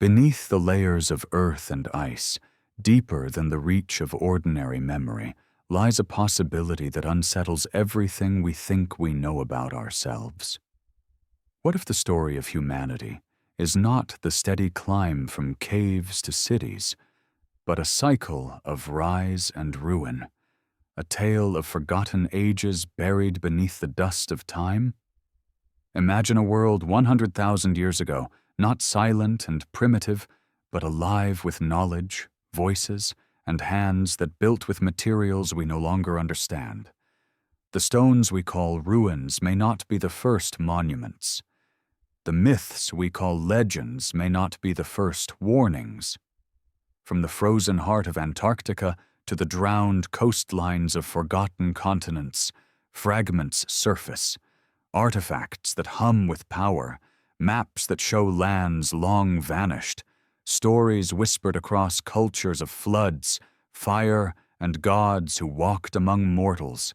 Beneath the layers of earth and ice, deeper than the reach of ordinary memory, lies a possibility that unsettles everything we think we know about ourselves. What if the story of humanity is not the steady climb from caves to cities, but a cycle of rise and ruin, a tale of forgotten ages buried beneath the dust of time? Imagine a world 100,000 years ago, not silent and primitive, but alive with knowledge, voices, and hands that built with materials we no longer understand. The stones we call ruins may not be the first monuments. The myths we call legends may not be the first warnings. From the frozen heart of Antarctica to the drowned coastlines of forgotten continents, fragments surface, artifacts that hum with power, maps that show lands long vanished, stories whispered across cultures of floods, fire, and gods who walked among mortals.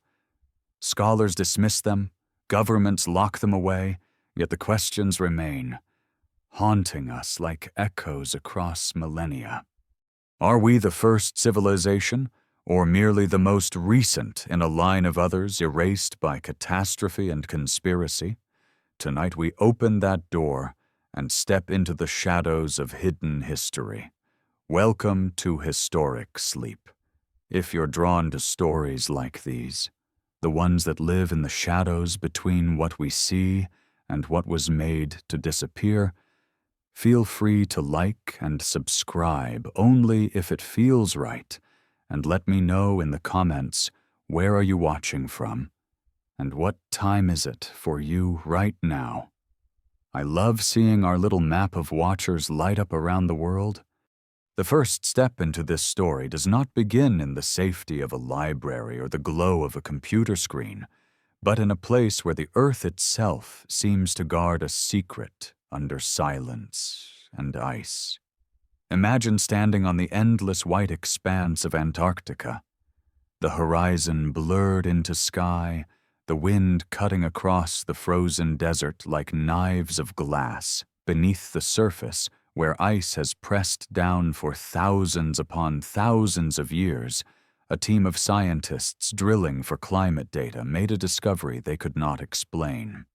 Scholars dismiss them, governments lock them away, yet the questions remain, haunting us like echoes across millennia. Are we the first civilization, or merely the most recent in a line of others erased by catastrophe and conspiracy? Tonight we open that door and step into the shadows of hidden history. Welcome to historic sleep. If you're drawn to stories like these, the ones that live in the shadows between what we see and what was made to disappear, feel free to like and subscribe only if it feels right, and let me know in the comments, where are you watching from, and what time is it for you right now? I love seeing our little map of watchers light up around the world. The first step into this story does not begin in the safety of a library or the glow of a computer screen, but in a place where the earth itself seems to guard a secret under silence and ice. Imagine standing on the endless white expanse of Antarctica, the horizon blurred into sky, the wind cutting across the frozen desert like knives of glass beneath the surface where ice has pressed down for thousands upon thousands of years. A team of scientists drilling for climate data made a discovery they could not explain.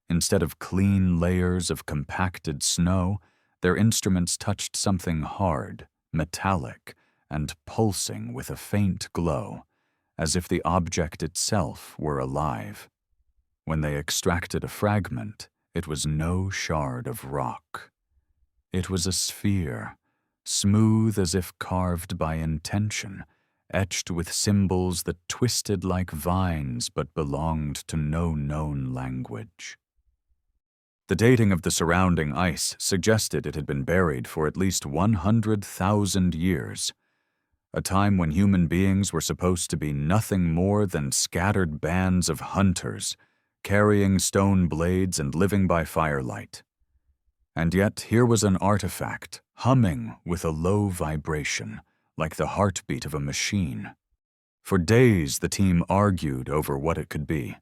Instead of clean layers of compacted snow, their instruments touched something hard, metallic, and pulsing with a faint glow, as if the object itself were alive. When they extracted a fragment, it was no shard of rock. It was a sphere, smooth as if carved by intention, etched with symbols that twisted like vines but belonged to no known language. The dating of the surrounding ice suggested it had been buried for at least 100,000 years, a time when human beings were supposed to be nothing more than scattered bands of hunters, carrying stone blades and living by firelight. And yet here was an artifact, humming with a low vibration, like the heartbeat of a machine. For days the team argued over what it could be.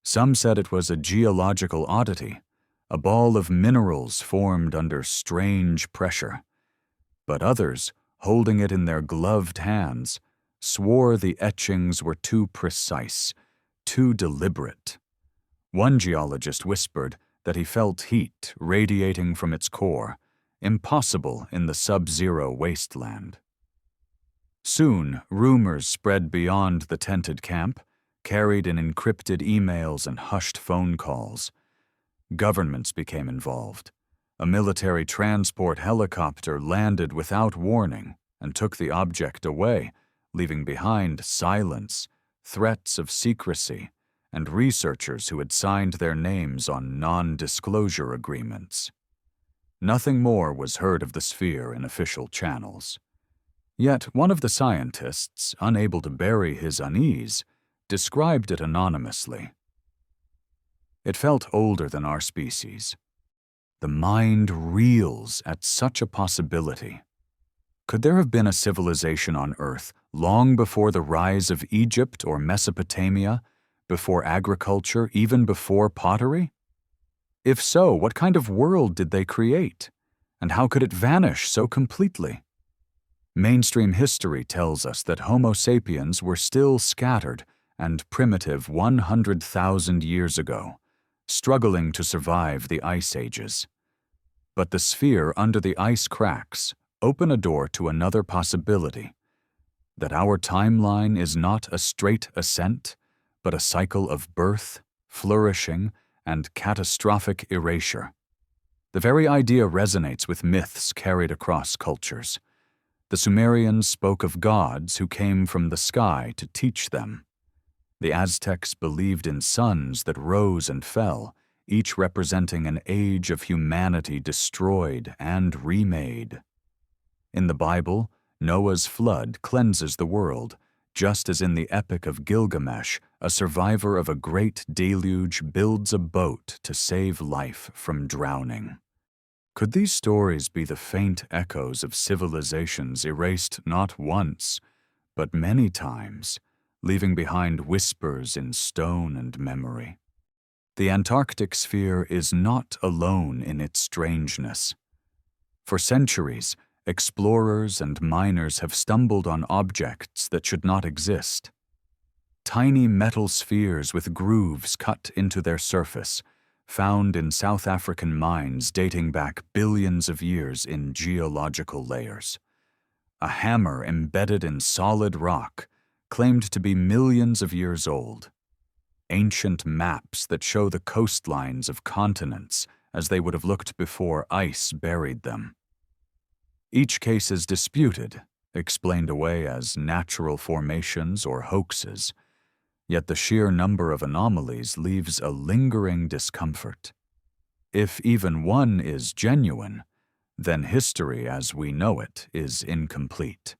Some said it was a geological oddity, a ball of minerals formed under strange pressure. But others, holding it in their gloved hands, swore the etchings were too precise, too deliberate. One geologist whispered that he felt heat radiating from its core, impossible in the sub-zero wasteland. Soon, rumors spread beyond the tented camp, carried in encrypted emails and hushed phone calls. Governments became involved. A military transport helicopter landed without warning and took the object away, leaving behind silence, threats of secrecy, and researchers who had signed their names on non-disclosure agreements. Nothing more was heard of the sphere in official channels. Yet one of the scientists, unable to bury his unease, described it anonymously. It felt older than our species. The mind reels at such a possibility. Could there have been a civilization on Earth long before the rise of Egypt or Mesopotamia, before agriculture, even before pottery? If so, what kind of world did they create? And how could it vanish so completely? Mainstream history tells us that Homo sapiens were still scattered and primitive 100,000 years ago, struggling to survive the ice ages. But the sphere under the ice cracks open a door to another possibility, that our timeline is not a straight ascent, but a cycle of birth, flourishing, and catastrophic erasure. The very idea resonates with myths carried across cultures. The Sumerians spoke of gods who came from the sky to teach them. The Aztecs believed in suns that rose and fell, each representing an age of humanity destroyed and remade. In the Bible, Noah's flood cleanses the world, just as in the Epic of Gilgamesh, a survivor of a great deluge builds a boat to save life from drowning. Could these stories be the faint echoes of civilizations erased not once, but many times, leaving behind whispers in stone and memory? The Antarctic sphere is not alone in its strangeness. For centuries, explorers and miners have stumbled on objects that should not exist. Tiny metal spheres with grooves cut into their surface, found in South African mines dating back billions of years in geological layers. A hammer embedded in solid rock, claimed to be millions of years old. Ancient maps that show the coastlines of continents as they would have looked before ice buried them. Each case is disputed, explained away as natural formations or hoaxes, yet the sheer number of anomalies leaves a lingering discomfort. If even one is genuine, then history as we know it is incomplete.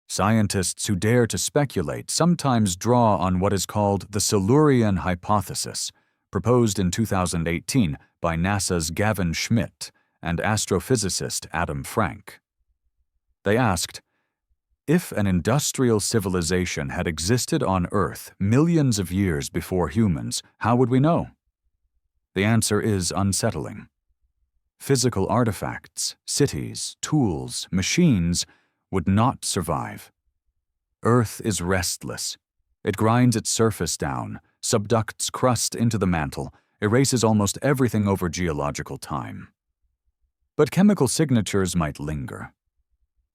Scientists who dare to speculate sometimes draw on what is called the Silurian hypothesis, proposed in 2018 by NASA's Gavin Schmidt and astrophysicist Adam Frank. They asked, if an industrial civilization had existed on Earth millions of years before humans, how would we know? The answer is unsettling. Physical artifacts, cities, tools, machines would not survive. Earth is restless. It grinds its surface down, subducts crust into the mantle, erases almost everything over geological time. But chemical signatures might linger.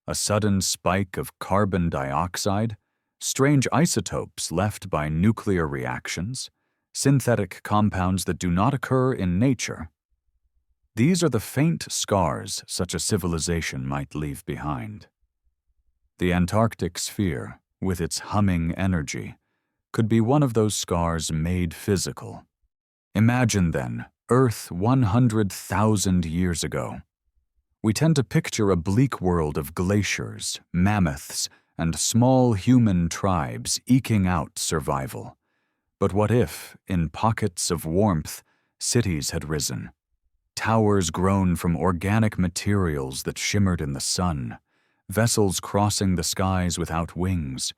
A sudden spike of carbon dioxide, strange isotopes left by nuclear reactions, synthetic compounds that do not occur in nature. These are the faint scars such a civilization might leave behind. The Antarctic sphere, with its humming energy, could be one of those scars made physical. Imagine, then, Earth 100,000 years ago. We tend to picture a bleak world of glaciers, mammoths, and small human tribes eking out survival. But what if, in pockets of warmth, cities had risen? Towers grown from organic materials that shimmered in the sun, vessels crossing the skies without wings,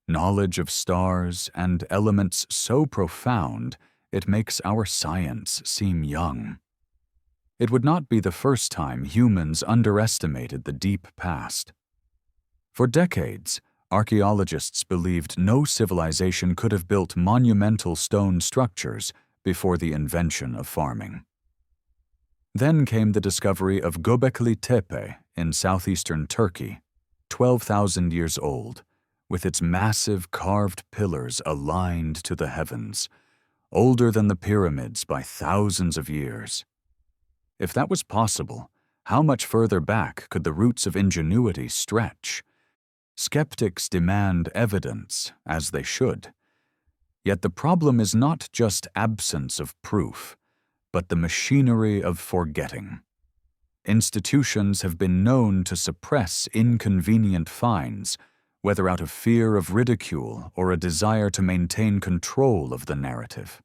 knowledge of stars and elements so profound it makes our science seem young. It would not be the first time humans underestimated the deep past. For decades, archaeologists believed no civilization could have built monumental stone structures before the invention of farming. Then came the discovery of Göbekli Tepe in southeastern Turkey, 12,000 years old, with its massive carved pillars aligned to the heavens, older than the pyramids by thousands of years. If that was possible, how much further back could the roots of ingenuity stretch? Skeptics demand evidence, as they should. Yet the problem is not just absence of proof, but the machinery of forgetting. Institutions have been known to suppress inconvenient finds, whether out of fear of ridicule or a desire to maintain control of the narrative.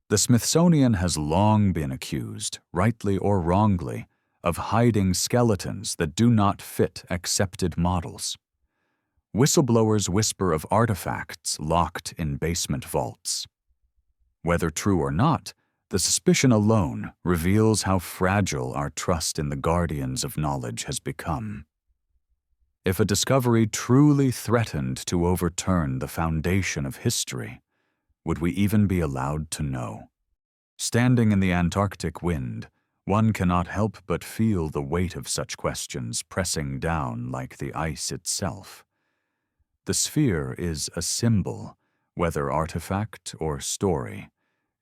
The Smithsonian has long been accused, rightly or wrongly, of hiding skeletons that do not fit accepted models. Whistleblowers whisper of artifacts locked in basement vaults. Whether true or not, The suspicion alone reveals how fragile our trust in the guardians of knowledge has become. If a discovery truly threatened to overturn the foundation of history, would we even be allowed to know? Standing in the Antarctic wind, one cannot help but feel the weight of such questions pressing down like the ice itself. The sphere is a symbol, whether artifact or story.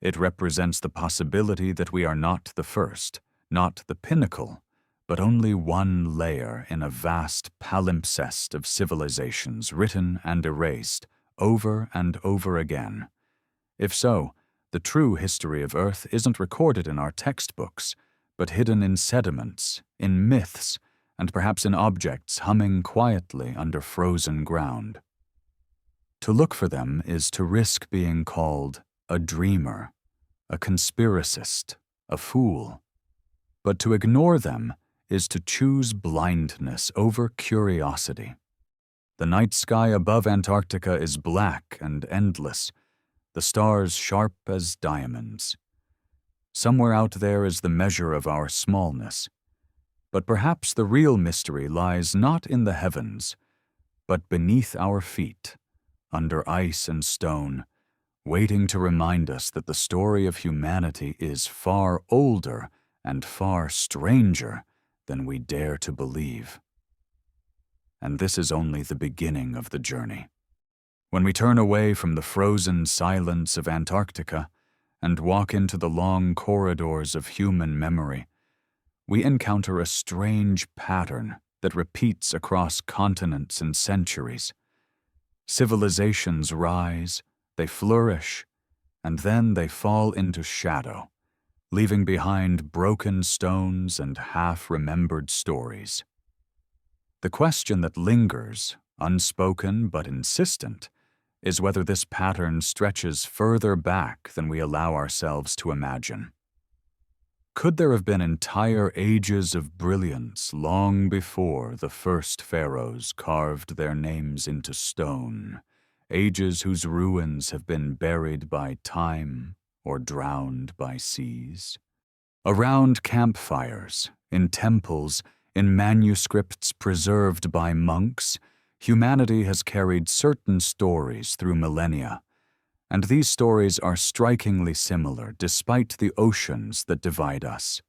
It represents the possibility that we are not the first, not the pinnacle, but only one layer in a vast palimpsest of civilizations written and erased over and over again. If so, the true history of Earth isn't recorded in our textbooks, but hidden in sediments, in myths, and perhaps in objects humming quietly under frozen ground. To look for them is to risk being called a dreamer, a conspiracist, a fool. But to ignore them is to choose blindness over curiosity. The night sky above Antarctica is black and endless, the stars sharp as diamonds. Somewhere out there is the measure of our smallness. But perhaps the real mystery lies not in the heavens, but beneath our feet, under ice and stone, waiting to remind us that the story of humanity is far older and far stranger than we dare to believe. And this is only the beginning of the journey. When we turn away from the frozen silence of Antarctica and walk into the long corridors of human memory, we encounter a strange pattern that repeats across continents and centuries. Civilizations rise, they flourish, and then they fall into shadow, leaving behind broken stones and half-remembered stories. The question that lingers, unspoken but insistent, is whether this pattern stretches further back than we allow ourselves to imagine. Could there have been entire ages of brilliance long before the first pharaohs carved their names into stone, ages whose ruins have been buried by time or drowned by seas? Around campfires, in temples, in manuscripts preserved by monks, humanity has carried certain stories through millennia, and these stories are strikingly similar despite the oceans that divide us.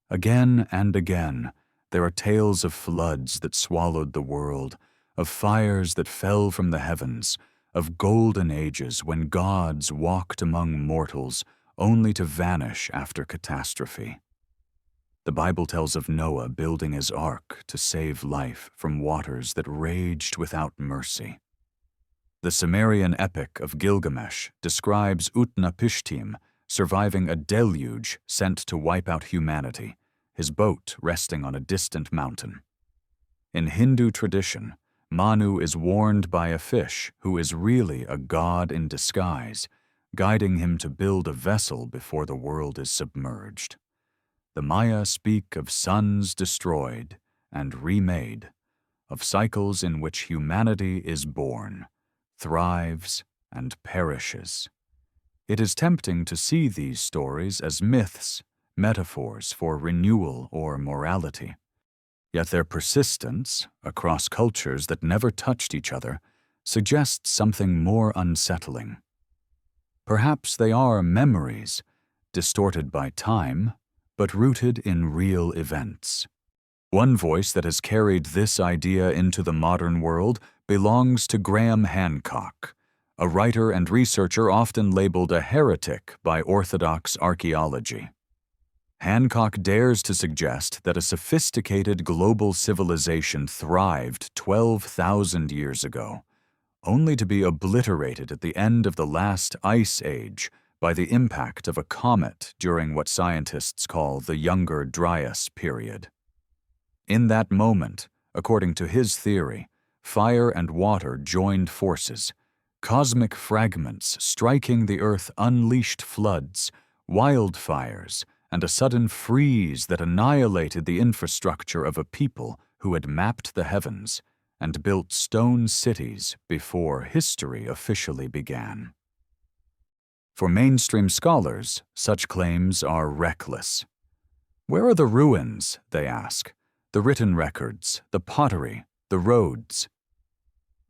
Again and again, there are tales of floods that swallowed the world, of fires that fell from the heavens, of golden ages when gods walked among mortals only to vanish after catastrophe. The Bible tells of Noah building his ark to save life from waters that raged without mercy. The Sumerian epic of Gilgamesh describes Utnapishtim surviving a deluge sent to wipe out humanity, his boat resting on a distant mountain. In Hindu tradition, Manu is warned by a fish who is really a god in disguise, guiding him to build a vessel before the world is submerged. The Maya speak of suns destroyed and remade, of cycles in which humanity is born, thrives, and perishes. It is tempting to see these stories as myths, metaphors for renewal or morality. Yet their persistence, across cultures that never touched each other, suggests something more unsettling. Perhaps they are memories, distorted by time, but rooted in real events. One voice that has carried this idea into the modern world belongs to Graham Hancock, a writer and researcher often labeled a heretic by orthodox archaeology. Hancock dares to suggest that a sophisticated global civilization thrived 12,000 years ago, only to be obliterated at the end of the last ice age by the impact of a comet during what scientists call the Younger Dryas period. In that moment, according to his theory, fire and water joined forces. Cosmic fragments striking the Earth unleashed floods, wildfires, and a sudden freeze that annihilated the infrastructure of a people who had mapped the heavens and built stone cities before history officially began. For mainstream scholars, such claims are reckless. Where are the ruins, they ask, the written records, the pottery, the roads?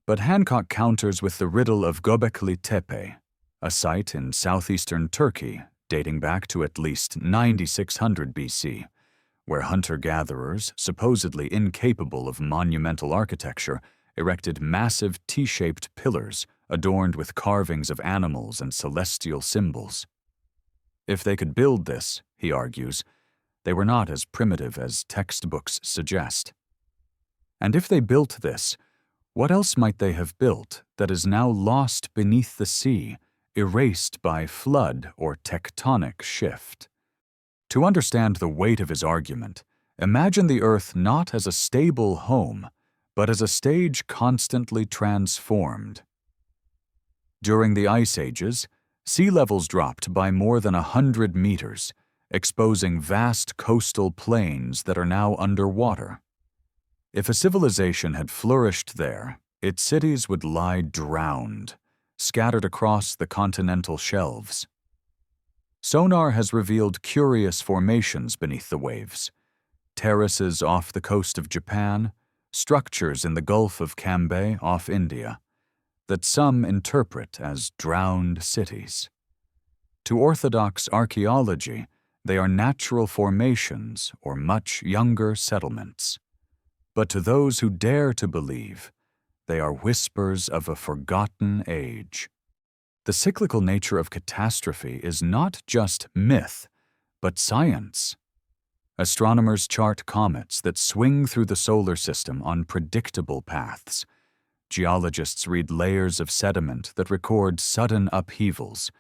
But Hancock counters with the riddle of Göbekli Tepe, a site in southeastern Turkey dating back to at least 9600 BC, where hunter-gatherers, supposedly incapable of monumental architecture, erected massive T-shaped pillars adorned with carvings of animals and celestial symbols. If they could build this, he argues, they were not as primitive as textbooks suggest. And if they built this, what else might they have built that is now lost beneath the sea, erased by flood or tectonic shift? To understand the weight of his argument, imagine the Earth not as a stable home, but as a stage constantly transformed. During the Ice Ages, sea levels dropped by more than 100 meters, exposing vast coastal plains that are now underwater. If a civilization had flourished there, its cities would lie drowned, scattered across the continental shelves. Sonar has revealed curious formations beneath the waves, terraces off the coast of Japan, structures in the Gulf of Cambay off India, that some interpret as drowned cities. To orthodox archaeology, they are natural formations or much younger settlements. But to those who dare to believe, they are whispers of a forgotten age. The cyclical nature of catastrophe is not just myth, but science. Astronomers chart comets that swing through the solar system on predictable paths. Geologists read layers of sediment that record sudden upheavals,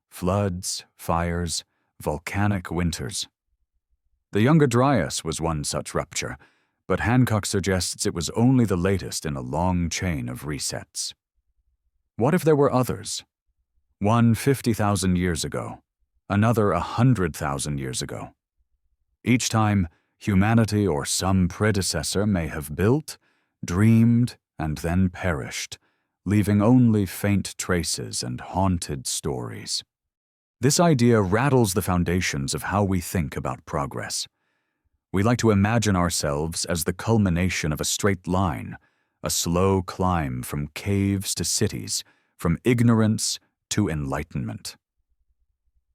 floods, fires, volcanic winters. The Younger Dryas was one such rupture, but Hancock suggests it was only the latest in a long chain of resets. What if there were others? One 50,000 years ago, another 100,000 years ago. Each time, humanity or some predecessor may have built, dreamed, and then perished, leaving only faint traces and haunted stories. This idea rattles the foundations of how we think about progress. We like to imagine ourselves as the culmination of a straight line, a slow climb from caves to cities, from ignorance to enlightenment.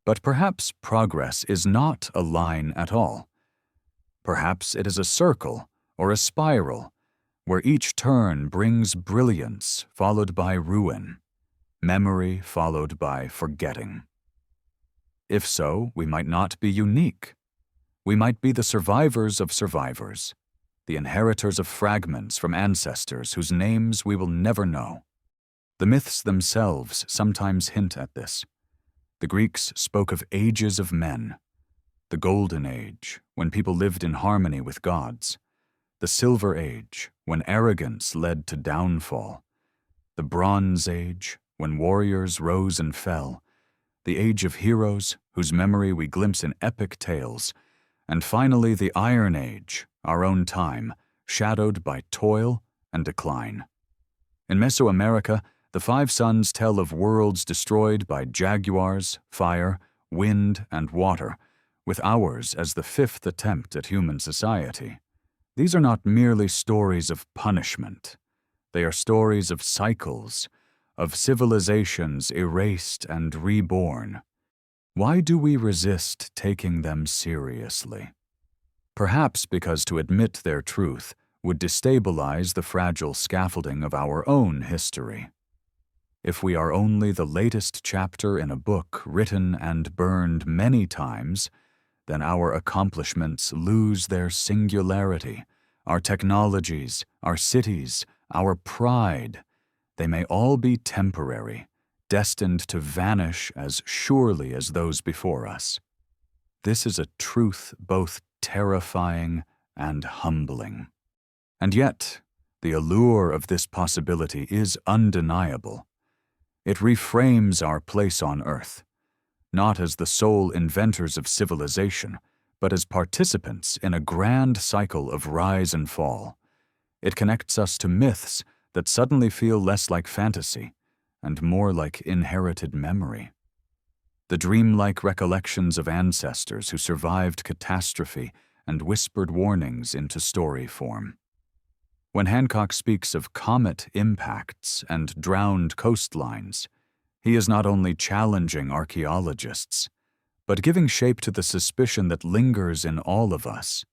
But perhaps progress is not a line at all. Perhaps it is a circle or a spiral, where each turn brings brilliance followed by ruin, memory followed by forgetting. If so, we might not be unique. We might be the survivors of survivors, the inheritors of fragments from ancestors whose names we will never know. The myths themselves sometimes hint at this. The Greeks spoke of ages of men, the Golden Age, when people lived in harmony with gods, the Silver Age, when arrogance led to downfall, the Bronze Age, when warriors rose and fell, the Age of Heroes, whose memory we glimpse in epic tales, and finally the Iron Age, our own time, shadowed by toil and decline. In Mesoamerica, the Five Suns tell of worlds destroyed by jaguars, fire, wind, and water, with ours as the fifth attempt at human society. These are not merely stories of punishment. They are stories of cycles, of civilizations erased and reborn. Why do we resist taking them seriously? Perhaps because to admit their truth would destabilize the fragile scaffolding of our own history. If we are only the latest chapter in a book written and burned many times, then our accomplishments lose their singularity, our technologies, our cities, our pride. They may all be temporary, destined to vanish as surely as those before us. This is a truth both terrifying and humbling. And yet, the allure of this possibility is undeniable. It reframes our place on Earth, not as the sole inventors of civilization, but as participants in a grand cycle of rise and fall. It connects us to myths that suddenly feel less like fantasy and more like inherited memory. the dreamlike recollections of ancestors who survived catastrophe and whispered warnings into story form. When Hancock speaks of comet impacts and drowned coastlines, he is not only challenging archaeologists, but giving shape to the suspicion that lingers in all of us,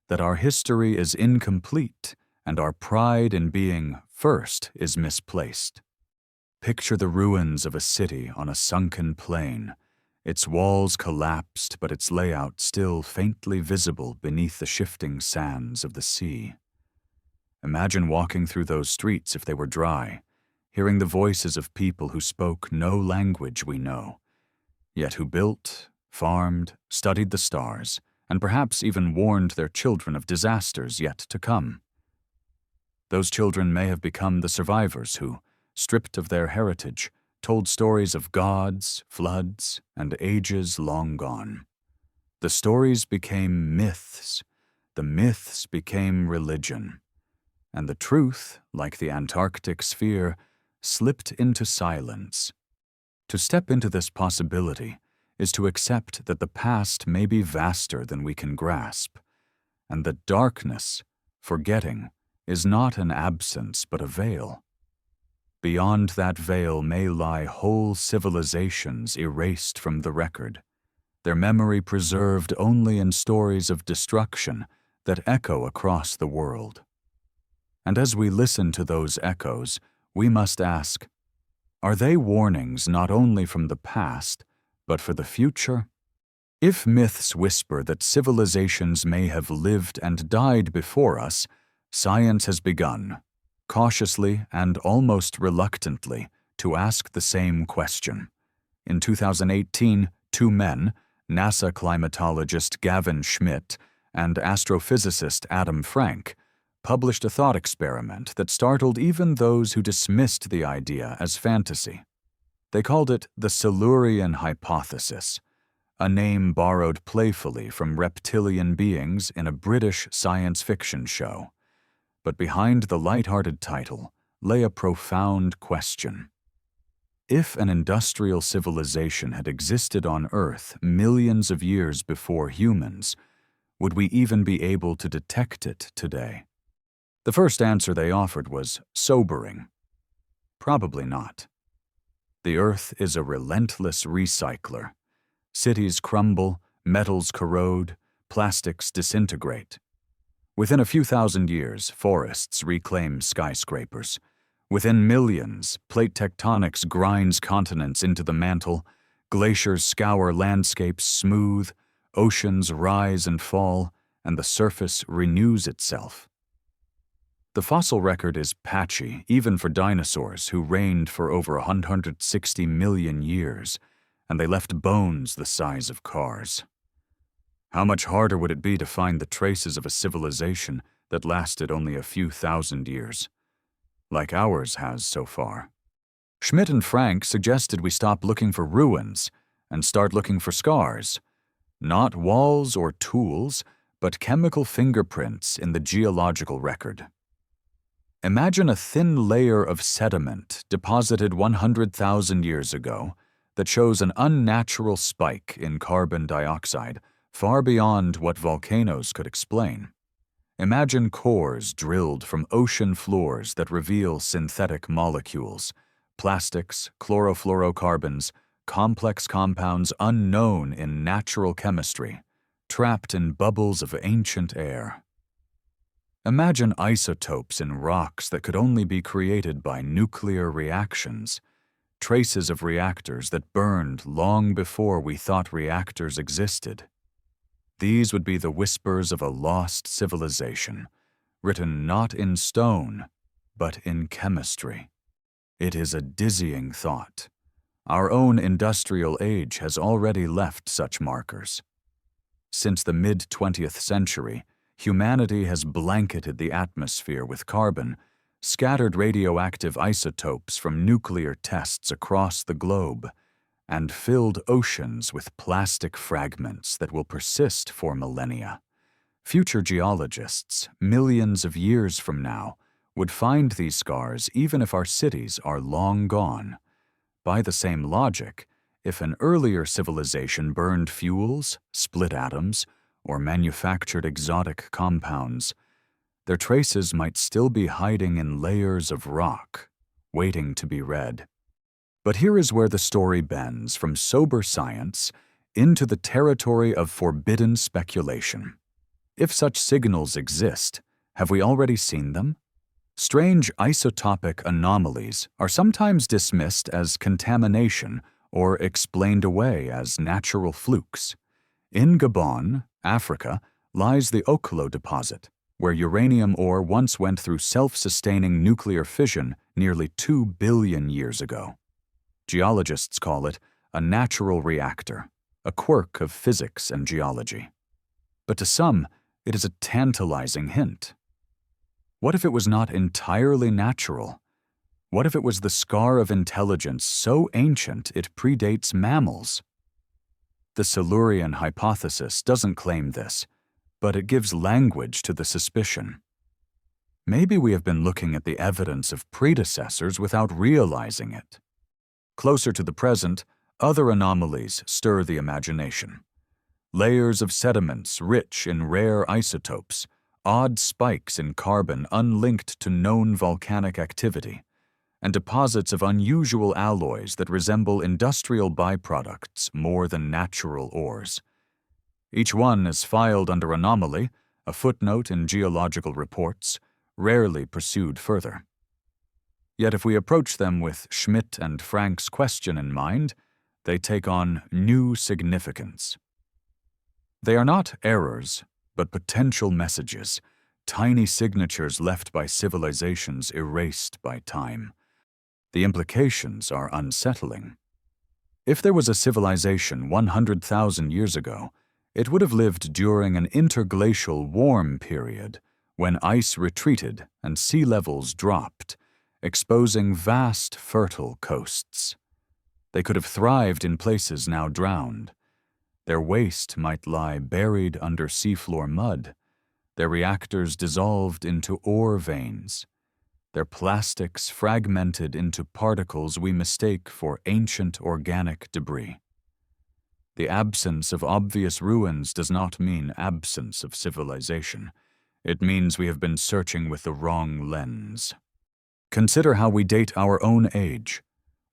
that our history is incomplete and our pride in being first is misplaced. Picture the ruins of a city on a sunken plain, its walls collapsed but its layout still faintly visible beneath the shifting sands of the sea. Imagine walking through those streets if they were dry, hearing the voices of people who spoke no language we know, yet who built, farmed, studied the stars, and perhaps even warned their children of disasters yet to come. Those children may have become the survivors who, stripped of their heritage, told stories of gods, floods, and ages long gone. The stories became myths, the myths became religion, and the truth, like the Antarctic sphere, slipped into silence. To step into this possibility is to accept that the past may be vaster than we can grasp, and that darkness, forgetting, is not an absence but a veil. Beyond that veil may lie whole civilizations erased from the record, their memory preserved only in stories of destruction that echo across the world. And as we listen to those echoes, we must ask, are they warnings not only from the past, but for the future? If myths whisper that civilizations may have lived and died before us, science has begun, cautiously and almost reluctantly, to ask the same question. In 2018, two men, NASA climatologist Gavin Schmidt and astrophysicist Adam Frank, published a thought experiment that startled even those who dismissed the idea as fantasy. They called it the Silurian hypothesis, a name borrowed playfully from reptilian beings in a British science fiction show. But behind the light-hearted title lay a profound question. If an industrial civilization had existed on Earth millions of years before humans, would we even be able to detect it today? The first answer they offered was sobering. Probably not. The Earth is a relentless recycler. Cities crumble, metals corrode, plastics disintegrate. Within a few thousand years, forests reclaim skyscrapers. Within millions, plate tectonics grinds continents into the mantle, glaciers scour landscapes smooth, oceans rise and fall, and the surface renews itself. The fossil record is patchy, even for dinosaurs who reigned for over 160 million years, and they left bones the size of cars. How much harder would it be to find the traces of a civilization that lasted only a few thousand years, like ours has so far? Schmidt and Frank suggested we stop looking for ruins and start looking for scars, not walls or tools, but chemical fingerprints in the geological record. Imagine a thin layer of sediment deposited 100,000 years ago that shows an unnatural spike in carbon dioxide far beyond what volcanoes could explain. Imagine cores drilled from ocean floors that reveal synthetic molecules, plastics, chlorofluorocarbons, complex compounds unknown in natural chemistry, trapped in bubbles of ancient air. Imagine isotopes in rocks that could only be created by nuclear reactions, traces of reactors that burned long before we thought reactors existed. These would be the whispers of a lost civilization, written not in stone, but in chemistry. It is a dizzying thought. Our own industrial age has already left such markers. Since the mid-20th century, humanity has blanketed the atmosphere with carbon, scattered radioactive isotopes from nuclear tests across the globe, and filled oceans with plastic fragments that will persist for millennia. Future geologists, millions of years from now, would find these scars even if our cities are long gone. By the same logic, If an earlier civilization burned fuels, split atoms, or manufactured exotic compounds, their traces might still be hiding in layers of rock, waiting to be read. But here is where the story bends from sober science into the territory of forbidden speculation. If such signals exist, have we already seen them? Strange isotopic anomalies are sometimes dismissed as contamination or explained away as natural flukes. In Gabon, Africa, lies the Oklo deposit, where uranium ore once went through self-sustaining nuclear fission nearly 2 billion years ago. Geologists call it a natural reactor, a quirk of physics and geology. But to some, it is a tantalizing hint. What if it was not entirely natural? What if it was the scar of intelligence so ancient it predates mammals? The Silurian hypothesis doesn't claim this, but it gives language to the suspicion. Maybe we have been looking at the evidence of predecessors without realizing it. Closer to the present, other anomalies stir the imagination. Layers of sediments rich in rare isotopes, odd spikes in carbon unlinked to known volcanic activity, and deposits of unusual alloys that resemble industrial byproducts more than natural ores. Each one is filed under anomaly, a footnote in geological reports, rarely pursued further. Yet if we approach them with Schmidt and Frank's question in mind, they take on new significance. They are not errors, but potential messages, tiny signatures left by civilizations erased by time. The implications are unsettling. If there was a civilization 100,000 years ago, it would have lived during an interglacial warm period when ice retreated and sea levels dropped, exposing vast fertile coasts. They could have thrived in places now drowned. Their waste might lie buried under seafloor mud, their reactors dissolved into ore veins, their plastics fragmented into particles we mistake for ancient organic debris. The absence of obvious ruins does not mean absence of civilization. It means we have been searching with the wrong lens. Consider how we date our own age.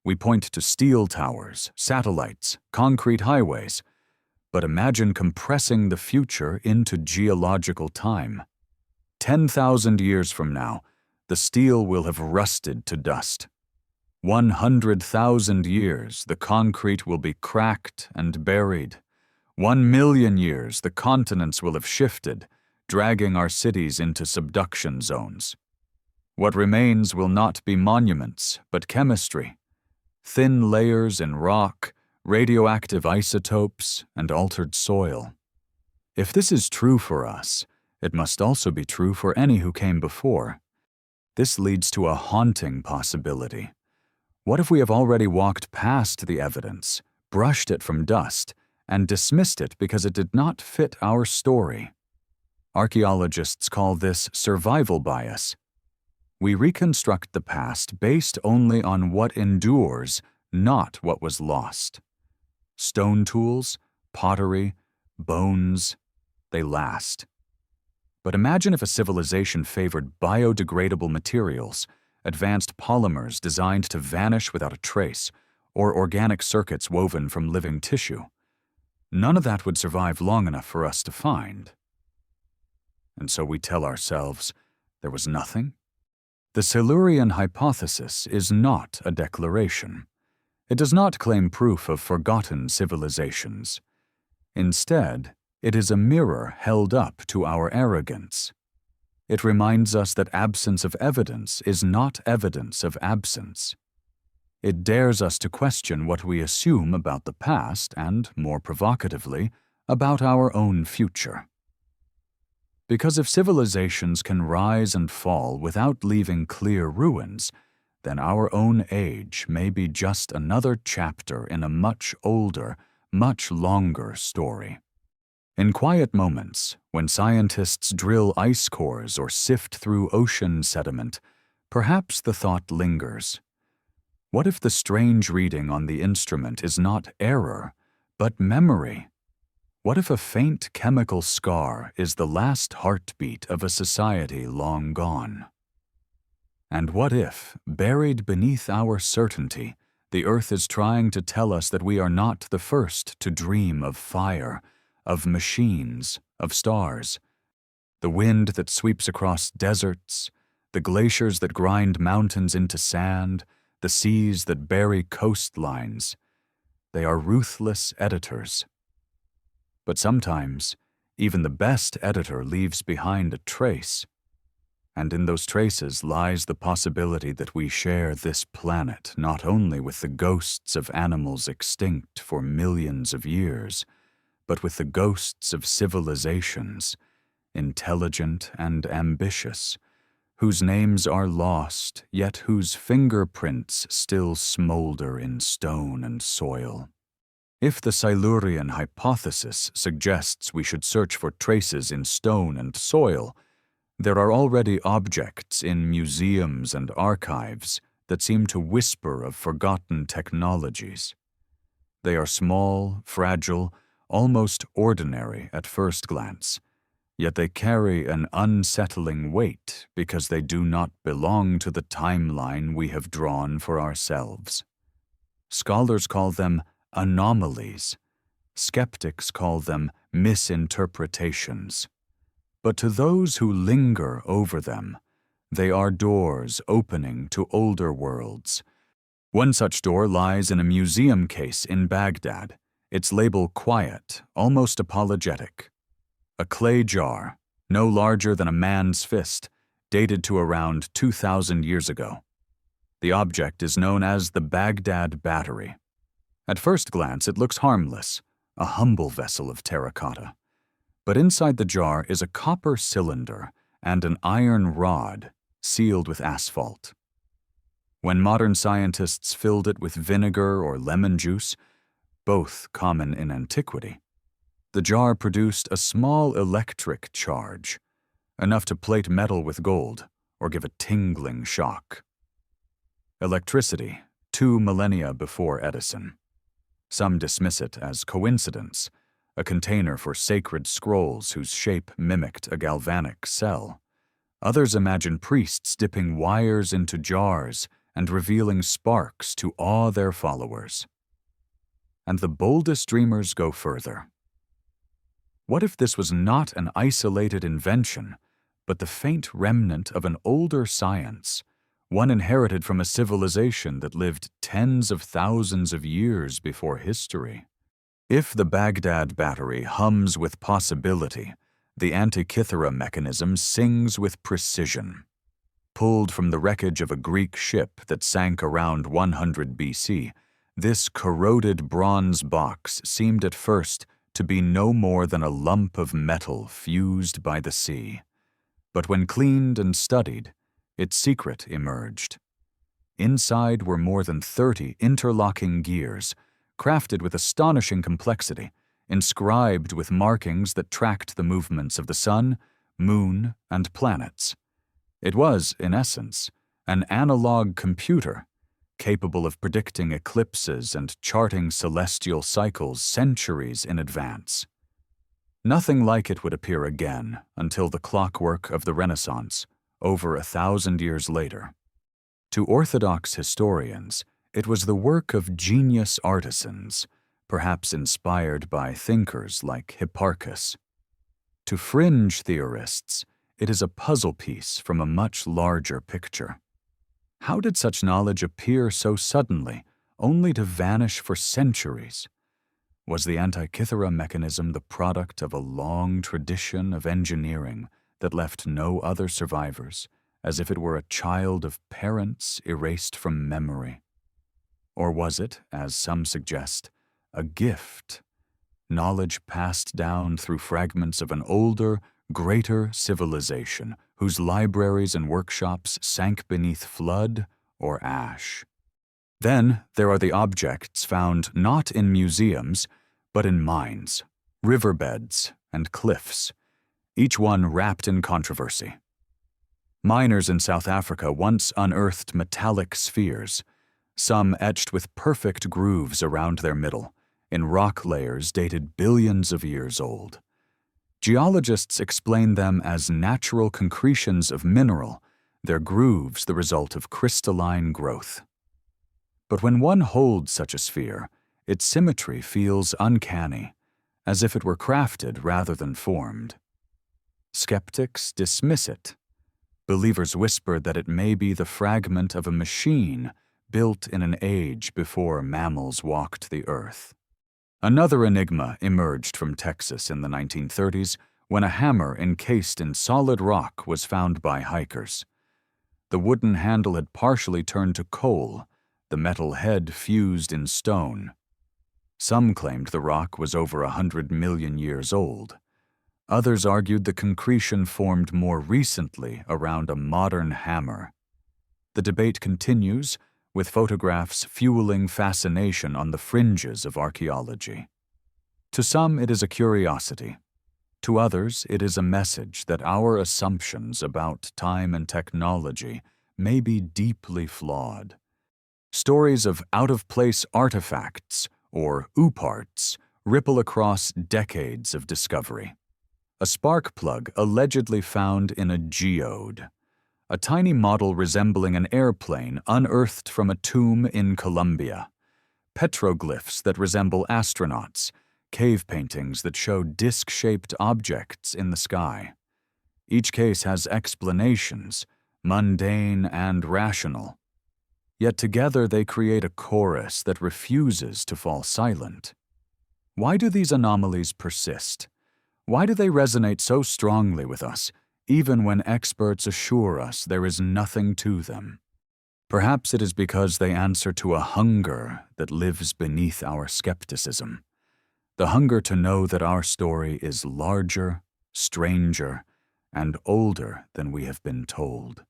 We point to steel towers, satellites, concrete highways, but imagine compressing the future into geological time. 10,000 years from now, the steel will have rusted to dust. 100,000 years, the concrete will be cracked and buried. 1,000,000 years, the continents will have shifted, dragging our cities into subduction zones. What remains will not be monuments, but chemistry. Thin layers in rock, radioactive isotopes, and altered soil. If this is true for us, it must also be true for any who came before. This leads to a haunting possibility. What if we have already walked past the evidence, brushed it from dust, and dismissed it because it did not fit our story? Archaeologists call this survival bias. We reconstruct the past based only on what endures, not what was lost. Stone tools, pottery, bones, they last. But imagine if a civilization favored biodegradable materials, advanced polymers designed to vanish without a trace, or organic circuits woven from living tissue. None of that would survive long enough for us to find. And so we tell ourselves, there was nothing? The Silurian hypothesis is not a declaration. It does not claim proof of forgotten civilizations. Instead, it is a mirror held up to our arrogance. It reminds us that absence of evidence is not evidence of absence. It dares us to question what we assume about the past and, more provocatively, about our own future. Because if civilizations can rise and fall without leaving clear ruins, then our own age may be just another chapter in a much older, much longer story. In quiet moments, when scientists drill ice cores or sift through ocean sediment, perhaps the thought lingers. What if the strange reading on the instrument is not error, but memory? What if a faint chemical scar is the last heartbeat of a society long gone? And what if, buried beneath our certainty, the earth is trying to tell us that we are not the first to dream of fire, of machines, of stars? The wind that sweeps across deserts, the glaciers that grind mountains into sand, the seas that bury coastlines. They are ruthless editors. But sometimes, even the best editor leaves behind a trace. And in those traces lies the possibility that we share this planet not only with the ghosts of animals extinct for millions of years, but with the ghosts of civilizations, intelligent and ambitious, whose names are lost, yet whose fingerprints still smolder in stone and soil. If the Silurian hypothesis suggests we should search for traces in stone and soil, there are already objects in museums and archives that seem to whisper of forgotten technologies. They are small, fragile, almost ordinary at first glance, yet they carry an unsettling weight because they do not belong to the timeline we have drawn for ourselves. Scholars call them anomalies. Skeptics call them misinterpretations. But to those who linger over them, they are doors opening to older worlds. One such door lies in a museum case in Baghdad, its label quiet, almost apologetic. A clay jar, no larger than a man's fist, dated to around 2,000 years ago. The object is known as the Baghdad Battery. At first glance, it looks harmless, a humble vessel of terracotta. But inside the jar is a copper cylinder and an iron rod sealed with asphalt. When modern scientists filled it with vinegar or lemon juice, both common in antiquity, the jar produced a small electric charge, enough to plate metal with gold or give a tingling shock. Electricity, 2 millennia before Edison. Some dismiss it as coincidence, a container for sacred scrolls whose shape mimicked a galvanic cell. Others imagine priests dipping wires into jars and revealing sparks to awe their followers. And the boldest dreamers go further. What if this was not an isolated invention, but the faint remnant of an older science, one inherited from a civilization that lived tens of thousands of years before history? If the Baghdad Battery hums with possibility, the Antikythera mechanism sings with precision. Pulled from the wreckage of a Greek ship that sank around 100 BC, this corroded bronze box seemed at first to be no more than a lump of metal fused by the sea. But when cleaned and studied, its secret emerged. Inside were more than 30 interlocking gears, crafted with astonishing complexity, inscribed with markings that tracked the movements of the sun, moon, and planets. It was, in essence, an analog computer, capable of predicting eclipses and charting celestial cycles centuries in advance. Nothing like it would appear again until the clockwork of the Renaissance, over 1,000 years later. To Orthodox historians, it was the work of genius artisans, perhaps inspired by thinkers like Hipparchus. To fringe theorists, it is a puzzle piece from a much larger picture. How did such knowledge appear so suddenly, only to vanish for centuries? Was the Antikythera mechanism the product of a long tradition of engineering that left no other survivors, as if it were a child of parents erased from memory? Or was it, as some suggest, a gift, knowledge passed down through fragments of an older, greater civilization whose libraries and workshops sank beneath flood or ash? Then there are the objects found not in museums, but in mines, riverbeds, and cliffs, each one wrapped in controversy. Miners in South Africa once unearthed metallic spheres, some etched with perfect grooves around their middle, in rock layers dated billions of years old. Geologists explain them as natural concretions of mineral, their grooves the result of crystalline growth. But when one holds such a sphere, its symmetry feels uncanny, as if it were crafted rather than formed. Skeptics dismiss it. Believers whisper that it may be the fragment of a machine built in an age before mammals walked the earth. Another enigma emerged from Texas in the 1930s when a hammer encased in solid rock was found by hikers. The wooden handle had partially turned to coal, the metal head fused in stone. Some claimed the rock was over 100 million years old. Others argued the concretion formed more recently around a modern hammer. The debate continues, with photographs fueling fascination on the fringes of archaeology. To some, it is a curiosity. To others, it is a message that our assumptions about time and technology may be deeply flawed. Stories of out-of-place artifacts, or ooparts, ripple across decades of discovery. A spark plug allegedly found in a geode, a tiny model resembling an airplane unearthed from a tomb in Colombia, petroglyphs that resemble astronauts, cave paintings that show disc-shaped objects in the sky. Each case has explanations, mundane and rational. Yet together they create a chorus that refuses to fall silent. Why do these anomalies persist? Why do they resonate so strongly with us, even when experts assure us there is nothing to them? Perhaps it is because they answer to a hunger that lives beneath our skepticism. The hunger to know that our story is larger, stranger, and older than we have been told.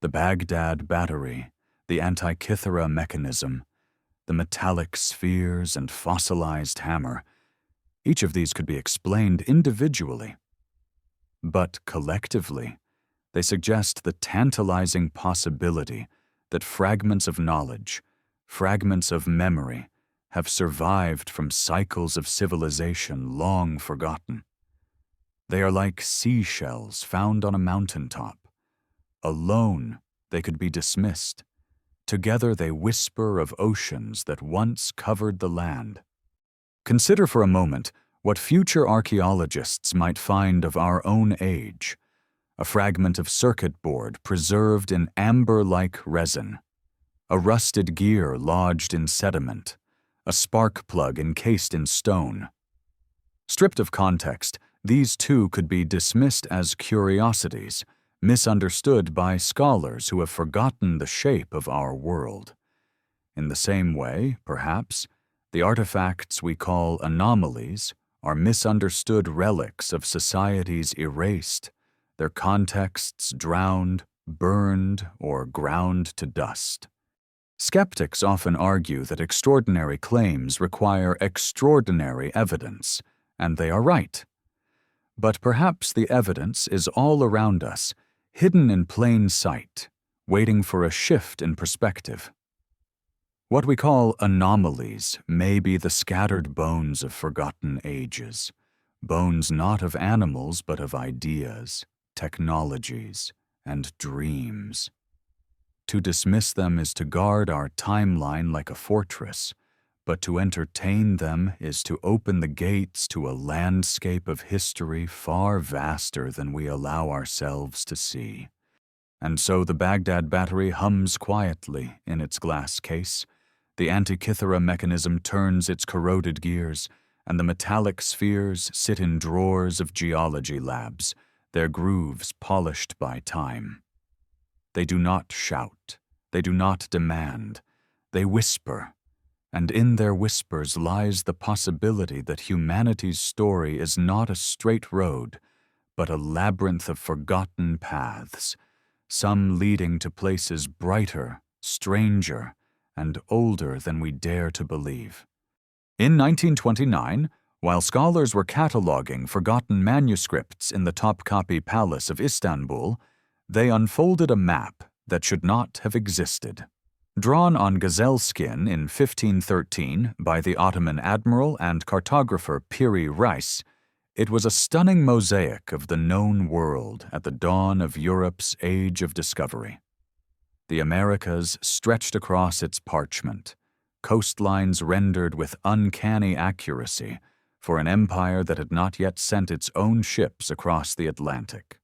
The Baghdad battery, the Antikythera mechanism, the metallic spheres and fossilized hammer, each of these could be explained individually. But collectively, they suggest the tantalizing possibility that fragments of knowledge, fragments of memory, have survived from cycles of civilization long forgotten. They are like seashells found on a mountaintop. Alone, they could be dismissed. Together they whisper of oceans that once covered the land. Consider for a moment what future archaeologists might find of our own age. A fragment of circuit board preserved in amber-like resin, a rusted gear lodged in sediment, a spark plug encased in stone. Stripped of context, these too could be dismissed as curiosities, misunderstood by scholars who have forgotten the shape of our world. In the same way, perhaps, the artifacts we call anomalies are misunderstood relics of societies erased, their contexts drowned, burned, or ground to dust. Skeptics often argue that extraordinary claims require extraordinary evidence, and they are right. But perhaps the evidence is all around us, hidden in plain sight, waiting for a shift in perspective. What we call anomalies may be the scattered bones of forgotten ages, bones not of animals but of ideas, technologies, and dreams. To dismiss them is to guard our timeline like a fortress, but to entertain them is to open the gates to a landscape of history far vaster than we allow ourselves to see. And so the Baghdad battery hums quietly in its glass case. The Antikythera mechanism turns its corroded gears, and the metallic spheres sit in drawers of geology labs, their grooves polished by time. They do not shout, they do not demand, they whisper, and in their whispers lies the possibility that humanity's story is not a straight road, but a labyrinth of forgotten paths, some leading to places brighter, stranger, and older than we dare to believe. In 1929, while scholars were cataloging forgotten manuscripts in the Topkapi Palace of Istanbul, they unfolded a map that should not have existed. Drawn on gazelle skin in 1513 by the Ottoman admiral and cartographer Piri Reis, it was a stunning mosaic of the known world at the dawn of Europe's age of discovery. The Americas stretched across its parchment, coastlines rendered with uncanny accuracy for an empire that had not yet sent its own ships across the Atlantic.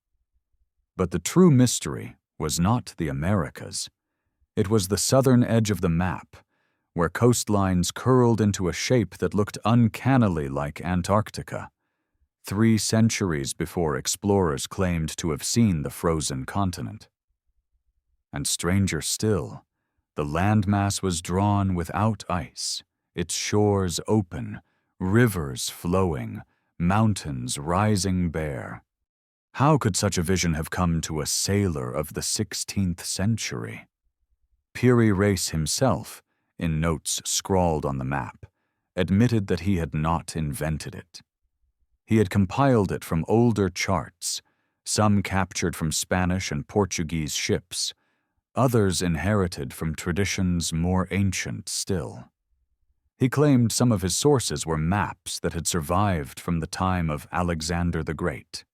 But the true mystery was not the Americas. It was the southern edge of the map, where coastlines curled into a shape that looked uncannily like Antarctica, 3 centuries before explorers claimed to have seen the frozen continent. And stranger still, the landmass was drawn without ice, its shores open, rivers flowing, mountains rising bare. How could such a vision have come to a sailor of the 16th century? Piri Reis himself, in notes scrawled on the map, admitted that he had not invented it. He had compiled it from older charts, some captured from Spanish and Portuguese ships, others inherited from traditions more ancient still. He claimed some of his sources were maps that had survived from the time of Alexander the Great.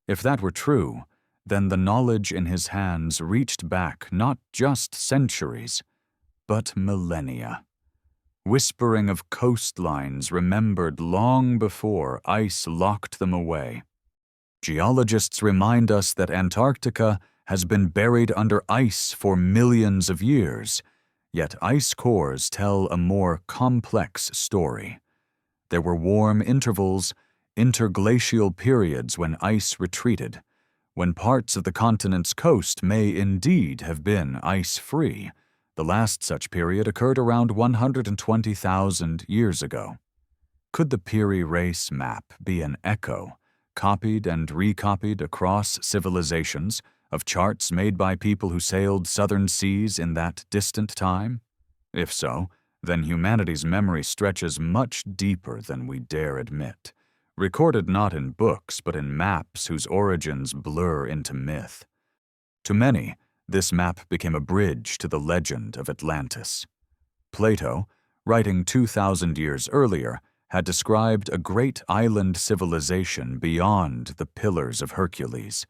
If that were true, then the knowledge in his hands reached back not just centuries, but millennia, whispering of coastlines remembered long before ice locked them away. Geologists remind us that Antarctica has been buried under ice for millions of years, yet ice cores tell a more complex story. There were warm intervals, interglacial periods when ice retreated, when parts of the continent's coast may indeed have been ice-free. The last such period occurred around 120,000 years ago. Could the Piri Reis map be an echo, copied and recopied across civilizations, of charts made by people who sailed southern seas in that distant time? If so, then humanity's memory stretches much deeper than we dare admit, recorded not in books but in maps whose origins blur into myth. To many, this map became a bridge to the legend of Atlantis. Plato, writing 2,000 years earlier, had described a great island civilization beyond the Pillars of Hercules,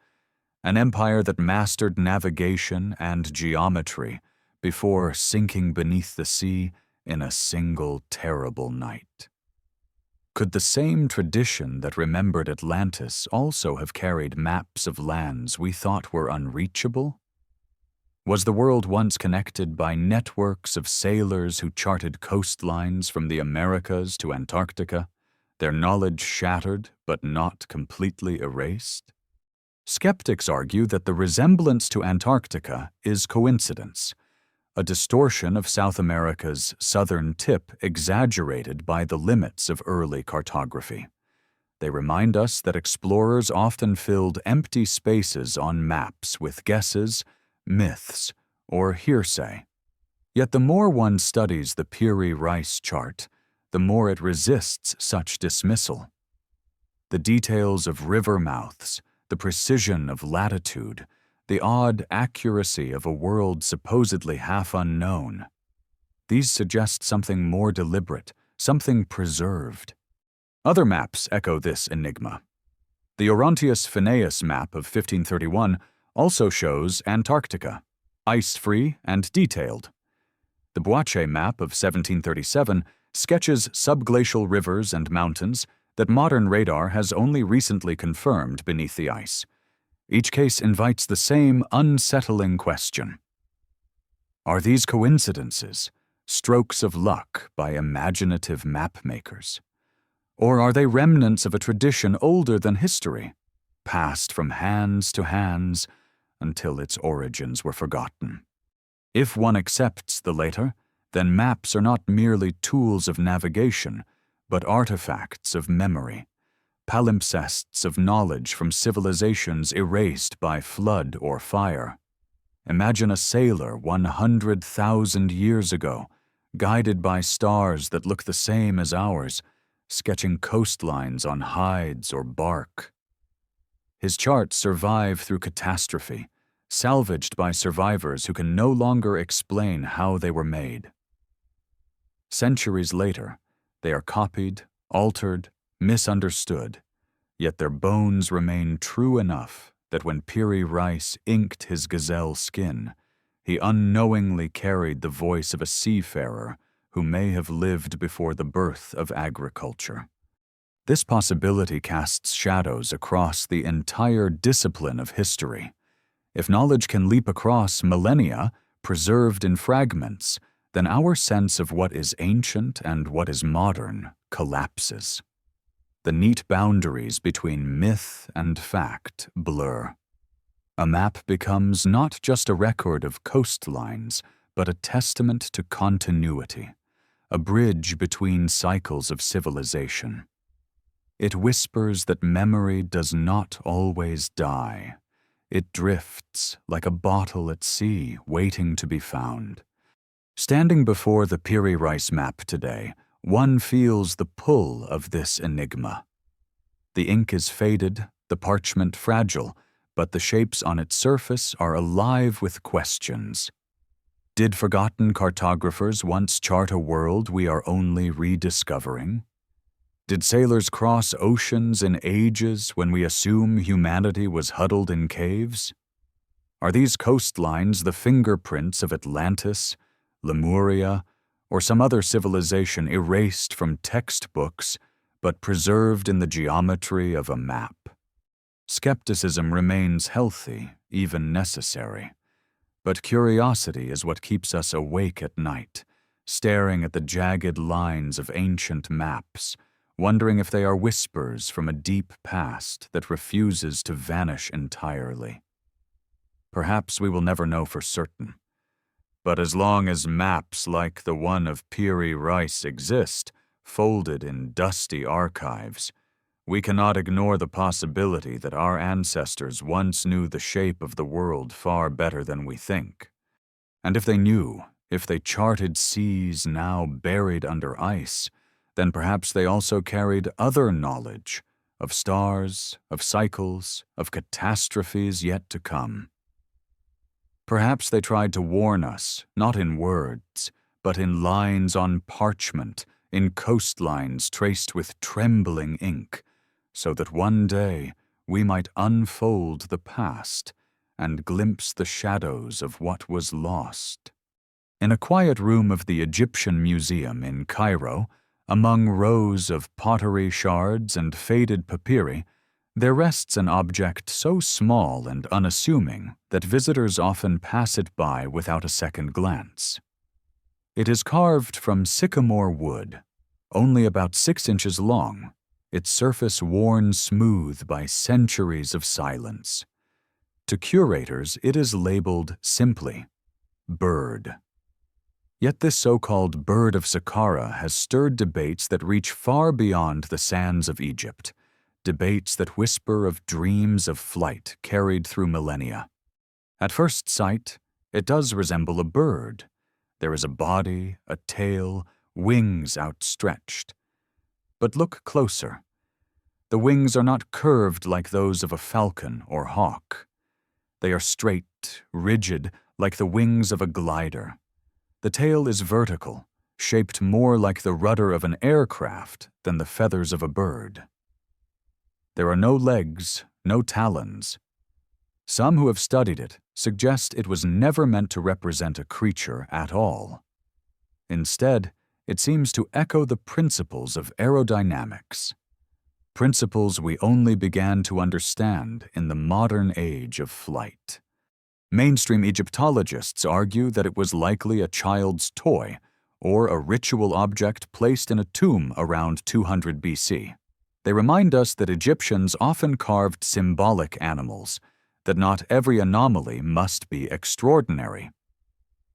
an empire that mastered navigation and geometry before sinking beneath the sea in a single terrible night. Could the same tradition that remembered Atlantis also have carried maps of lands we thought were unreachable? Was the world once connected by networks of sailors who charted coastlines from the Americas to Antarctica, their knowledge shattered but not completely erased? Skeptics argue that the resemblance to Antarctica is coincidence, a distortion of South America's southern tip exaggerated by the limits of early cartography. They remind us that explorers often filled empty spaces on maps with guesses, myths, or hearsay. Yet the more one studies the Piri Reis chart, the more it resists such dismissal. The details of river mouths, the precision of latitude, the odd accuracy of a world supposedly half unknown. These suggest something more deliberate, something preserved. Other maps echo this enigma. The Orontius Phineus map of 1531 also shows Antarctica, ice-free and detailed. The Boache map of 1737 sketches subglacial rivers and mountains that modern radar has only recently confirmed beneath the ice. Each case invites the same unsettling question. Are these coincidences, strokes of luck by imaginative map-makers? Or are they remnants of a tradition older than history, passed from hands to hands until its origins were forgotten? If one accepts the later, then maps are not merely tools of navigation, but artifacts of memory, palimpsests of knowledge from civilizations erased by flood or fire. Imagine a sailor 100,000 years ago, guided by stars that look the same as ours, sketching coastlines on hides or bark. His charts survive through catastrophe, salvaged by survivors who can no longer explain how they were made. Centuries later, they are copied, altered, misunderstood, yet their bones remain true enough that when Piri Reis inked his gazelle skin, he unknowingly carried the voice of a seafarer who may have lived before the birth of agriculture. This possibility casts shadows across the entire discipline of history. If knowledge can leap across millennia, preserved in fragments, then our sense of what is ancient and what is modern collapses. The neat boundaries between myth and fact blur. A map becomes not just a record of coastlines, but a testament to continuity, a bridge between cycles of civilization. It whispers that memory does not always die. It drifts like a bottle at sea waiting to be found. Standing before the Piri Reis map today, one feels the pull of this enigma. The ink is faded, the parchment fragile, but the shapes on its surface are alive with questions. Did forgotten cartographers once chart a world we are only rediscovering? Did sailors cross oceans in ages when we assume humanity was huddled in caves? Are these coastlines the fingerprints of Atlantis, Lemuria, or some other civilization erased from textbooks but preserved in the geometry of a map? Skepticism remains healthy, even necessary. But curiosity is what keeps us awake at night, staring at the jagged lines of ancient maps, wondering if they are whispers from a deep past that refuses to vanish entirely. Perhaps we will never know for certain. But as long as maps like the one of Piri Reis exist, folded in dusty archives, we cannot ignore the possibility that our ancestors once knew the shape of the world far better than we think. And if they knew, if they charted seas now buried under ice, then perhaps they also carried other knowledge of stars, of cycles, of catastrophes yet to come. Perhaps they tried to warn us, not in words, but in lines on parchment, in coastlines traced with trembling ink, so that one day we might unfold the past and glimpse the shadows of what was lost. In a quiet room of the Egyptian Museum in Cairo, among rows of pottery shards and faded papyri, there rests an object so small and unassuming that visitors often pass it by without a second glance. It is carved from sycamore wood, only about 6 inches long, its surface worn smooth by centuries of silence. To curators, it is labeled simply, bird. Yet this so-called bird of Sakara has stirred debates that reach far beyond the sands of Egypt, debates that whisper of dreams of flight carried through millennia. At first sight, it does resemble a bird. There is a body, a tail, wings outstretched. But look closer. The wings are not curved like those of a falcon or hawk. They are straight, rigid, like the wings of a glider. The tail is vertical, shaped more like the rudder of an aircraft than the feathers of a bird. There are no legs, no talons. Some who have studied it suggest it was never meant to represent a creature at all. Instead, it seems to echo the principles of aerodynamics, principles we only began to understand in the modern age of flight. Mainstream Egyptologists argue that it was likely a child's toy or a ritual object placed in a tomb around 200 BC. They remind us that Egyptians often carved symbolic animals, that not every anomaly must be extraordinary.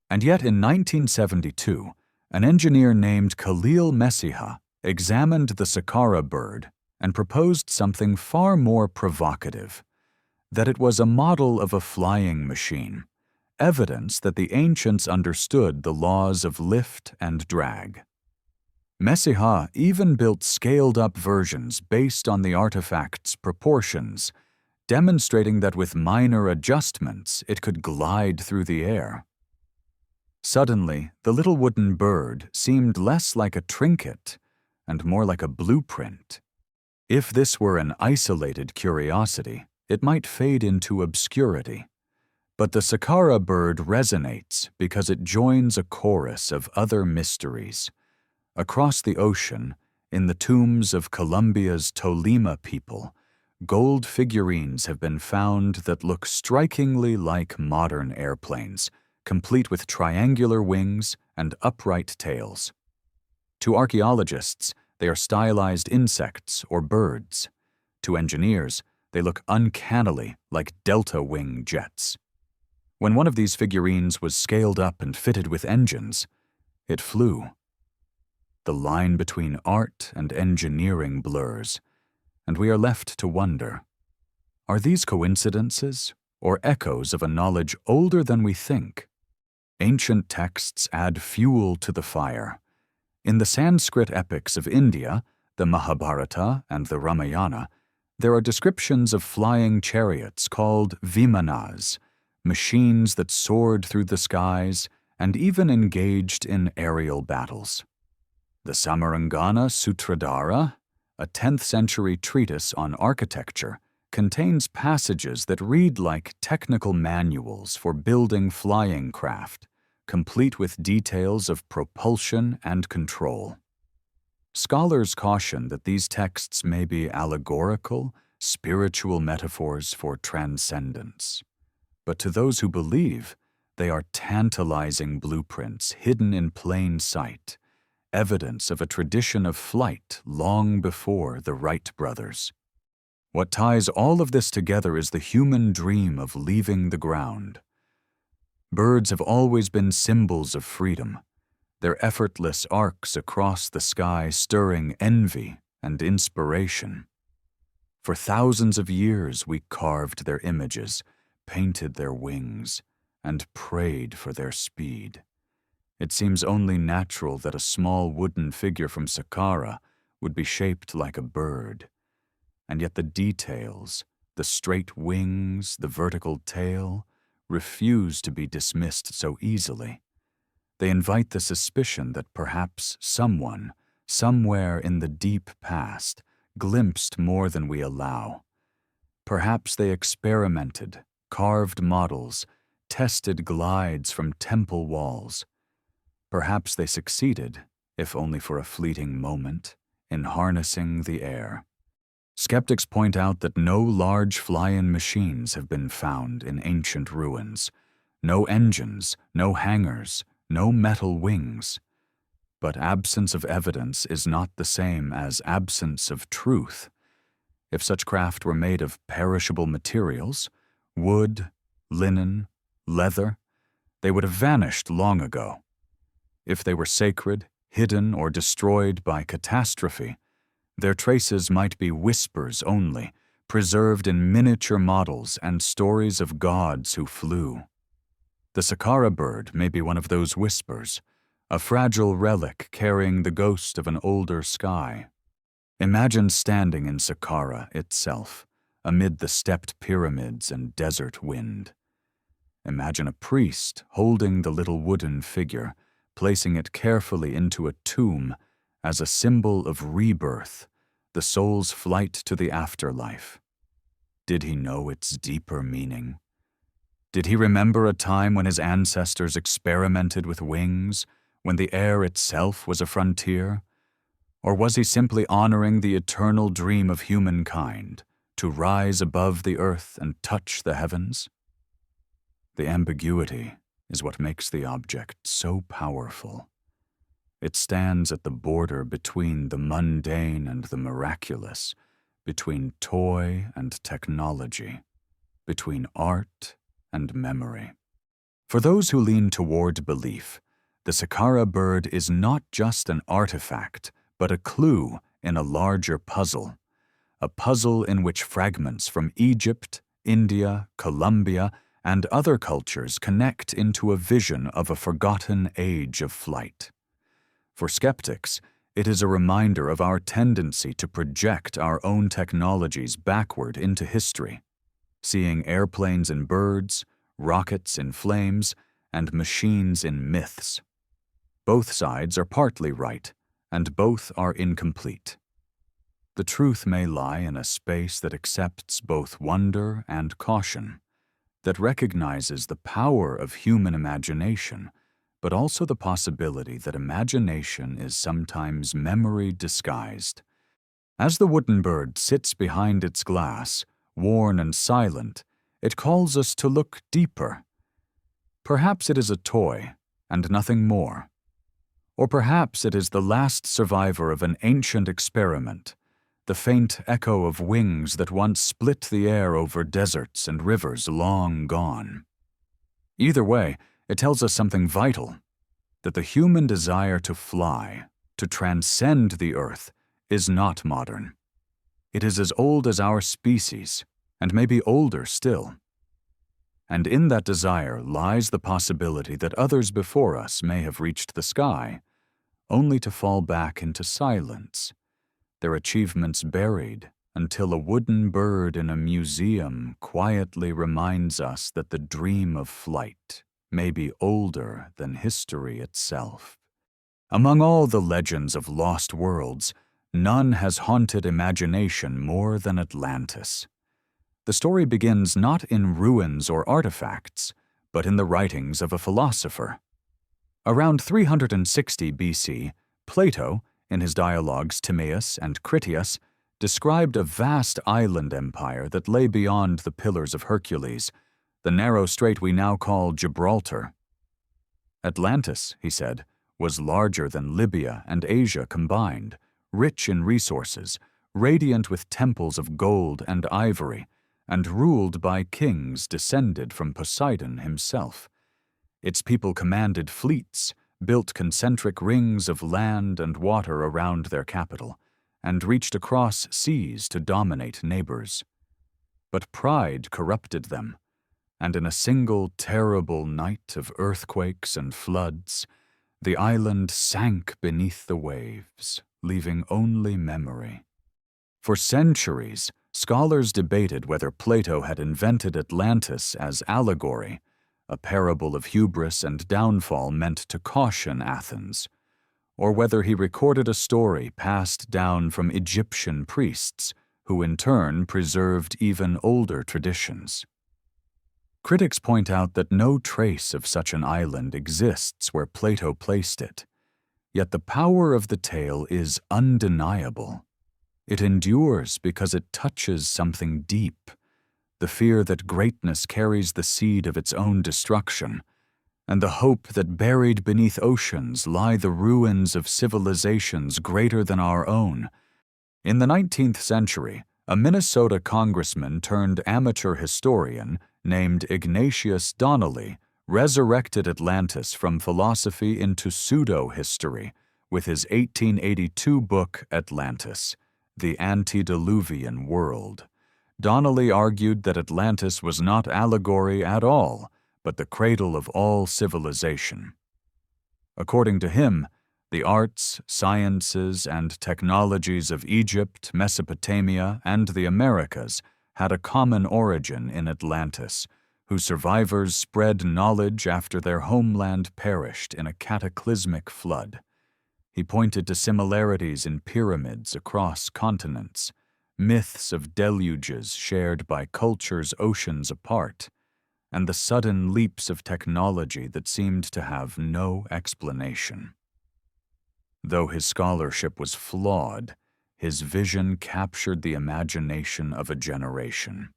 And yet in 1972, an engineer named Khalil Messiha examined the Sakara bird and proposed something far more provocative, that it was a model of a flying machine, evidence that the ancients understood the laws of lift and drag. Messiha even built scaled-up versions based on the artifact's proportions, demonstrating that with minor adjustments it could glide through the air. Suddenly, the little wooden bird seemed less like a trinket and more like a blueprint. If this were an isolated curiosity, it might fade into obscurity. But the Sakara bird resonates because it joins a chorus of other mysteries. Across the ocean, in the tombs of Colombia's Tolima people, gold figurines have been found that look strikingly like modern airplanes, complete with triangular wings and upright tails. To archaeologists, they are stylized insects or birds. To engineers, they look uncannily like delta-wing jets. When one of these figurines was scaled up and fitted with engines, it flew. The line between art and engineering blurs, and we are left to wonder, are these coincidences or echoes of a knowledge older than we think? Ancient texts add fuel to the fire. In the Sanskrit epics of India, the Mahabharata and the Ramayana, there are descriptions of flying chariots called vimanas, machines that soared through the skies and even engaged in aerial battles. The Samarangana Sutradhara, a 10th century treatise on architecture, contains passages that read like technical manuals for building flying craft, complete with details of propulsion and control. Scholars caution that these texts may be allegorical, spiritual metaphors for transcendence. But to those who believe, they are tantalizing blueprints hidden in plain sight, evidence of a tradition of flight long before the Wright brothers. What ties all of this together is the human dream of leaving the ground. Birds have always been symbols of freedom, their effortless arcs across the sky stirring envy and inspiration. For thousands of years we carved their images, painted their wings, and prayed for their speed. It seems only natural that a small wooden figure from Sakara would be shaped like a bird. And yet the details, the straight wings, the vertical tail, refuse to be dismissed so easily. They invite the suspicion that perhaps someone, somewhere in the deep past, glimpsed more than we allow. Perhaps they experimented, carved models, tested glides from temple walls. Perhaps they succeeded, if only for a fleeting moment, in harnessing the air. Skeptics point out that no large fly-in machines have been found in ancient ruins, no engines, no hangars, no metal wings. But absence of evidence is not the same as absence of truth. If such craft were made of perishable materials, wood, linen, leather, they would have vanished long ago. If they were sacred, hidden, or destroyed by catastrophe, their traces might be whispers only, preserved in miniature models and stories of gods who flew. The Sakara bird may be one of those whispers, a fragile relic carrying the ghost of an older sky. Imagine standing in Sakara itself, amid the stepped pyramids and desert wind. Imagine a priest holding the little wooden figure, placing it carefully into a tomb as a symbol of rebirth, the soul's flight to the afterlife. Did he know its deeper meaning? Did he remember a time when his ancestors experimented with wings, when the air itself was a frontier? Or was he simply honoring the eternal dream of humankind, to rise above the earth and touch the heavens? The ambiguity is what makes the object so powerful. It stands at the border between the mundane and the miraculous, between toy and technology, between art and memory. For those who lean toward belief, the Sakara bird is not just an artifact, but a clue in a larger puzzle, a puzzle in which fragments from Egypt, India, Colombia, and other cultures connect into a vision of a forgotten age of flight. For skeptics, it is a reminder of our tendency to project our own technologies backward into history. seeing airplanes in birds, rockets in flames, and machines in myths. Both sides are partly right, and both are incomplete. The truth may lie in a space that accepts both wonder and caution, that recognizes the power of human imagination, but also the possibility that imagination is sometimes memory disguised. As the wooden bird sits behind its glass, worn and silent, it calls us to look deeper. Perhaps it is a toy, and nothing more. Or perhaps it is the last survivor of an ancient experiment, the faint echo of wings that once split the air over deserts and rivers long gone. Either way, it tells us something vital, that the human desire to fly, to transcend the earth, is not modern. It is as old as our species, and maybe older still. And in that desire lies the possibility that others before us may have reached the sky, only to fall back into silence, their achievements buried until a wooden bird in a museum quietly reminds us that the dream of flight may be older than history itself. Among all the legends of lost worlds, none has haunted imagination more than Atlantis. The story begins not in ruins or artifacts, but in the writings of a philosopher. Around 360 BC, Plato, in his dialogues Timaeus and Critias, described a vast island empire that lay beyond the Pillars of Hercules, the narrow strait we now call Gibraltar. Atlantis, he said, was larger than Libya and Asia combined, rich in resources, radiant with temples of gold and ivory, and ruled by kings descended from Poseidon himself. Its people commanded fleets, built concentric rings of land and water around their capital, and reached across seas to dominate neighbors. But pride corrupted them, and in a single terrible night of earthquakes and floods, the island sank beneath the waves, leaving only memory. For centuries, scholars debated whether Plato had invented Atlantis as allegory, a parable of hubris and downfall meant to caution Athens, or whether he recorded a story passed down from Egyptian priests, who in turn preserved even older traditions. Critics point out that no trace of such an island exists where Plato placed it, yet the power of the tale is undeniable. It endures because it touches something deep, the fear that greatness carries the seed of its own destruction, and the hope that buried beneath oceans lie the ruins of civilizations greater than our own. In the 19th century, a Minnesota congressman turned amateur historian named Ignatius Donnelly resurrected Atlantis from philosophy into pseudo-history with his 1882 book Atlantis, The Antediluvian World. Donnelly argued that Atlantis was not allegory at all, but the cradle of all civilization. According to him, the arts, sciences, and technologies of Egypt, Mesopotamia, and the Americas had a common origin in Atlantis, whose survivors spread knowledge after their homeland perished in a cataclysmic flood. He pointed to similarities in pyramids across continents, myths of deluges shared by cultures oceans apart, and the sudden leaps of technology that seemed to have no explanation. Though his scholarship was flawed, his vision captured the imagination of a generation.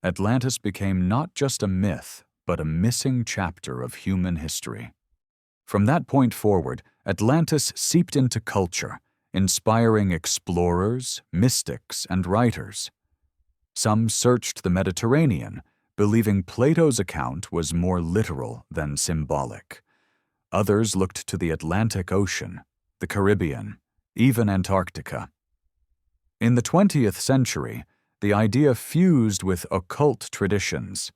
Atlantis became not just a myth, but a missing chapter of human history. From that point forward, Atlantis seeped into culture, inspiring explorers, mystics, and writers. Some searched the Mediterranean, believing Plato's account was more literal than symbolic. Others looked to the Atlantic Ocean, the Caribbean, even Antarctica. In the 20th century, the idea fused with occult traditions.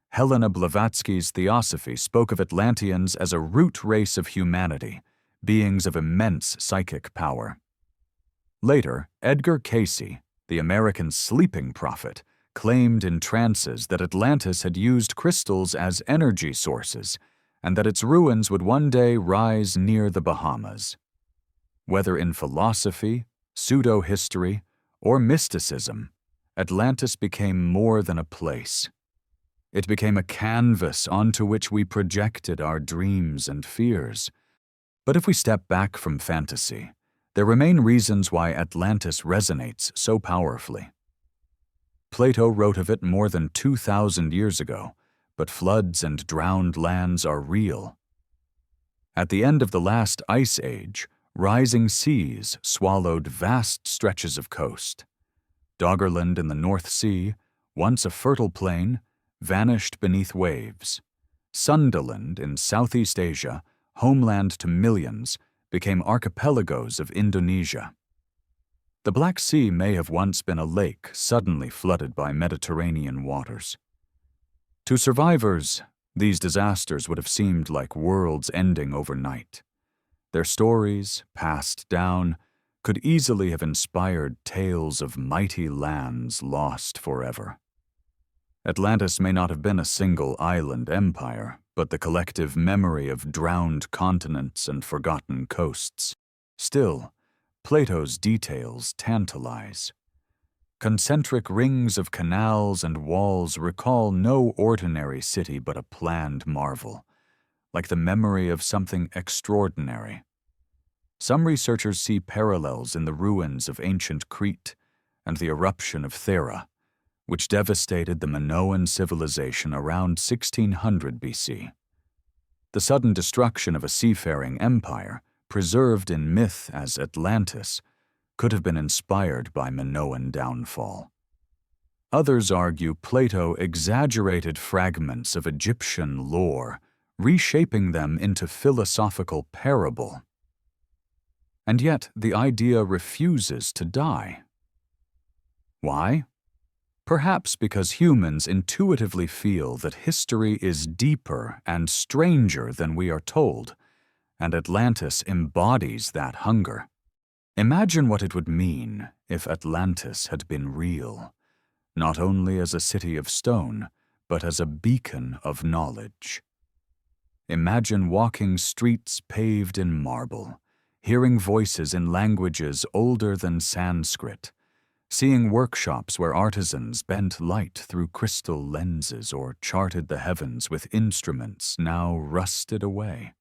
Helena Blavatsky's Theosophy spoke of Atlanteans as a root race of humanity, beings of immense psychic power. Later, Edgar Cayce, the American sleeping prophet, claimed in trances that Atlantis had used crystals as energy sources and that its ruins would one day rise near the Bahamas. Whether in philosophy, pseudo-history, or mysticism, Atlantis became more than a place. It became a canvas onto which we projected our dreams and fears. But if we step back from fantasy, there remain reasons why Atlantis resonates so powerfully. Plato wrote of it more than 2,000 years ago, but floods and drowned lands are real. At the end of the last ice age, rising seas swallowed vast stretches of coast. Doggerland in the North Sea, once a fertile plain, vanished beneath waves. Sunderland in Southeast Asia, homeland to millions, became archipelagos of Indonesia. The Black Sea may have once been a lake suddenly flooded by Mediterranean waters. To survivors, these disasters would have seemed like worlds ending overnight. Their stories, passed down, could easily have inspired tales of mighty lands lost forever. Atlantis may not have been a single island empire, but the collective memory of drowned continents and forgotten coasts. Still, Plato's details tantalize. Concentric rings of canals and walls recall no ordinary city but a planned marvel, like the memory of something extraordinary. Some researchers see parallels in the ruins of ancient Crete and the eruption of Thera, which devastated the Minoan civilization around 1600 BC. The sudden destruction of a seafaring empire, preserved in myth as Atlantis, could have been inspired by Minoan downfall. Others argue Plato exaggerated fragments of Egyptian lore, reshaping them into philosophical parable. And yet the idea refuses to die. Why? Perhaps because humans intuitively feel that history is deeper and stranger than we are told, and Atlantis embodies that hunger. Imagine what it would mean if Atlantis had been real, not only as a city of stone, but as a beacon of knowledge. Imagine walking streets paved in marble, hearing voices in languages older than Sanskrit, seeing workshops where artisans bent light through crystal lenses or charted the heavens with instruments now rusted away.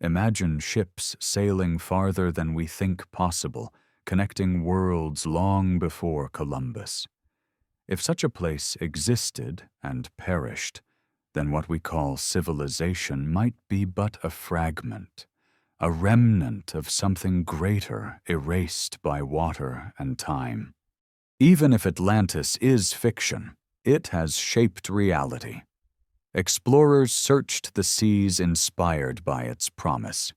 Imagine ships sailing farther than we think possible, connecting worlds long before Columbus. If such a place existed and perished, then what we call civilization might be but a fragment, a remnant of something greater erased by water and time. Even if Atlantis is fiction, it has shaped reality. Explorers searched the seas inspired by its promise.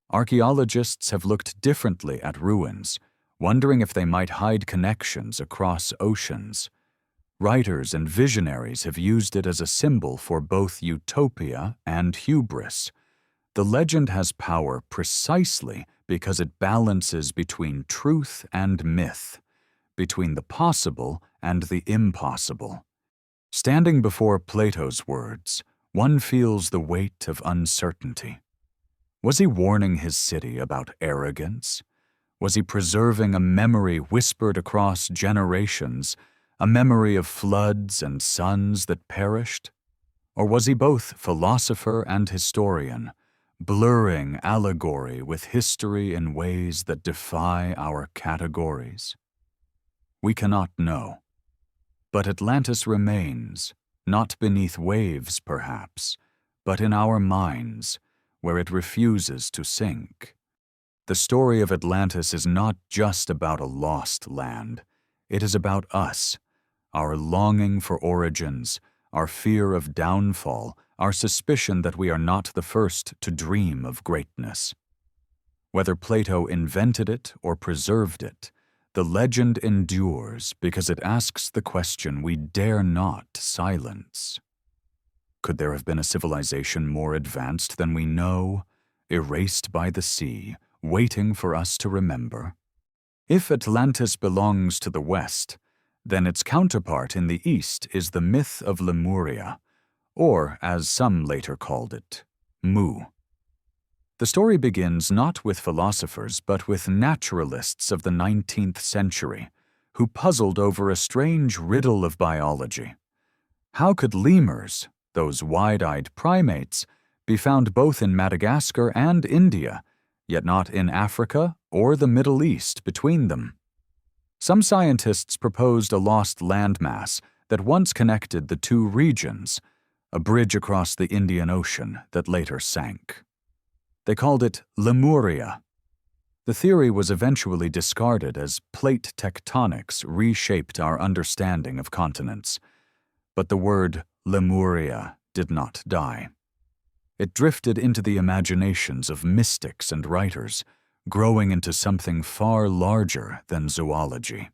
Archaeologists have looked differently at ruins, wondering if they might hide connections across oceans. Writers and visionaries have used it as a symbol for both utopia and hubris. The legend has power precisely because it balances between truth and myth, between the possible and the impossible. Standing before Plato's words, one feels the weight of uncertainty. Was he warning his city about arrogance? Was he preserving a memory whispered across generations, a memory of floods and suns that perished? Or was he both philosopher and historian, blurring allegory with history in ways that defy our categories? We cannot know. But Atlantis remains, not beneath waves perhaps, but in our minds, where it refuses to sink. The story of Atlantis is not just about a lost land. It is about us, our longing for origins, our fear of downfall, our suspicion that we are not the first to dream of greatness. Whether Plato invented it or preserved it, the legend endures because it asks the question we dare not silence. Could there have been a civilization more advanced than we know, erased by the sea, waiting for us to remember? If Atlantis belongs to the West, Then its counterpart in the East is the myth of Lemuria, or, as some later called it, Mu. The story begins not with philosophers but with naturalists of the 19th century who puzzled over a strange riddle of biology. How could lemurs, those wide-eyed primates, be found both in Madagascar and India, yet not in Africa or the Middle East between them? Some scientists proposed a lost landmass that once connected the two regions, a bridge across the Indian Ocean that later sank. They called it Lemuria. The theory was eventually discarded as plate tectonics reshaped our understanding of continents. But the word Lemuria did not die. It drifted into the imaginations of mystics and writers, growing into something far larger than zoology.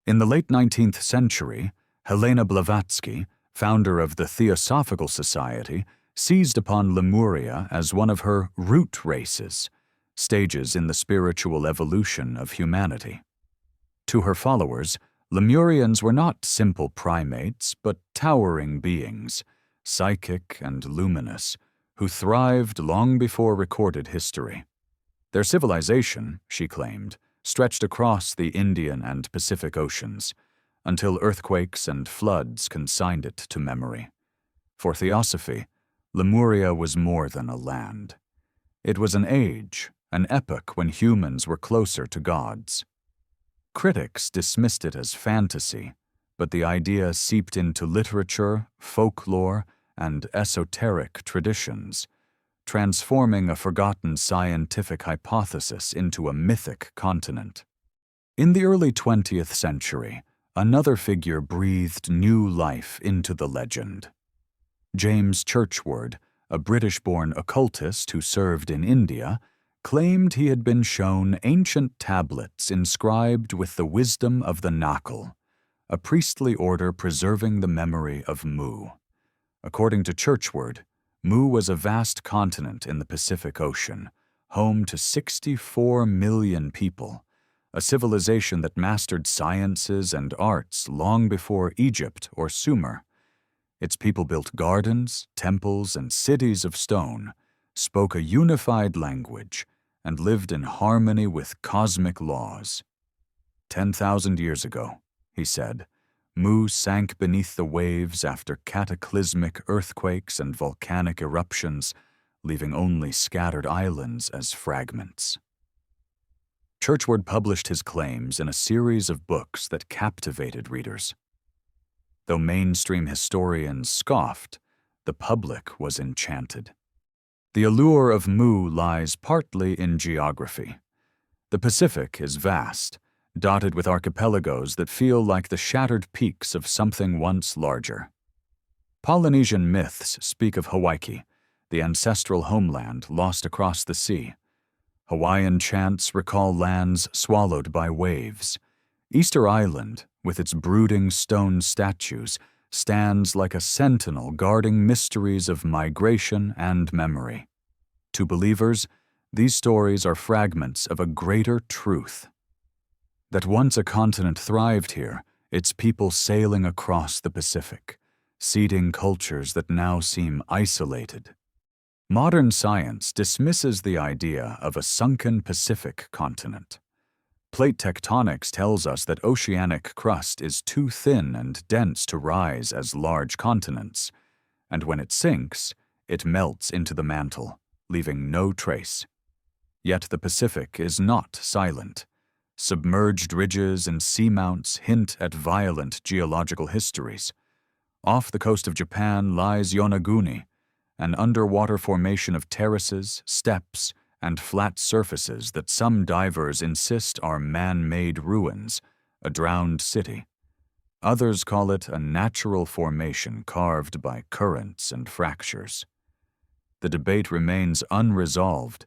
In the late 19th century, Helena Blavatsky, founder of the Theosophical Society, seized upon Lemuria as one of her root races, stages in the spiritual evolution of humanity. To her followers, Lemurians were not simple primates, but towering beings, psychic and luminous, who thrived long before recorded history. Their civilization, she claimed, stretched across the Indian and Pacific Oceans, until earthquakes and floods consigned it to memory. For Theosophy, Lemuria was more than a land. It was an age, an epoch when humans were closer to gods. Critics dismissed it as fantasy, but the idea seeped into literature, folklore, and esoteric traditions, transforming a forgotten scientific hypothesis into a mythic continent. In the early 20th century, another figure breathed new life into the legend. James Churchward, a British-born occultist who served in India, claimed he had been shown ancient tablets inscribed with the wisdom of the Nakul, a priestly order preserving the memory of Mu. According to Churchward, Mu was a vast continent in the Pacific Ocean, home to 64 million people, a civilization that mastered sciences and arts long before Egypt or Sumer. Its people built gardens, temples, and cities of stone, spoke a unified language, and lived in harmony with cosmic laws. 10,000 years ago, he said, Mu sank beneath the waves after cataclysmic earthquakes and volcanic eruptions, leaving only scattered islands as fragments. Churchward published his claims in a series of books that captivated readers. Though mainstream historians scoffed, the public was enchanted. The allure of Mu lies partly in geography. The Pacific is vast, dotted with archipelagos that feel like the shattered peaks of something once larger. Polynesian myths speak of Hawaii, the ancestral homeland lost across the sea. Hawaiian chants recall lands swallowed by waves. Easter Island, with its brooding stone statues, stands like a sentinel guarding mysteries of migration and memory. To believers, these stories are fragments of a greater truth. That once a continent thrived here, its people sailing across the Pacific, seeding cultures that now seem isolated. Modern science dismisses the idea of a sunken Pacific continent. Plate tectonics tells us that oceanic crust is too thin and dense to rise as large continents, and when it sinks, it melts into the mantle, leaving no trace. Yet the Pacific is not silent. Submerged ridges and seamounts hint at violent geological histories. Off the coast of Japan lies Yonaguni, an underwater formation of terraces, steps, and flat surfaces that some divers insist are man-made ruins, a drowned city. Others call it a natural formation carved by currents and fractures. The debate remains unresolved,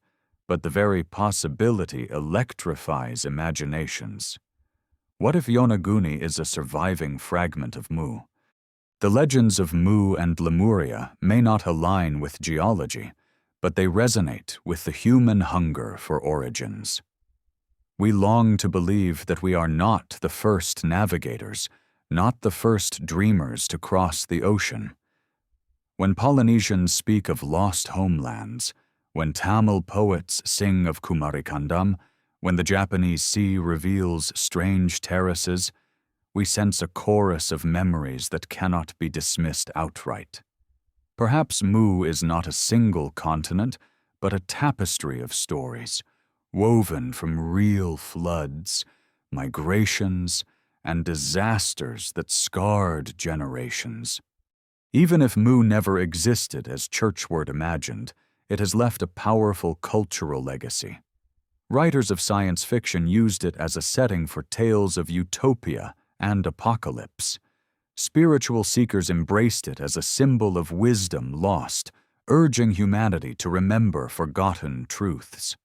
but the very possibility electrifies imaginations. What if Yonaguni is a surviving fragment of Mu? The legends of Mu and Lemuria may not align with geology, but they resonate with the human hunger for origins. We long to believe that we are not the first navigators, not the first dreamers to cross the ocean. When Polynesians speak of lost homelands, when Tamil poets sing of Kumari Kandam, when the Japanese sea reveals strange terraces, we sense a chorus of memories that cannot be dismissed outright. Perhaps Mu is not a single continent, but a tapestry of stories, woven from real floods, migrations, and disasters that scarred generations. Even if Mu never existed as Churchward imagined, it has left a powerful cultural legacy. Writers of science fiction used it as a setting for tales of utopia and apocalypse. Spiritual seekers embraced it as a symbol of wisdom lost, urging humanity to remember forgotten truths.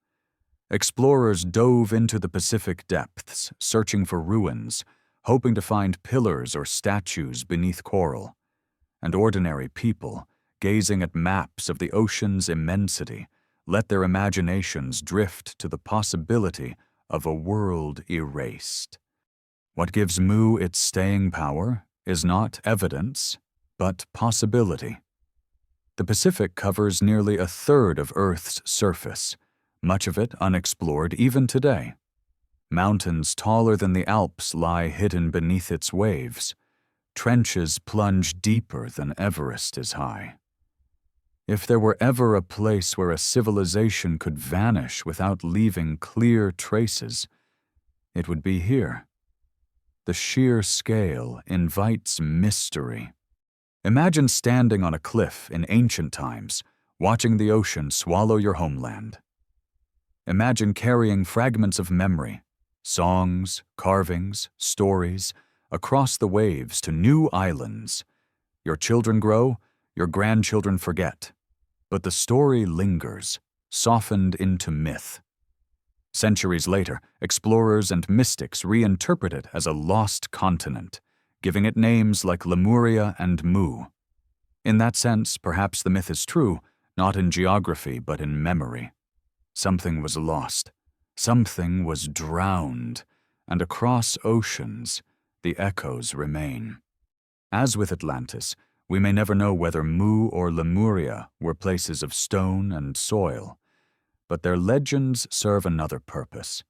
Explorers dove into the Pacific depths, searching for ruins, hoping to find pillars or statues beneath coral. And ordinary people, gazing at maps of the ocean's immensity, let their imaginations drift to the possibility of a world erased. What gives Mu its staying power is not evidence, but possibility. The Pacific covers nearly a third of Earth's surface, much of it unexplored even today. Mountains taller than the Alps lie hidden beneath its waves. Trenches plunge deeper than Everest is high. If there were ever a place where a civilization could vanish without leaving clear traces, it would be here. The sheer scale invites mystery. Imagine standing on a cliff in ancient times, watching the ocean swallow your homeland. Imagine carrying fragments of memory, songs, carvings, stories, across the waves to new islands. Your children grow, your grandchildren forget, but the story lingers, softened into myth. Centuries later, explorers and mystics reinterpret it as a lost continent, giving it names like Lemuria and Mu. In that sense, perhaps the myth is true, not in geography but in memory. Something was lost, something was drowned, and across oceans, the echoes remain. As with Atlantis, we may never know whether Mu or Lemuria were places of stone and soil, but their legends serve another purpose.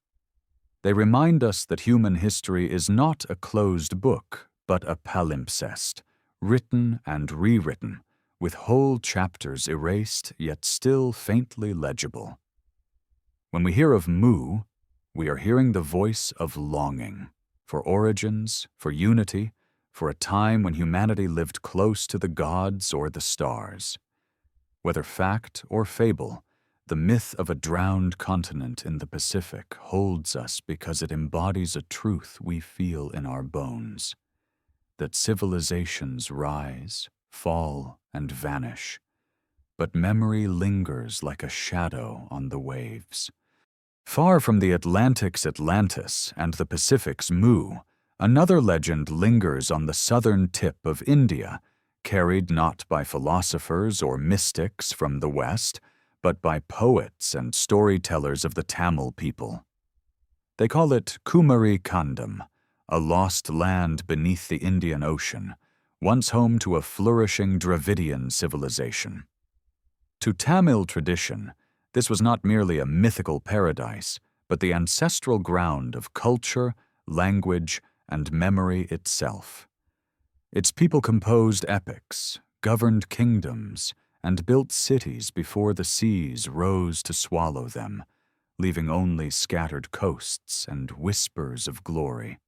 They remind us that human history is not a closed book, but a palimpsest, written and rewritten, with whole chapters erased yet still faintly legible. When we hear of Mu, we are hearing the voice of longing, for origins, for unity, for a time when humanity lived close to the gods or the stars. Whether fact or fable, the myth of a drowned continent in the Pacific holds us because it embodies a truth we feel in our bones, that civilizations rise, fall, and vanish, but memory lingers like a shadow on the waves. Far from the Atlantic's Atlantis and the Pacific's Mu, another legend lingers on the southern tip of India, carried not by philosophers or mystics from the West, but by poets and storytellers of the Tamil people. They call it Kumari Kandam, a lost land beneath the Indian Ocean, once home to a flourishing Dravidian civilization. To Tamil tradition, this was not merely a mythical paradise, but the ancestral ground of culture, language, and memory itself. Its people composed epics, governed kingdoms, and built cities before the seas rose to swallow them, leaving only scattered coasts and whispers of glory.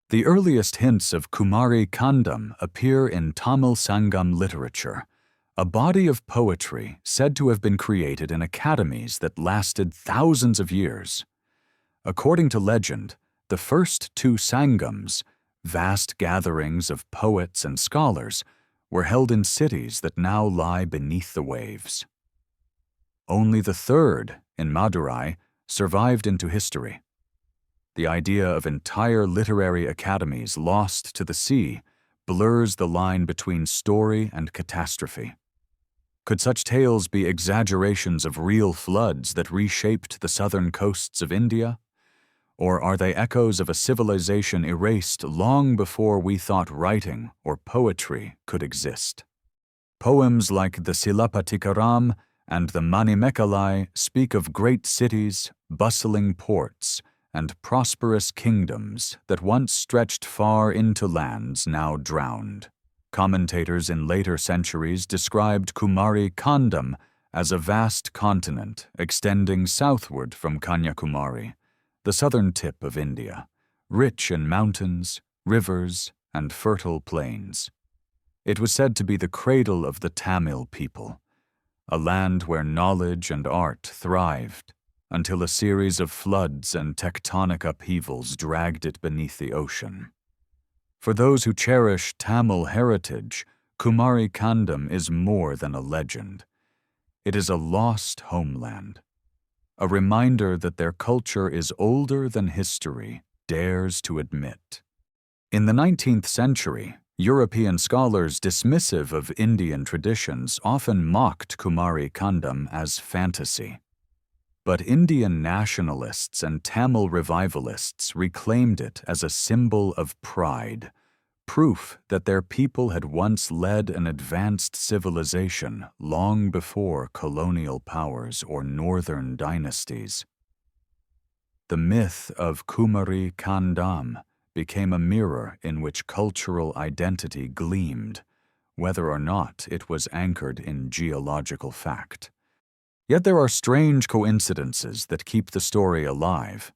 The earliest hints of Kumari Kandam appear in Tamil Sangam literature, a body of poetry said to have been created in academies that lasted thousands of years. According to legend, the first two Sangams, vast gatherings of poets and scholars, were held in cities that now lie beneath the waves. Only the third, in Madurai, survived into history. The idea of entire literary academies lost to the sea blurs the line between story and catastrophe. Could such tales be exaggerations of real floods that reshaped the southern coasts of India? Or are they echoes of a civilization erased long before we thought writing or poetry could exist? Poems like the Silapatikaram and the Manimekalai speak of great cities, bustling ports, and prosperous kingdoms that once stretched far into lands now drowned. Commentators in later centuries described Kumari Kandam as a vast continent extending southward from Kanyakumari, the southern tip of India, rich in mountains, rivers, and fertile plains. It was said to be the cradle of the Tamil people, a land where knowledge and art thrived until a series of floods and tectonic upheavals dragged it beneath the ocean. For those who cherish Tamil heritage, Kumari Kandam is more than a legend. It is a lost homeland, a reminder that their culture is older than history dares to admit. In the 19th century, European scholars dismissive of Indian traditions often mocked Kumari Kandam as fantasy. But Indian nationalists and Tamil revivalists reclaimed it as a symbol of pride, proof that their people had once led an advanced civilization long before colonial powers or northern dynasties. The myth of Kumari Kandam became a mirror in which cultural identity gleamed, whether or not it was anchored in geological fact. Yet there are strange coincidences that keep the story alive.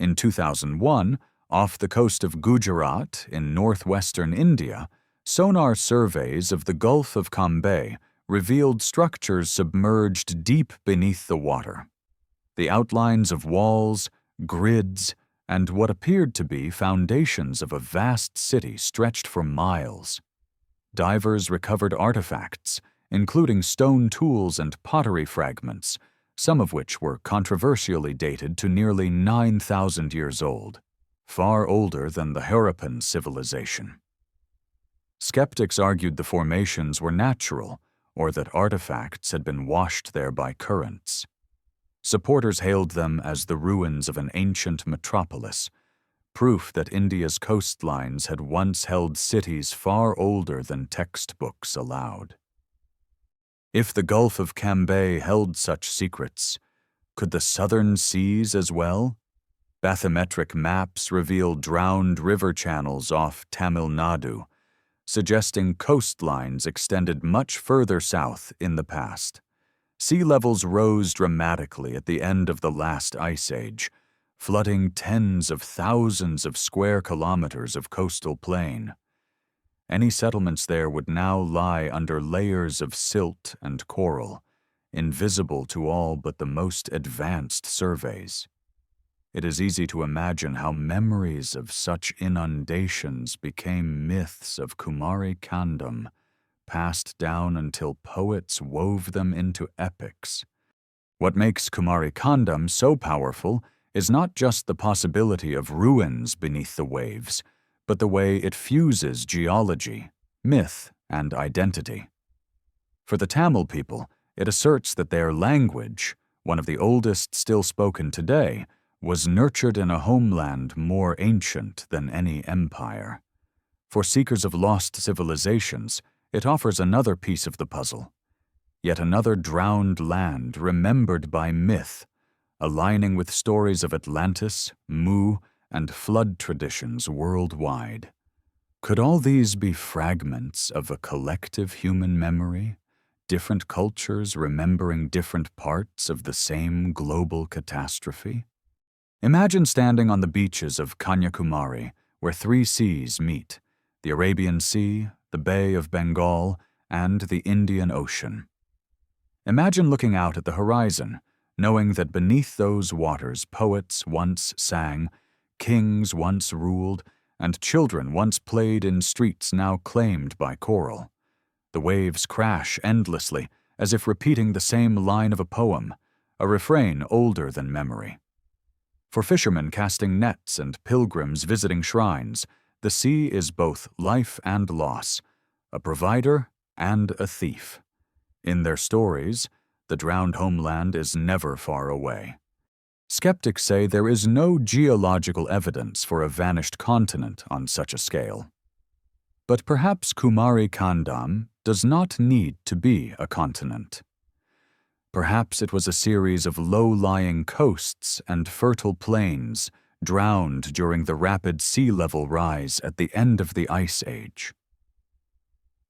In 2001, off the coast of Gujarat in northwestern India, sonar surveys of the Gulf of Cambay revealed structures submerged deep beneath the water. The outlines of walls, grids, and what appeared to be foundations of a vast city stretched for miles. Divers recovered artifacts, including stone tools and pottery fragments, some of which were controversially dated to nearly 9,000 years old, far older than the Harappan civilization. Skeptics argued the formations were natural, or that artifacts had been washed there by currents. Supporters hailed them as the ruins of an ancient metropolis, proof that India's coastlines had once held cities far older than textbooks allowed. If the Gulf of Cambay held such secrets, could the southern seas as well? Bathymetric maps reveal drowned river channels off Tamil Nadu, suggesting coastlines extended much further south in the past. Sea levels rose dramatically at the end of the last ice age, flooding tens of thousands of square kilometers of coastal plain. Any settlements there would now lie under layers of silt and coral, invisible to all but the most advanced surveys. It is easy to imagine how memories of such inundations became myths of Kumari Kandam, passed down until poets wove them into epics. What makes Kumari Kandam so powerful is not just the possibility of ruins beneath the waves, but the way it fuses geology, myth, and identity. For the Tamil people, it asserts that their language, one of the oldest still spoken today, was nurtured in a homeland more ancient than any empire. For seekers of lost civilizations, it offers another piece of the puzzle, yet another drowned land remembered by myth, aligning with stories of Atlantis, Mu, and flood traditions worldwide. Could all these be fragments of a collective human memory, different cultures remembering different parts of the same global catastrophe? Imagine standing on the beaches of Kanyakumari, where three seas meet: the Arabian Sea, the Bay of Bengal, and the Indian Ocean. Imagine looking out at the horizon, knowing that beneath those waters poets once sang, kings once ruled, and children once played in streets now claimed by coral. The waves crash endlessly, as if repeating the same line of a poem, a refrain older than memory. For fishermen casting nets and pilgrims visiting shrines, the sea is both life and loss, a provider and a thief. In their stories, the drowned homeland is never far away. Skeptics say there is no geological evidence for a vanished continent on such a scale. But perhaps Kumari Kandam does not need to be a continent. Perhaps it was a series of low-lying coasts and fertile plains drowned during the rapid sea level rise at the end of the Ice Age.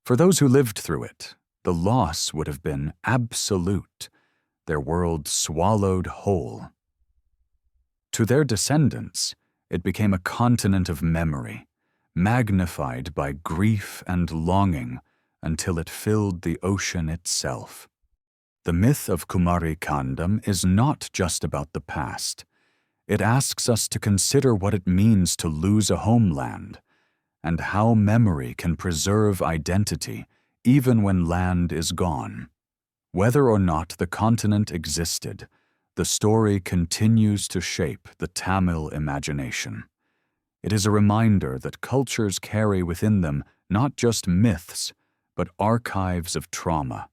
For those who lived through it, the loss would have been absolute, their world swallowed whole. To their descendants, it became a continent of memory, magnified by grief and longing until it filled the ocean itself. The myth of Kumari Kandam is not just about the past. It asks us to consider what it means to lose a homeland, and how memory can preserve identity even when land is gone. Whether or not the continent existed, the story continues to shape the Tamil imagination. It is a reminder that cultures carry within them not just myths, but archives of trauma,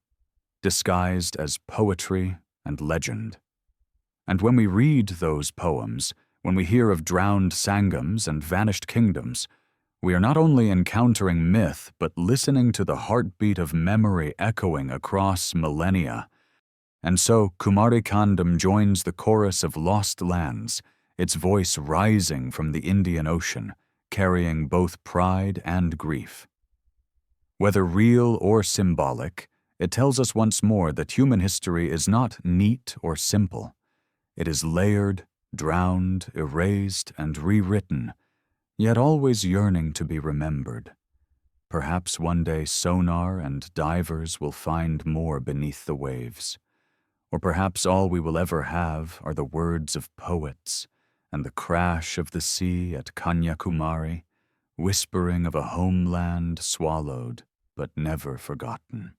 disguised as poetry and legend. And when we read those poems, when we hear of drowned sangams and vanished kingdoms, we are not only encountering myth, but listening to the heartbeat of memory echoing across millennia. And so Kumari Kandam joins the chorus of lost lands, its voice rising from the Indian Ocean, carrying both pride and grief. Whether real or symbolic, it tells us once more that human history is not neat or simple. It is layered, drowned, erased, and rewritten, yet always yearning to be remembered. Perhaps one day sonar and divers will find more beneath the waves. Or perhaps all we will ever have are the words of poets and the crash of the sea at Kanyakumari, whispering of a homeland swallowed but never forgotten.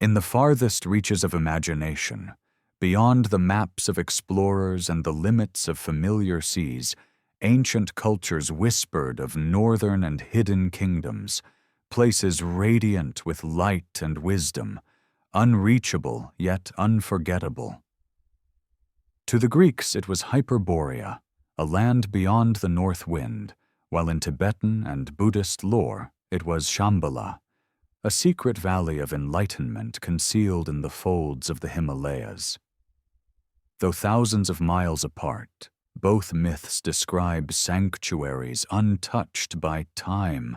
In the farthest reaches of imagination, beyond the maps of explorers and the limits of familiar seas, ancient cultures whispered of northern and hidden kingdoms, places radiant with light and wisdom, unreachable yet unforgettable. To the Greeks it was Hyperborea, a land beyond the north wind, while in Tibetan and Buddhist lore it was Shambhala, a secret valley of enlightenment concealed in the folds of the Himalayas. Though thousands of miles apart, both myths describe sanctuaries untouched by time,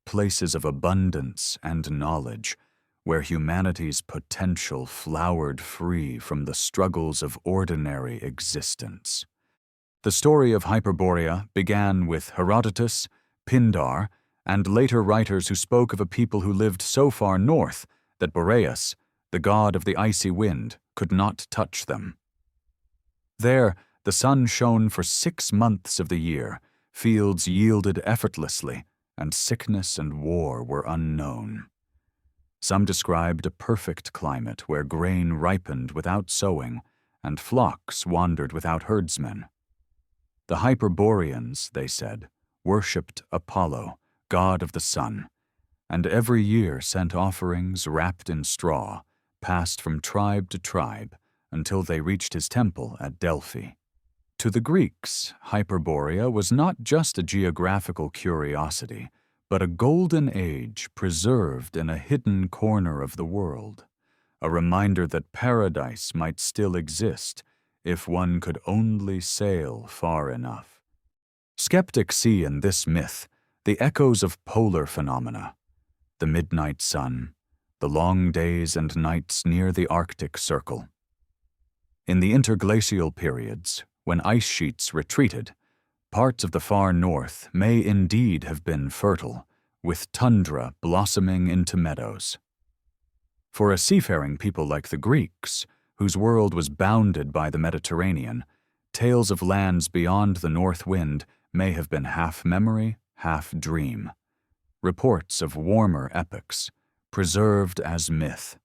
places of abundance and knowledge, where humanity's potential flowered free from the struggles of ordinary existence. The story of Hyperborea began with Herodotus, Pindar, and later writers who spoke of a people who lived so far north that Boreas, the god of the icy wind, could not touch them. There, the sun shone for 6 months of the year, fields yielded effortlessly, and sickness and war were unknown. Some described a perfect climate where grain ripened without sowing, and flocks wandered without herdsmen. The Hyperboreans, they said, worshipped Apollo, god of the sun, and every year sent offerings wrapped in straw, passed from tribe to tribe, until they reached his temple at Delphi. To the Greeks, Hyperborea was not just a geographical curiosity, but a golden age preserved in a hidden corner of the world, a reminder that paradise might still exist if one could only sail far enough. Skeptics see in this myth the echoes of polar phenomena, the midnight sun, the long days and nights near the Arctic Circle. In the interglacial periods, when ice sheets retreated, parts of the far north may indeed have been fertile, with tundra blossoming into meadows. For a seafaring people like the Greeks, whose world was bounded by the Mediterranean, tales of lands beyond the north wind may have been half memory, half dream, reports of warmer epochs, preserved as myth.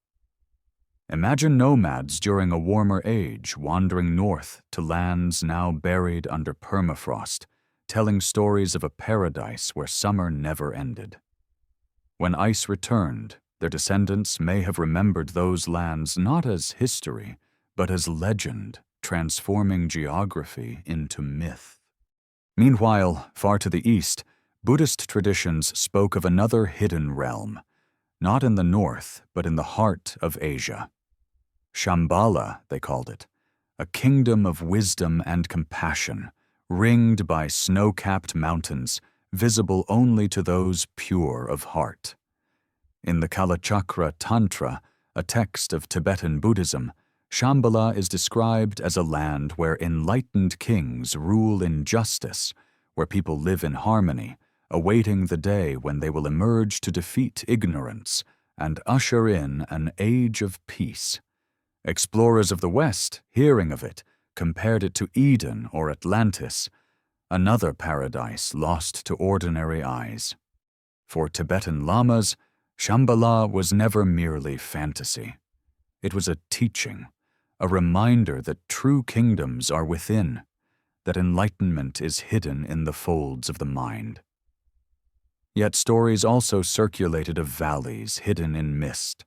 Imagine nomads during a warmer age wandering north to lands now buried under permafrost, telling stories of a paradise where summer never ended. When ice returned, their descendants may have remembered those lands not as history, but as legend, transforming geography into myth. Meanwhile, far to the east, Buddhist traditions spoke of another hidden realm, not in the north, but in the heart of Asia. Shambhala, they called it, a kingdom of wisdom and compassion, ringed by snow-capped mountains, visible only to those pure of heart. In the Kalachakra Tantra, a text of Tibetan Buddhism, Shambhala is described as a land where enlightened kings rule in justice, where people live in harmony, awaiting the day when they will emerge to defeat ignorance and usher in an age of peace. Explorers of the West, hearing of it, compared it to Eden or Atlantis, another paradise lost to ordinary eyes. For Tibetan lamas, Shambhala was never merely fantasy. It was a teaching, a reminder that true kingdoms are within, that enlightenment is hidden in the folds of the mind. Yet stories also circulated of valleys hidden in mist,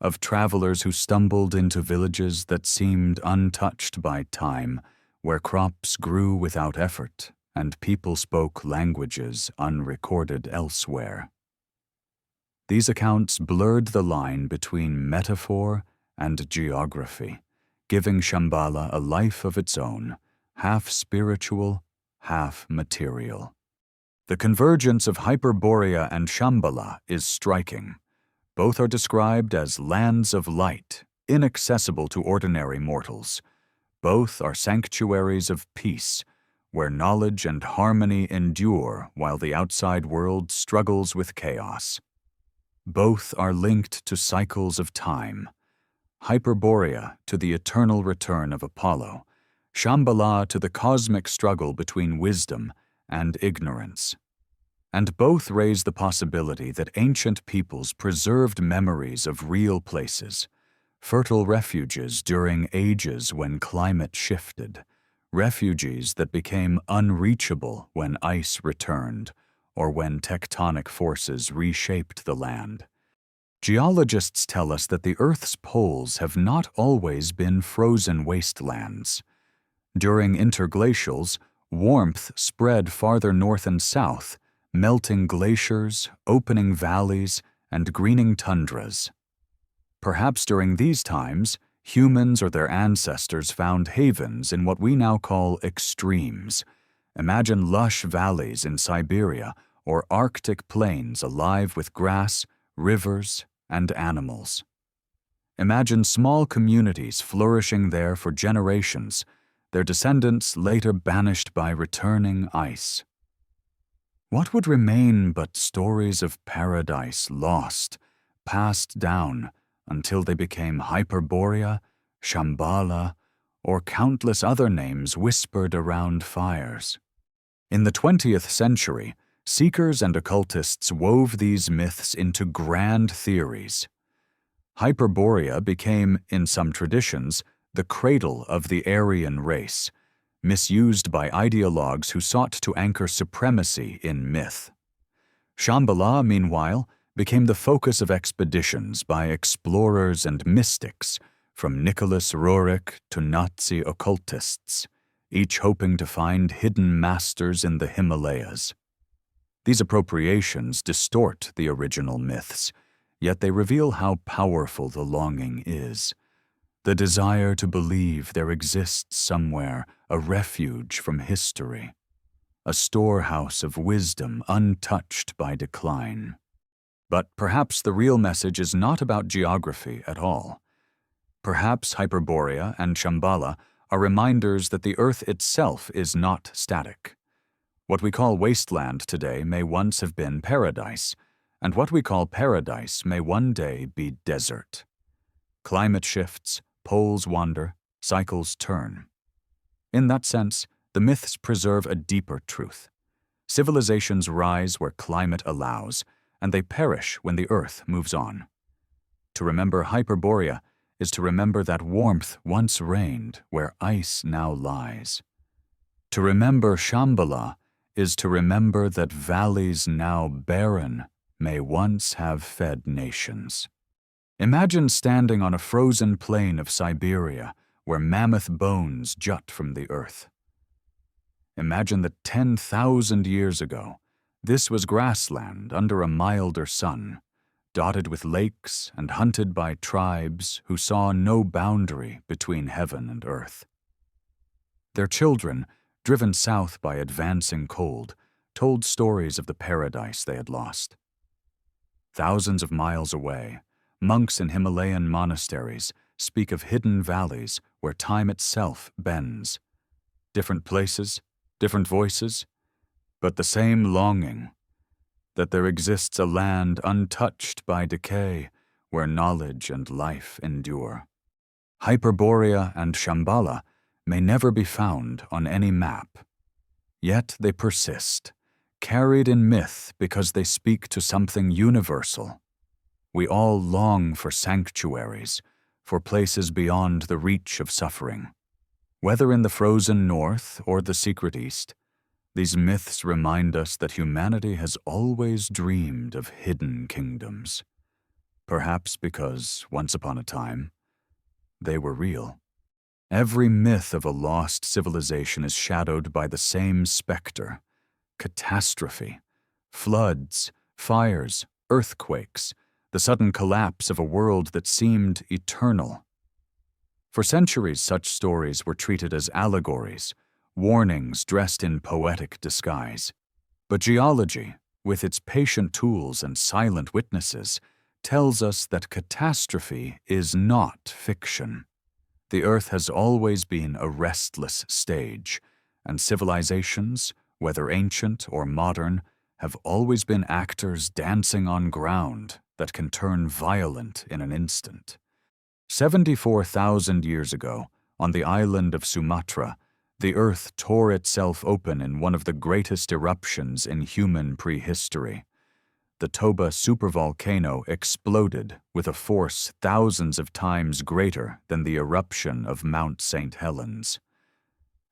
of travelers who stumbled into villages that seemed untouched by time, where crops grew without effort and people spoke languages unrecorded elsewhere. These accounts blurred the line between metaphor and geography, giving Shambhala a life of its own, half spiritual, half material. The convergence of Hyperborea and Shambhala is striking. Both are described as lands of light, inaccessible to ordinary mortals. Both are sanctuaries of peace, where knowledge and harmony endure while the outside world struggles with chaos. Both are linked to cycles of time. Hyperborea to the eternal return of Apollo, Shambhala to the cosmic struggle between wisdom and ignorance. And both raise the possibility that ancient peoples preserved memories of real places, fertile refuges during ages when climate shifted, refuges that became unreachable when ice returned or when tectonic forces reshaped the land. Geologists tell us that the Earth's poles have not always been frozen wastelands. During interglacials, warmth spread farther north and south, melting glaciers, opening valleys, and greening tundras. Perhaps during these times, humans or their ancestors found havens in what we now call extremes. Imagine lush valleys in Siberia or Arctic plains alive with grass, rivers, and animals. Imagine small communities flourishing there for generations, their descendants later banished by returning ice. What would remain but stories of paradise lost, passed down until they became Hyperborea, Shambhala, or countless other names whispered around fires? In the 20th century, seekers and occultists wove these myths into grand theories. Hyperborea became, in some traditions, the cradle of the Aryan race, misused by ideologues who sought to anchor supremacy in myth. Shambhala, meanwhile, became the focus of expeditions by explorers and mystics, from Nicholas Roerich to Nazi occultists, each hoping to find hidden masters in the Himalayas. These appropriations distort the original myths, yet they reveal how powerful the longing is. The desire to believe there exists somewhere a refuge from history, a storehouse of wisdom untouched by decline. But perhaps the real message is not about geography at all. Perhaps Hyperborea and Shambhala are reminders that the Earth itself is not static. What we call wasteland today may once have been paradise, and what we call paradise may one day be desert. Climate shifts, poles wander, cycles turn. In that sense, the myths preserve a deeper truth. Civilizations rise where climate allows, and they perish when the Earth moves on. To remember Hyperborea is to remember that warmth once reigned where ice now lies. To remember Shambhala is to remember that valleys now barren may once have fed nations. Imagine standing on a frozen plain of Siberia where mammoth bones jut from the earth. Imagine that 10,000 years ago, this was grassland under a milder sun, dotted with lakes and hunted by tribes who saw no boundary between heaven and earth. Their children, driven south by advancing cold, told stories of the paradise they had lost. Thousands of miles away, monks in Himalayan monasteries speak of hidden valleys where time itself bends. Different places, different voices, but the same longing, that there exists a land untouched by decay where knowledge and life endure. Hyperborea and Shambhala may never be found on any map, yet they persist, carried in myth because they speak to something universal. We all long for sanctuaries, for places beyond the reach of suffering. Whether in the frozen north or the secret east, these myths remind us that humanity has always dreamed of hidden kingdoms. Perhaps because, once upon a time, they were real. Every myth of a lost civilization is shadowed by the same specter: catastrophe, floods, fires, earthquakes, the sudden collapse of a world that seemed eternal. For centuries, such stories were treated as allegories, warnings dressed in poetic disguise. But geology, with its patient tools and silent witnesses, tells us that catastrophe is not fiction. The Earth has always been a restless stage, and civilizations, whether ancient or modern, have always been actors dancing on ground that can turn violent in an instant. 74,000 years ago, on the island of Sumatra, the Earth tore itself open in one of the greatest eruptions in human prehistory. The Toba supervolcano exploded with a force thousands of times greater than the eruption of Mount St. Helens.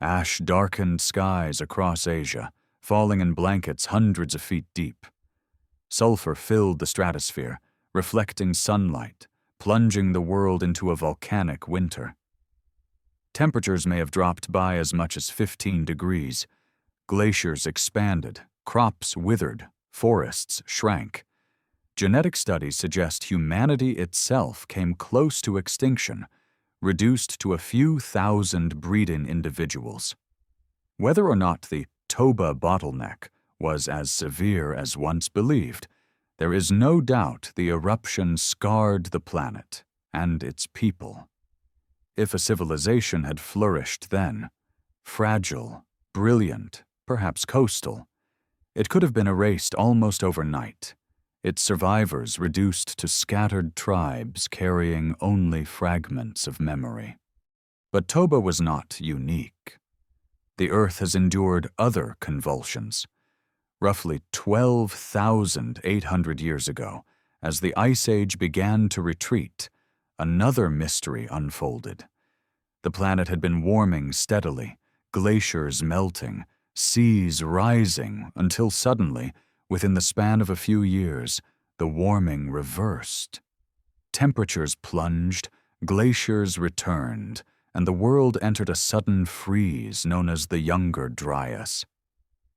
Ash darkened skies across Asia, falling in blankets hundreds of feet deep. Sulfur filled the stratosphere, reflecting sunlight, plunging the world into a volcanic winter. Temperatures may have dropped by as much as 15 degrees. Glaciers expanded, crops withered, forests shrank. Genetic studies suggest humanity itself came close to extinction, reduced to a few thousand breeding individuals. Whether or not the Toba bottleneck was as severe as once believed, there is no doubt the eruption scarred the planet and its people. If a civilization had flourished then, fragile, brilliant, perhaps coastal, it could have been erased almost overnight, its survivors reduced to scattered tribes carrying only fragments of memory. But Toba was not unique. The Earth has endured other convulsions. Roughly 12,800 years ago, as the Ice Age began to retreat, another mystery unfolded. The planet had been warming steadily, glaciers melting, seas rising, until suddenly, within the span of a few years, the warming reversed. Temperatures plunged, glaciers returned, and the world entered a sudden freeze known as the Younger Dryas.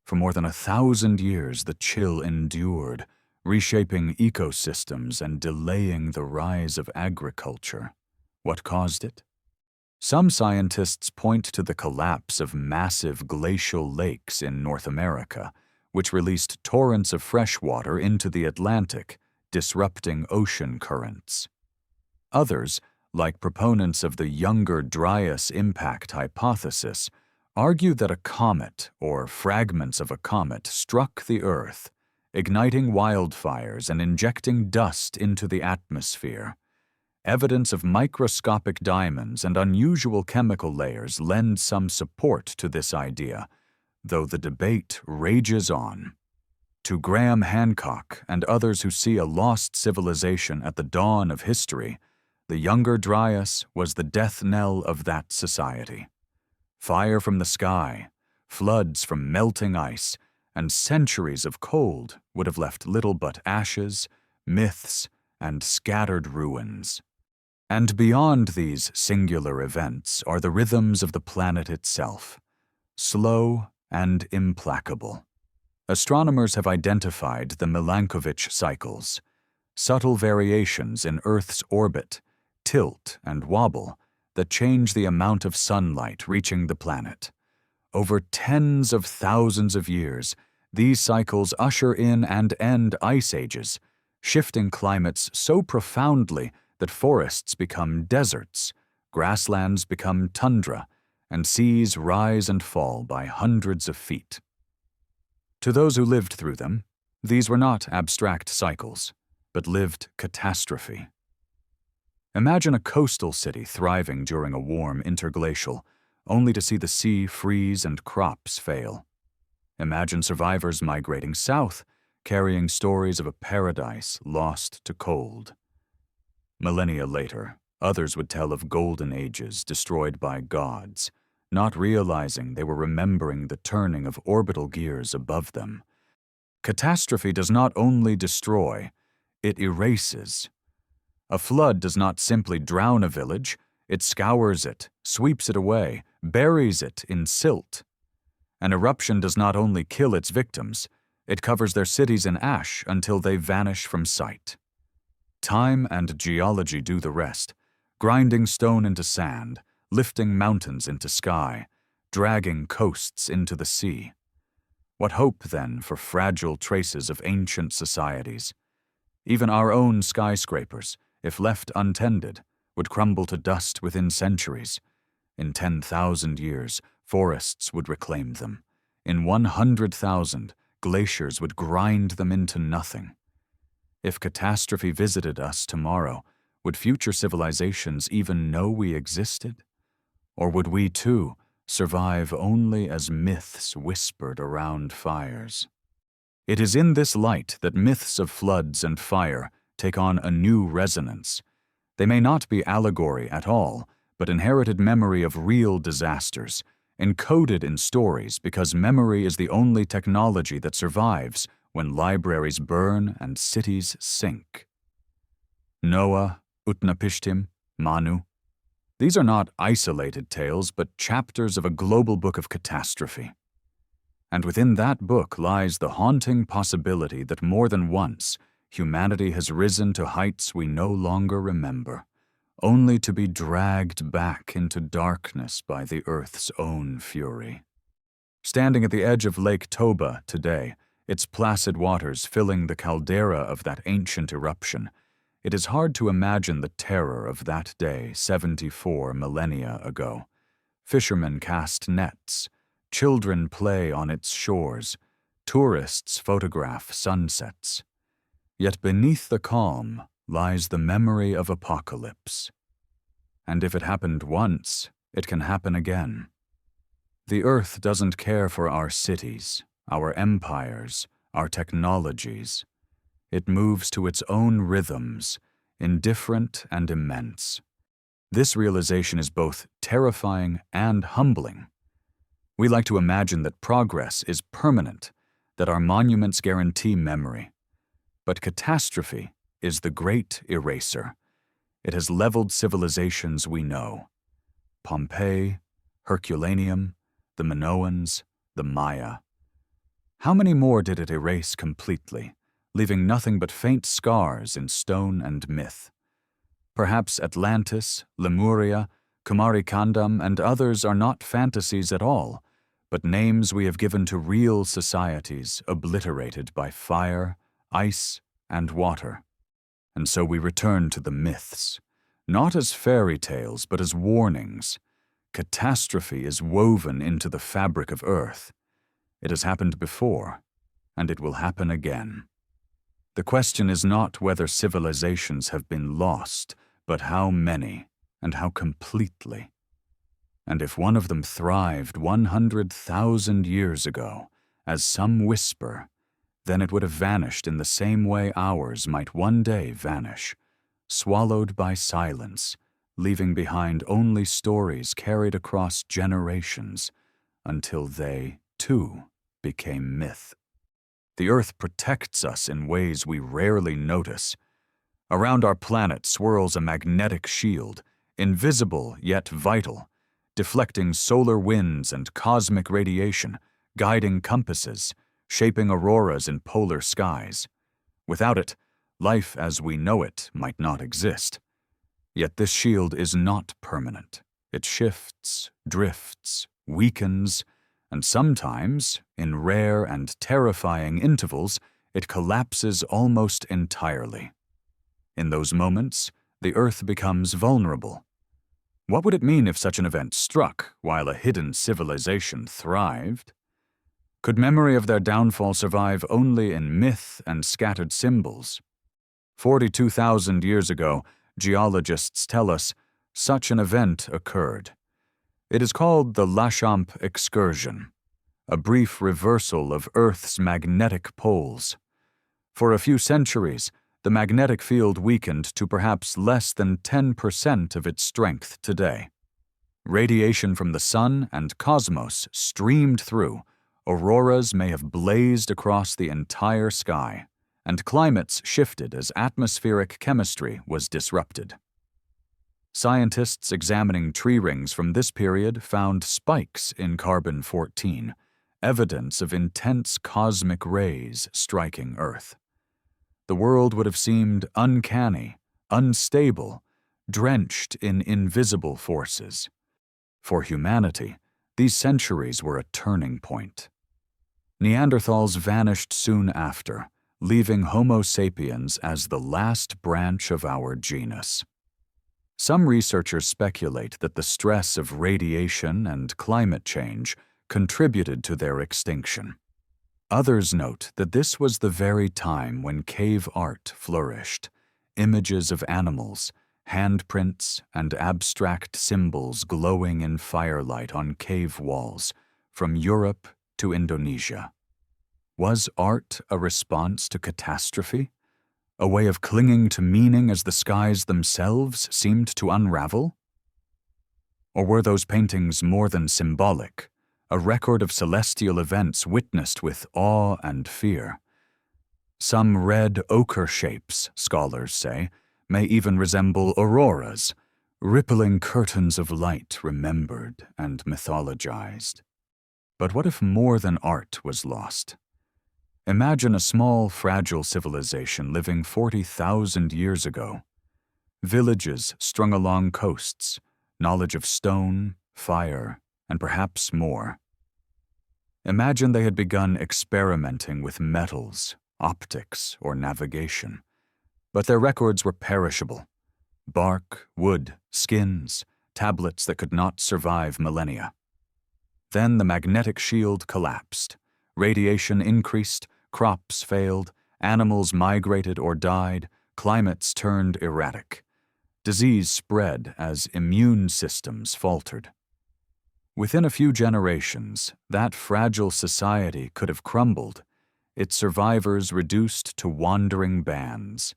For more than 1,000 years, the chill endured, reshaping ecosystems and delaying the rise of agriculture. What caused it? Some scientists point to the collapse of massive glacial lakes in North America, which released torrents of fresh water into the Atlantic, disrupting ocean currents. Others, like proponents of the Younger Dryas impact hypothesis, argue that a comet or fragments of a comet struck the Earth, igniting wildfires and injecting dust into the atmosphere. Evidence of microscopic diamonds and unusual chemical layers lend some support to this idea, though the debate rages on. To Graham Hancock and others who see a lost civilization at the dawn of history, the Younger Dryas was the death knell of that society. Fire from the sky, floods from melting ice, and centuries of cold would have left little but ashes, myths, and scattered ruins. And beyond these singular events are the rhythms of the planet itself, slow and implacable. Astronomers have identified the Milankovitch cycles, subtle variations in Earth's orbit, tilt and wobble that change the amount of sunlight reaching the planet. Over tens of thousands of years, these cycles usher in and end ice ages, shifting climates so profoundly that forests become deserts, grasslands become tundra, and seas rise and fall by hundreds of feet. To those who lived through them, these were not abstract cycles, but lived catastrophe. Imagine a coastal city thriving during a warm interglacial, only to see the sea freeze and crops fail. Imagine survivors migrating south, carrying stories of a paradise lost to cold. Millennia later, others would tell of golden ages destroyed by gods, not realizing they were remembering the turning of orbital gears above them. Catastrophe does not only destroy, it erases. A flood does not simply drown a village, it scours it, sweeps it away, buries it in silt. An eruption does not only kill its victims, it covers their cities in ash until they vanish from sight. Time and geology do the rest, grinding stone into sand, lifting mountains into sky, dragging coasts into the sea. What hope, then, for fragile traces of ancient societies? Even our own skyscrapers, if left untended, would crumble to dust within centuries. In 10,000 years, forests would reclaim them. In 100,000, glaciers would grind them into nothing. If catastrophe visited us tomorrow, would future civilizations even know we existed? Or would we, too, survive only as myths whispered around fires? It is in this light that myths of floods and fire take on a new resonance. They may not be allegory at all, but inherited memory of real disasters, encoded in stories because memory is the only technology that survives when libraries burn and cities sink. Noah, Utnapishtim, Manu. These are not isolated tales, but chapters of a global book of catastrophe. And within that book lies the haunting possibility that more than once, humanity has risen to heights we no longer remember, only to be dragged back into darkness by the Earth's own fury. Standing at the edge of Lake Toba today, its placid waters filling the caldera of that ancient eruption, it is hard to imagine the terror of that day 74 millennia ago. Fishermen cast nets, children play on its shores, tourists photograph sunsets. Yet beneath the calm lies the memory of apocalypse. And if it happened once, it can happen again. The Earth doesn't care for our cities, our empires, our technologies. It moves to its own rhythms, indifferent and immense. This realization is both terrifying and humbling. We like to imagine that progress is permanent, that our monuments guarantee memory. But catastrophe is the great eraser. It has leveled civilizations we know. Pompeii, Herculaneum, the Minoans, the Maya. How many more did it erase completely, leaving nothing but faint scars in stone and myth? Perhaps Atlantis, Lemuria, Kumari Kandam, and others are not fantasies at all, but names we have given to real societies obliterated by fire, ice, and water. And so we return to the myths, not as fairy tales, but as warnings. Catastrophe is woven into the fabric of Earth. It has happened before, and it will happen again. The question is not whether civilizations have been lost, but how many and how completely. And if one of them thrived 100,000 years ago, as some whisper, then it would have vanished in the same way ours might one day vanish, swallowed by silence, leaving behind only stories carried across generations until they, too, became myth. The Earth protects us in ways we rarely notice. Around our planet swirls a magnetic shield, invisible yet vital, deflecting solar winds and cosmic radiation, guiding compasses, shaping auroras in polar skies. Without it, life as we know it might not exist. Yet this shield is not permanent. It shifts, drifts, weakens, and sometimes, in rare and terrifying intervals, it collapses almost entirely. In those moments, the Earth becomes vulnerable. What would it mean if such an event struck while a hidden civilization thrived? Could memory of their downfall survive only in myth and scattered symbols? 42,000 years ago, geologists tell us, such an event occurred. It is called the Lachamp excursion, a brief reversal of Earth's magnetic poles. For a few centuries, the magnetic field weakened to perhaps less than 10% of its strength today. Radiation from the sun and cosmos streamed through, auroras may have blazed across the entire sky, and climates shifted as atmospheric chemistry was disrupted. Scientists examining tree rings from this period found spikes in carbon-14, evidence of intense cosmic rays striking Earth. The world would have seemed uncanny, unstable, drenched in invisible forces. For humanity, these centuries were a turning point. Neanderthals vanished soon after, leaving Homo sapiens as the last branch of our genus. Some researchers speculate that the stress of radiation and climate change contributed to their extinction. Others note that this was the very time when cave art flourished, images of animals, handprints, and abstract symbols glowing in firelight on cave walls, from Europe to Indonesia. Was art a response to catastrophe? A way of clinging to meaning as the skies themselves seemed to unravel? Or were those paintings more than symbolic, a record of celestial events witnessed with awe and fear? Some red ochre shapes, scholars say, may even resemble auroras, rippling curtains of light remembered and mythologized. But what if more than art was lost? Imagine a small, fragile civilization living 40,000 years ago. Villages strung along coasts, knowledge of stone, fire, and perhaps more. Imagine they had begun experimenting with metals, optics, or navigation. But their records were perishable. Bark, wood, skins, tablets that could not survive millennia. Then the magnetic shield collapsed. Radiation increased, crops failed, animals migrated or died, climates turned erratic. Disease spread as immune systems faltered. Within a few generations, that fragile society could have crumbled, its survivors reduced to wandering bands.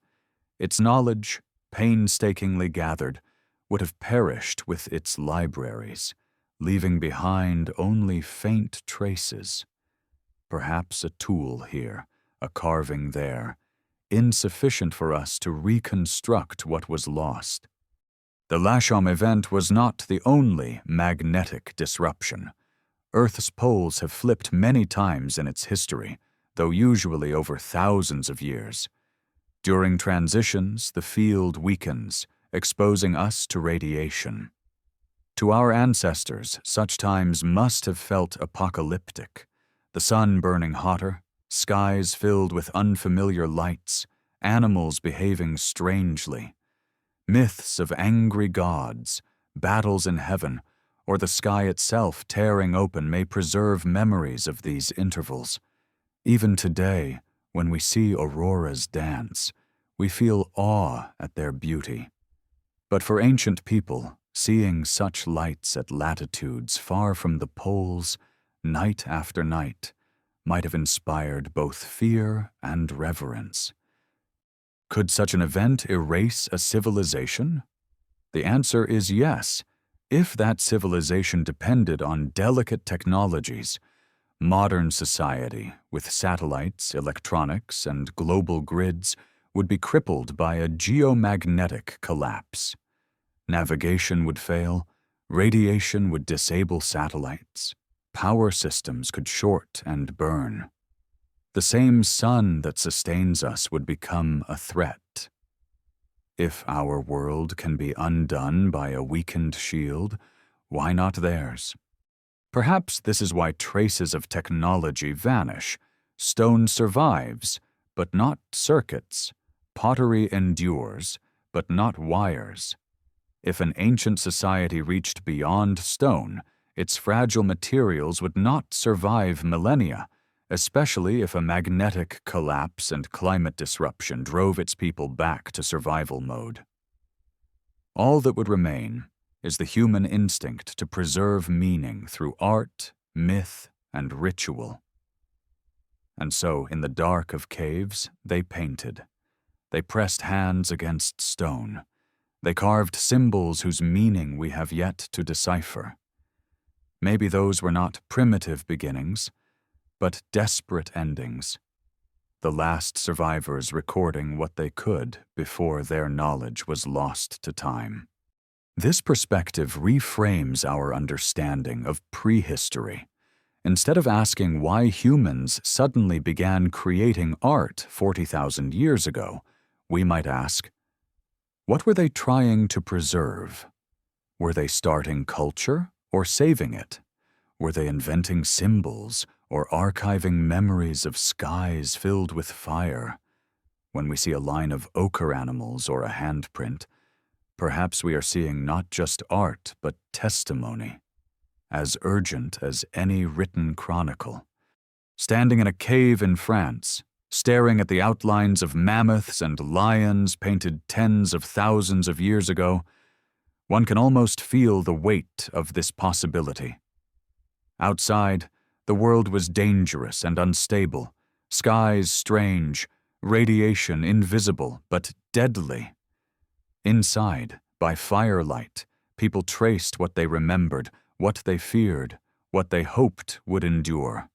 Its knowledge, painstakingly gathered, would have perished with its libraries, leaving behind only faint traces. Perhaps a tool here, a carving there, insufficient for us to reconstruct what was lost. The Lachamp event was not the only magnetic disruption. Earth's poles have flipped many times in its history, though usually over thousands of years. During transitions, the field weakens, exposing us to radiation. To our ancestors, such times must have felt apocalyptic. The sun burning hotter, skies filled with unfamiliar lights, animals behaving strangely. Myths of angry gods, battles in heaven, or the sky itself tearing open may preserve memories of these intervals. Even today, when we see auroras dance, we feel awe at their beauty. But for ancient people, seeing such lights at latitudes far from the poles, night after night, might have inspired both fear and reverence. Could such an event erase a civilization? The answer is yes, if that civilization depended on delicate technologies. Modern society, with satellites, electronics, and global grids, would be crippled by a geomagnetic collapse. Navigation would fail, radiation would disable satellites, power systems could short and burn. The same sun that sustains us would become a threat. If our world can be undone by a weakened shield, why not theirs? Perhaps this is why traces of technology vanish. Stone survives, but not circuits. Pottery endures, but not wires. If an ancient society reached beyond stone, its fragile materials would not survive millennia, especially if a magnetic collapse and climate disruption drove its people back to survival mode. All that would remain is the human instinct to preserve meaning through art, myth, and ritual. And so, in the dark of caves, they painted. They pressed hands against stone. They carved symbols whose meaning we have yet to decipher. Maybe those were not primitive beginnings, but desperate endings, the last survivors recording what they could before their knowledge was lost to time. This perspective reframes our understanding of prehistory. Instead of asking why humans suddenly began creating art 40,000 years ago, we might ask, what were they trying to preserve? Were they starting culture or saving it? Were they inventing symbols or archiving memories of skies filled with fire? When we see a line of ochre animals or a handprint, perhaps we are seeing not just art but testimony, as urgent as any written chronicle. Standing in a cave in France, staring at the outlines of mammoths and lions painted tens of thousands of years ago, one can almost feel the weight of this possibility. Outside, the world was dangerous and unstable, skies strange, radiation invisible but deadly. Inside, by firelight, people traced what they remembered, what they feared, what they hoped would endure.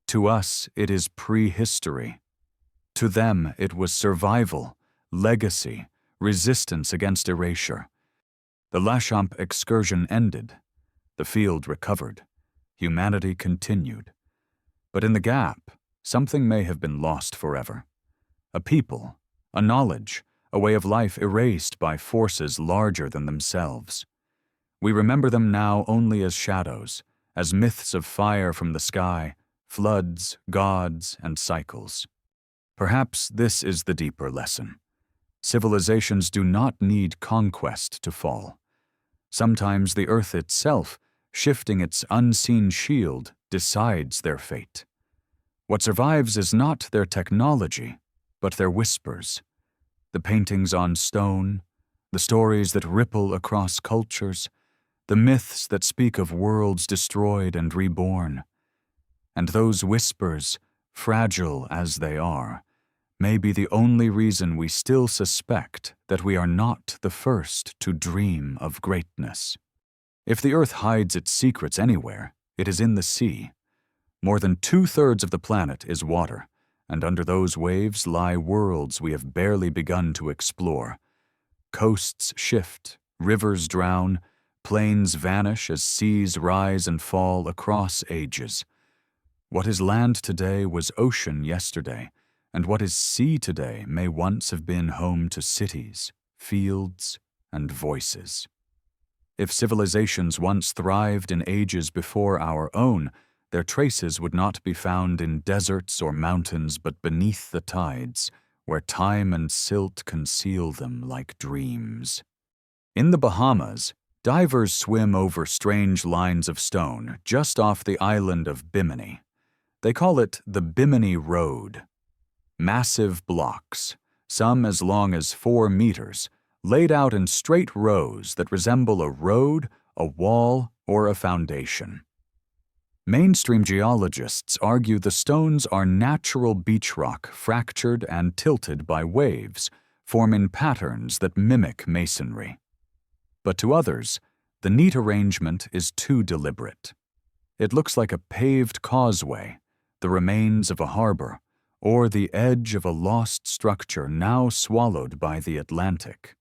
To us, it is prehistory. To them, it was survival, legacy, resistance against erasure. The Lachamp excursion ended. The field recovered. Humanity continued. But in the gap, something may have been lost forever. A people, a knowledge, a way of life erased by forces larger than themselves. We remember them now only as shadows, as myths of fire from the sky, floods, gods, and cycles. Perhaps this is the deeper lesson. Civilizations do not need conquest to fall. Sometimes the earth itself, shifting its unseen shield, decides their fate. What survives is not their technology, but their whispers. The paintings on stone, the stories that ripple across cultures, the myths that speak of worlds destroyed and reborn. And those whispers, fragile as they are, may be the only reason we still suspect that we are not the first to dream of greatness. If the earth hides its secrets anywhere, it is in the sea. More than 2/3 of the planet is water, and under those waves lie worlds we have barely begun to explore. Coasts shift, rivers drown, plains vanish as seas rise and fall across ages. What is land today was ocean yesterday, and what is sea today may once have been home to cities, fields, and voices. If civilizations once thrived in ages before our own, their traces would not be found in deserts or mountains but beneath the tides, where time and silt conceal them like dreams. In the Bahamas, divers swim over strange lines of stone just off the island of Bimini. They call it the Bimini Road. Massive blocks, some as long as 4 meters, laid out in straight rows that resemble a road, a wall, or a foundation. Mainstream geologists argue the stones are natural beach rock fractured and tilted by waves, forming patterns that mimic masonry. But to others, the neat arrangement is too deliberate. It looks like a paved causeway, the remains of a harbor, or the edge of a lost structure now swallowed by the Atlantic.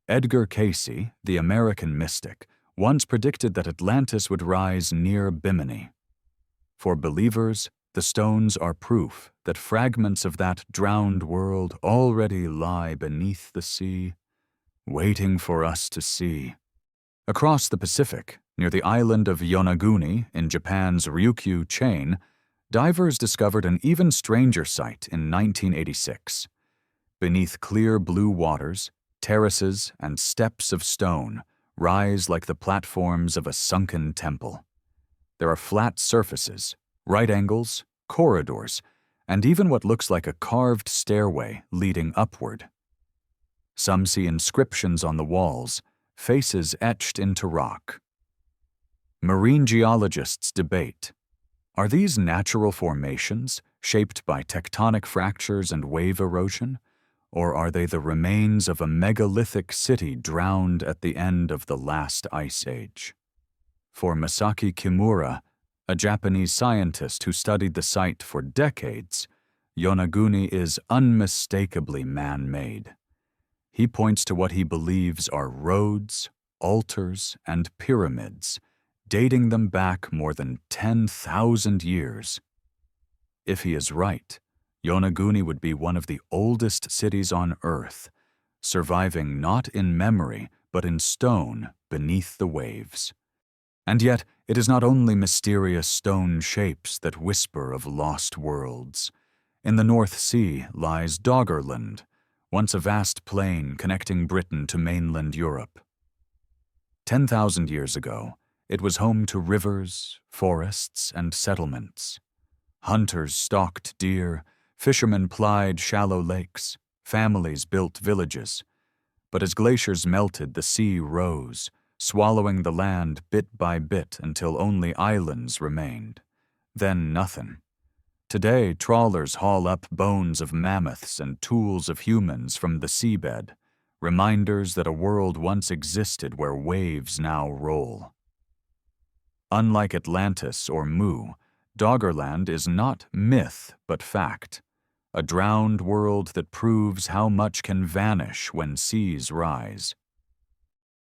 Edgar Cayce, the American mystic, once predicted that Atlantis would rise near Bimini. For believers, the stones are proof that fragments of that drowned world already lie beneath the sea, waiting for us to see. Across the Pacific, near the island of Yonaguni in Japan's Ryukyu chain, divers discovered an even stranger sight in 1986. Beneath clear blue waters, terraces and steps of stone rise like the platforms of a sunken temple. There are flat surfaces, right angles, corridors, and even what looks like a carved stairway leading upward. Some see inscriptions on the walls, faces etched into rock. Marine geologists debate: are these natural formations shaped by tectonic fractures and wave erosion, or are they the remains of a megalithic city drowned at the end of the last ice age? For Masaki Kimura, a Japanese scientist who studied the site for decades, Yonaguni is unmistakably man-made. He points to what he believes are roads, altars, and pyramids, dating them back more than 10,000 years. If he is right, Yonaguni would be one of the oldest cities on Earth, surviving not in memory but in stone beneath the waves. And yet, it is not only mysterious stone shapes that whisper of lost worlds. In the North Sea lies Doggerland, once a vast plain connecting Britain to mainland Europe. 10,000 years ago, it was home to rivers, forests, and settlements. Hunters stalked deer, fishermen plied shallow lakes, families built villages. But as glaciers melted, the sea rose, swallowing the land bit by bit until only islands remained. Then nothing. Today, trawlers haul up bones of mammoths and tools of humans from the seabed, reminders that a world once existed where waves now roll. Unlike Atlantis or Mu, Doggerland is not myth but fact, a drowned world that proves how much can vanish when seas rise.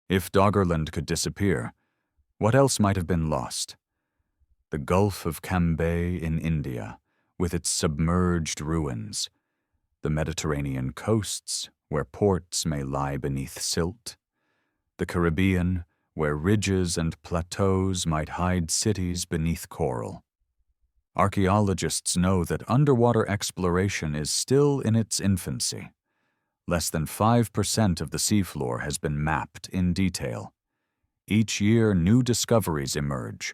If Doggerland could disappear, what else might have been lost? The Gulf of Cambay in India, with its submerged ruins, the Mediterranean coasts, where ports may lie beneath silt, the Caribbean, where ridges and plateaus might hide cities beneath coral. Archaeologists know that underwater exploration is still in its infancy. Less than 5% of the seafloor has been mapped in detail. Each year, new discoveries emerge: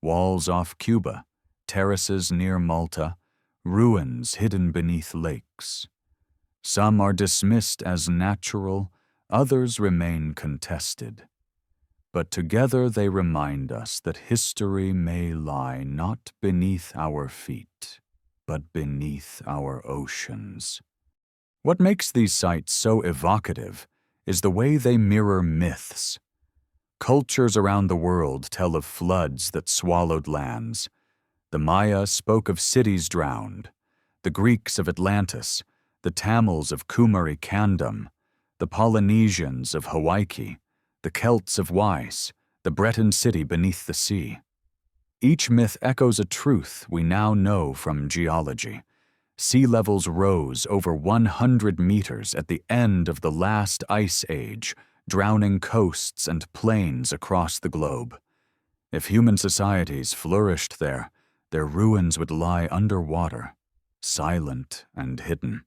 walls off Cuba, terraces near Malta, ruins hidden beneath lakes. Some are dismissed as natural, others remain contested. But together they remind us that history may lie not beneath our feet, but beneath our oceans. What makes these sites so evocative is the way they mirror myths. Cultures around the world tell of floods that swallowed lands. The Maya spoke of cities drowned, the Greeks of Atlantis, the Tamils of Kumari Kandam, the Polynesians of Hawaii, the Celts of Wais, the Breton city beneath the sea. Each myth echoes a truth we now know from geology. Sea levels rose over 100 meters at the end of the last ice age, drowning coasts and plains across the globe. If human societies flourished there, their ruins would lie underwater, silent and hidden.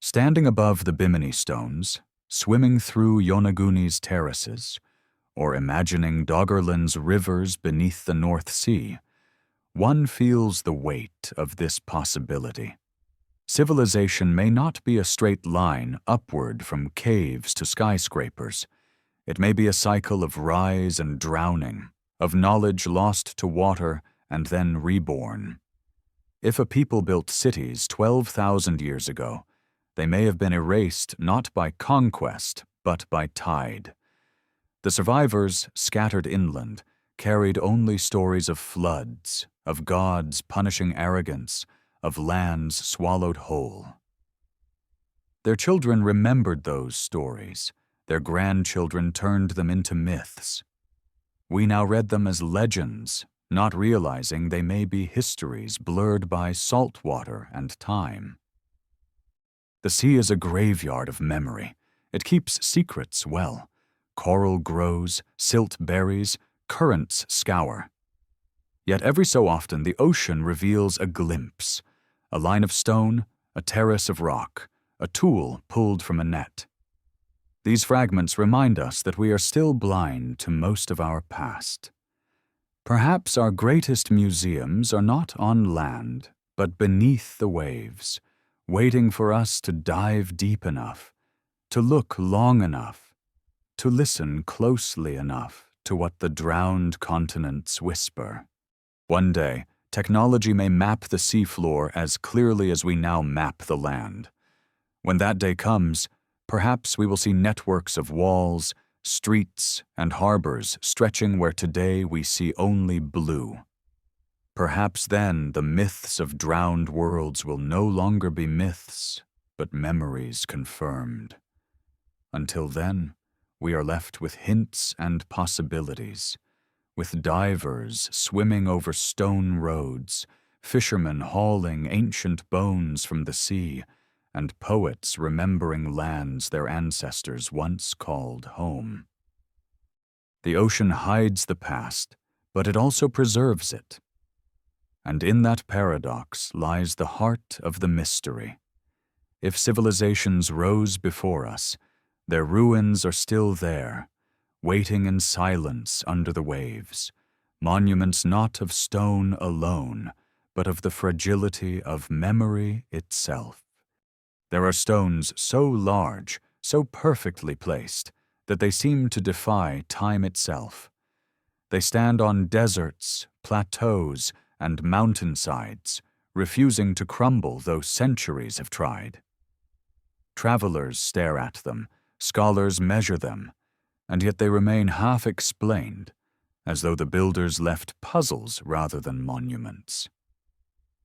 Standing above the Bimini stones, swimming through Yonaguni's terraces, or imagining Doggerland's rivers beneath the North Sea, one feels the weight of this possibility. Civilization may not be a straight line upward from caves to skyscrapers. It may be a cycle of rise and drowning, of knowledge lost to water and then reborn. If a people built cities 12,000 years ago, they may have been erased not by conquest, but by tide. The survivors, scattered inland, carried only stories of floods, of gods punishing arrogance, of lands swallowed whole. Their children remembered those stories. Their grandchildren turned them into myths. We now read them as legends, not realizing they may be histories blurred by salt water and time. The sea is a graveyard of memory. It keeps secrets well. Coral grows, silt buries, currents scour. Yet every so often the ocean reveals a glimpse, a line of stone, a terrace of rock, a tool pulled from a net. These fragments remind us that we are still blind to most of our past. Perhaps our greatest museums are not on land, but beneath the waves, waiting for us to dive deep enough, to look long enough, to listen closely enough to what the drowned continents whisper. One day, technology may map the seafloor as clearly as we now map the land. When that day comes, perhaps we will see networks of walls, streets, and harbors stretching where today we see only blue. Perhaps then the myths of drowned worlds will no longer be myths, but memories confirmed. Until then, we are left with hints and possibilities, with divers swimming over stone roads, fishermen hauling ancient bones from the sea, and poets remembering lands their ancestors once called home. The ocean hides the past, but it also preserves it. And in that paradox lies the heart of the mystery. If civilizations rose before us, their ruins are still there, waiting in silence under the waves, monuments not of stone alone, but of the fragility of memory itself. There are stones so large, so perfectly placed, that they seem to defy time itself. They stand on deserts, plateaus, and mountainsides, refusing to crumble though centuries have tried. Travelers stare at them, scholars measure them, and yet they remain half-explained, as though the builders left puzzles rather than monuments.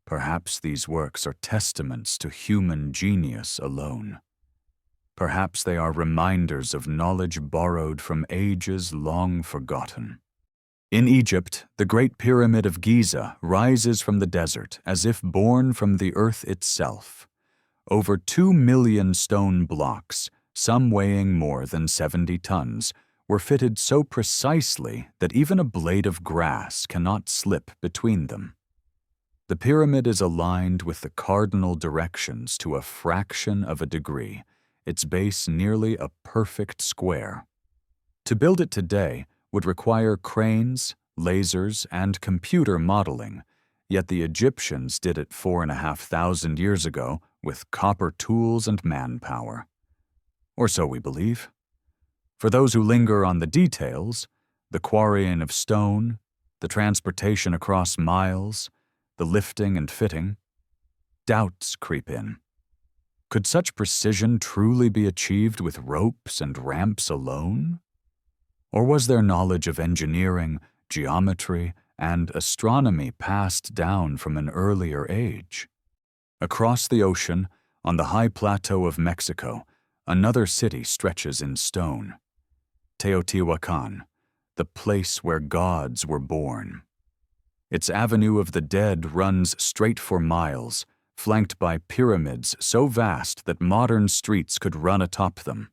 Perhaps these works are testaments to human genius alone. Perhaps they are reminders of knowledge borrowed from ages long forgotten. In Egypt, the Great Pyramid of Giza rises from the desert as if born from the earth itself. Over 2 million stone blocks, some weighing more than 70 tons, were fitted so precisely that even a blade of grass cannot slip between them. The pyramid is aligned with the cardinal directions to a fraction of a degree, its base nearly a perfect square. To build it today would require cranes, lasers, and computer modeling, yet the Egyptians did it 4,500 years ago with copper tools and manpower. Or so we believe. For those who linger on the details, the quarrying of stone, the transportation across miles, the lifting and fitting, doubts creep in. Could such precision truly be achieved with ropes and ramps alone? Or was there knowledge of engineering, geometry, and astronomy passed down from an earlier age? Across the ocean, on the high plateau of Mexico, another city stretches in stone. Teotihuacan, the place where gods were born. Its avenue of the dead runs straight for miles, flanked by pyramids so vast that modern streets could run atop them.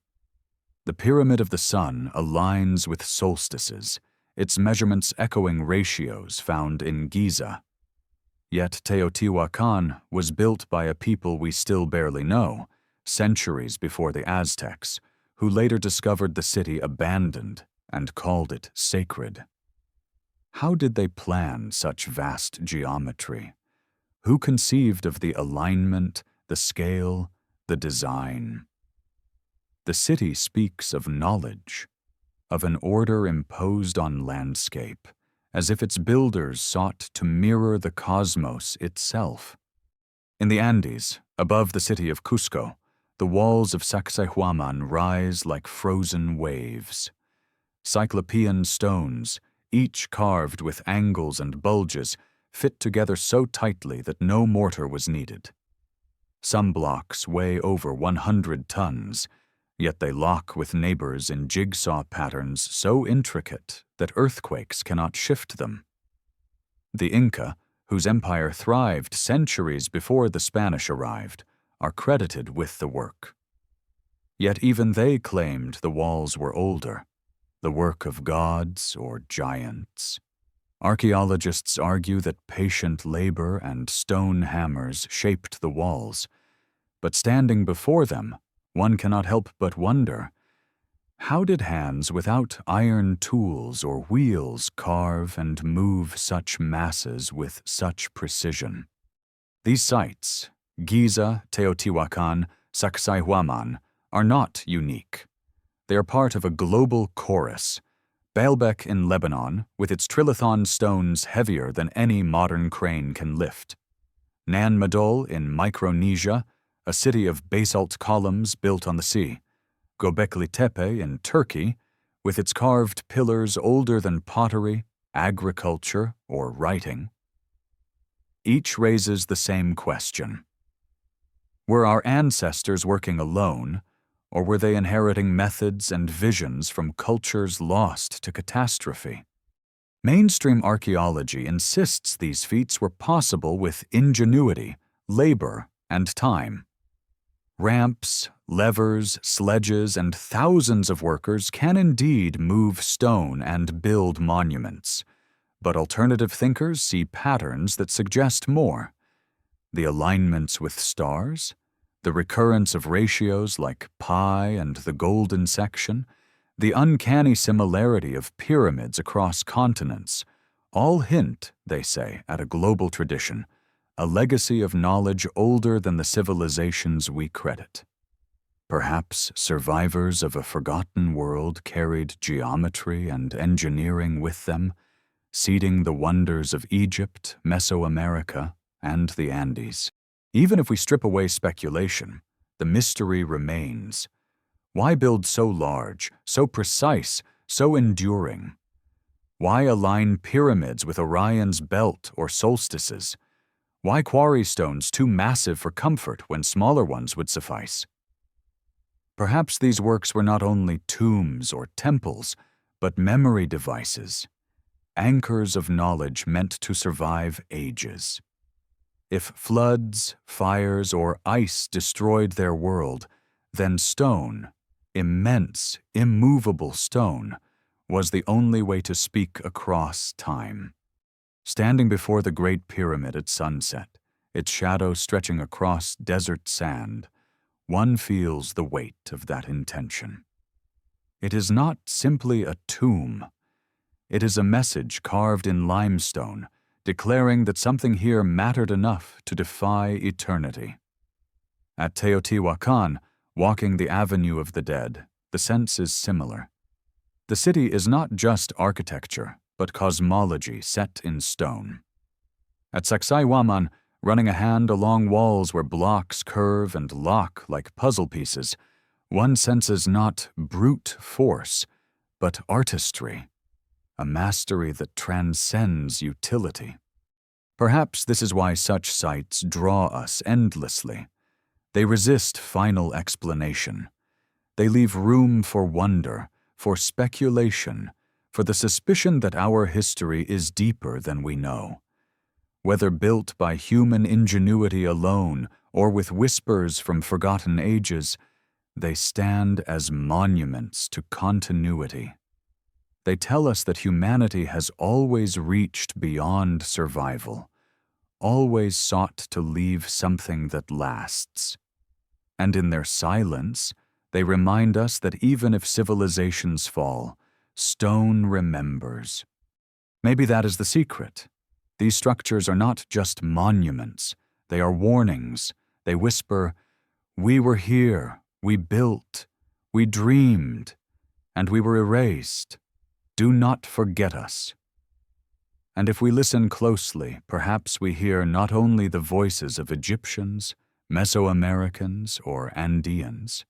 The Pyramid of the Sun aligns with solstices, its measurements echoing ratios found in Giza. Yet Teotihuacan was built by a people we still barely know, centuries before the Aztecs, who later discovered the city abandoned and called it sacred. How did they plan such vast geometry? Who conceived of the alignment, the scale, the design? The city speaks of knowledge, of an order imposed on landscape, as if its builders sought to mirror the cosmos itself. In the Andes, above the city of Cusco, the walls of Sacsayhuaman rise like frozen waves. Cyclopean stones, each carved with angles and bulges, fit together so tightly that no mortar was needed. Some blocks weigh over 100 tons, yet they lock with neighbors in jigsaw patterns so intricate that earthquakes cannot shift them. The Inca, whose empire thrived centuries before the Spanish arrived, are credited with the work. Yet even they claimed the walls were older, the work of gods or giants. Archaeologists argue that patient labor and stone hammers shaped the walls, but standing before them, one cannot help but wonder, how did hands without iron tools or wheels carve and move such masses with such precision? These sites, Giza, Teotihuacan, Sacsayhuaman, are not unique. They are part of a global chorus. Baalbek in Lebanon, with its trilithon stones heavier than any modern crane can lift. Nan Madol in Micronesia, a city of basalt columns built on the sea. Göbekli Tepe in Turkey, with its carved pillars older than pottery, agriculture, or writing. Each raises the same question. Were our ancestors working alone, or were they inheriting methods and visions from cultures lost to catastrophe? Mainstream archaeology insists these feats were possible with ingenuity, labor, and time. Ramps, levers, sledges, and thousands of workers can indeed move stone and build monuments, but alternative thinkers see patterns that suggest more. The alignments with stars, the recurrence of ratios like pi and the golden section, the uncanny similarity of pyramids across continents, all hint, they say, at a global tradition, a legacy of knowledge older than the civilizations we credit. Perhaps survivors of a forgotten world carried geometry and engineering with them, seeding the wonders of Egypt, Mesoamerica, and the Andes. Even if we strip away speculation, the mystery remains. Why build so large, so precise, so enduring? Why align pyramids with Orion's belt or solstices? Why quarry stones too massive for comfort when smaller ones would suffice? Perhaps these works were not only tombs or temples, but memory devices, anchors of knowledge meant to survive ages. If floods, fires, or ice destroyed their world, then stone, immense, immovable stone, was the only way to speak across time. Standing before the Great Pyramid at sunset, its shadow stretching across desert sand, one feels the weight of that intention. It is not simply a tomb. It is a message carved in limestone, declaring that something here mattered enough to defy eternity. At Teotihuacan, walking the Avenue of the Dead, the sense is similar. The city is not just architecture, but cosmology set in stone. At Sacsayhuaman, running a hand along walls where blocks curve and lock like puzzle pieces, one senses not brute force, but artistry, a mastery that transcends utility. Perhaps this is why such sites draw us endlessly. They resist final explanation. They leave room for wonder, for speculation, for the suspicion that our history is deeper than we know. Whether built by human ingenuity alone or with whispers from forgotten ages, they stand as monuments to continuity. They tell us that humanity has always reached beyond survival, always sought to leave something that lasts. And in their silence, they remind us that even if civilizations fall, stone remembers. Maybe that is the secret. These structures are not just monuments. They are warnings. They whisper, "We were here, we built, we dreamed, and we were erased. Do not forget us." And if we listen closely, perhaps we hear not only the voices of Egyptians, Mesoamericans, or Andeans,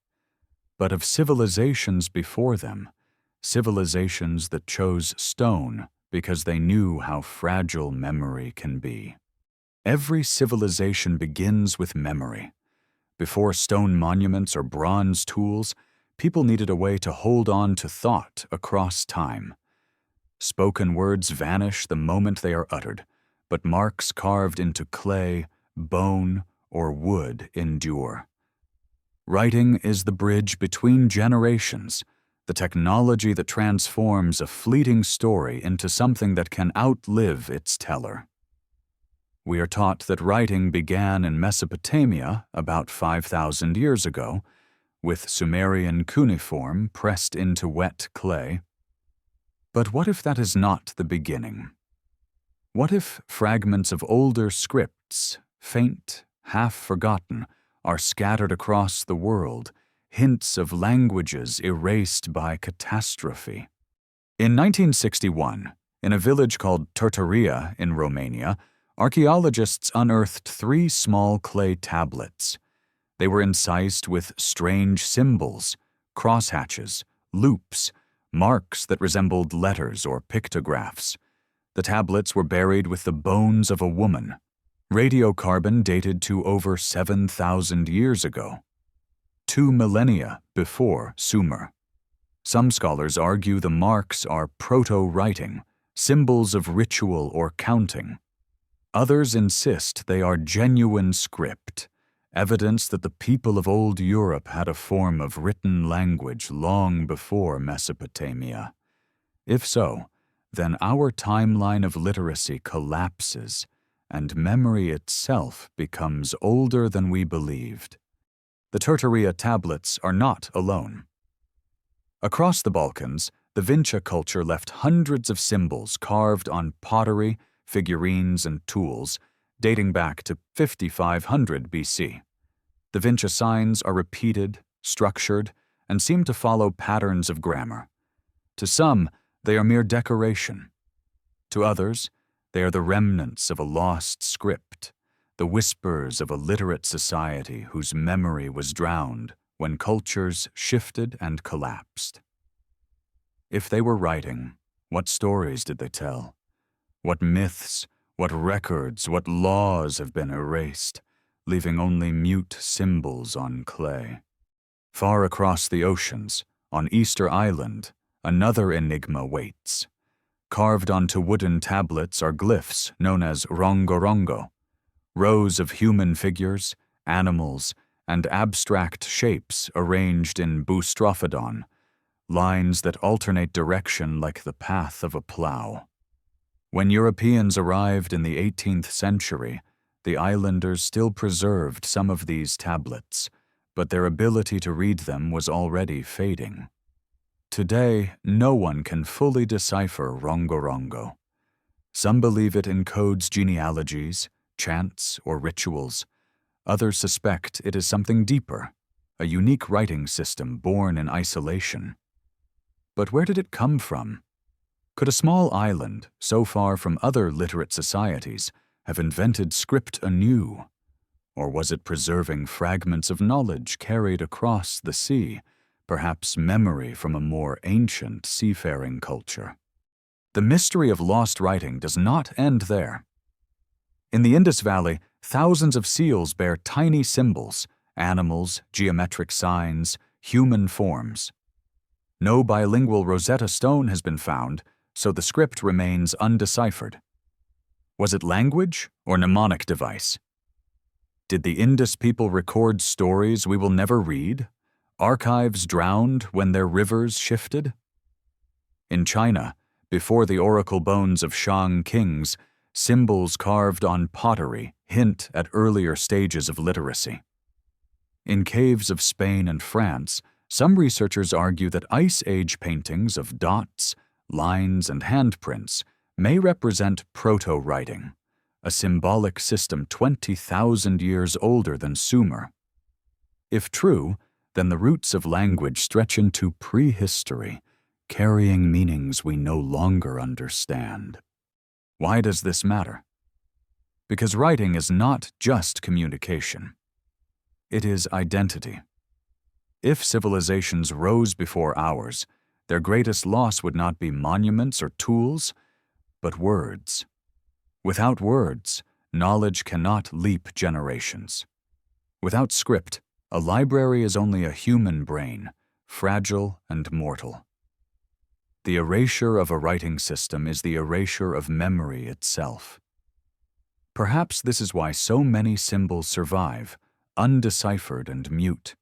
but of civilizations before them, civilizations that chose stone because they knew how fragile memory can be. Every civilization begins with memory. Before stone monuments or bronze tools, people needed a way to hold on to thought across time. Spoken words vanish the moment they are uttered, but marks carved into clay, bone, or wood endure. Writing is the bridge between generations, the technology that transforms a fleeting story into something that can outlive its teller. We are taught that writing began in Mesopotamia about 5,000 years ago, with Sumerian cuneiform pressed into wet clay. But what if that is not the beginning? What if fragments of older scripts, faint, half-forgotten, are scattered across the world, hints of languages erased by catastrophe? In 1961, in a village called Turturia in Romania, archaeologists unearthed 3 small clay tablets. They were incised with strange symbols, crosshatches, loops, marks that resembled letters or pictographs. The tablets were buried with the bones of a woman. Radiocarbon dated to over 7,000 years ago, 2 millennia before Sumer. Some scholars argue the marks are proto-writing, symbols of ritual or counting. Others insist they are genuine script, evidence that the people of old Europe had a form of written language long before Mesopotamia. If so, then our timeline of literacy collapses, and memory itself becomes older than we believed. The Turturia tablets are not alone. Across the Balkans, the Vinča culture left hundreds of symbols carved on pottery, figurines, and tools, dating back to 5500 BC. The Vinča signs are repeated, structured, and seem to follow patterns of grammar. To some, they are mere decoration. To others, they are the remnants of a lost script, the whispers of a literate society whose memory was drowned when cultures shifted and collapsed. If they were writing, what stories did they tell? What myths, what records, what laws have been erased, leaving only mute symbols on clay? Far across the oceans, on Easter Island, another enigma waits. Carved onto wooden tablets are glyphs known as rongorongo, rows of human figures, animals, and abstract shapes arranged in boustrophodon, lines that alternate direction like the path of a plow. When Europeans arrived in the 18th century, the islanders still preserved some of these tablets, but their ability to read them was already fading. Today, no one can fully decipher rongorongo. Some believe it encodes genealogies, chants, or rituals. Others suspect it is something deeper, a unique writing system born in isolation. But where did it come from? Could a small island, so far from other literate societies, have invented script anew? Or was it preserving fragments of knowledge carried across the sea, perhaps memory from a more ancient seafaring culture? The mystery of lost writing does not end there. In the Indus Valley, thousands of seals bear tiny symbols, animals, geometric signs, human forms. No bilingual Rosetta Stone has been found, so the script remains undeciphered. Was it language or mnemonic device? Did the Indus people record stories we will never read? Archives drowned when their rivers shifted? In China, before the oracle bones of Shang kings, symbols carved on pottery hint at earlier stages of literacy. In caves of Spain and France, some researchers argue that Ice Age paintings of dots, lines, and handprints may represent proto-writing, a symbolic system 20,000 years older than Sumer. If true, then the roots of language stretch into prehistory, carrying meanings we no longer understand. Why does this matter? Because writing is not just communication. It is identity. If civilizations rose before ours, their greatest loss would not be monuments or tools, but words. Without words, knowledge cannot leap generations. Without script, a library is only a human brain, fragile and mortal. The erasure of a writing system is the erasure of memory itself. Perhaps this is why so many symbols survive, undeciphered and mute,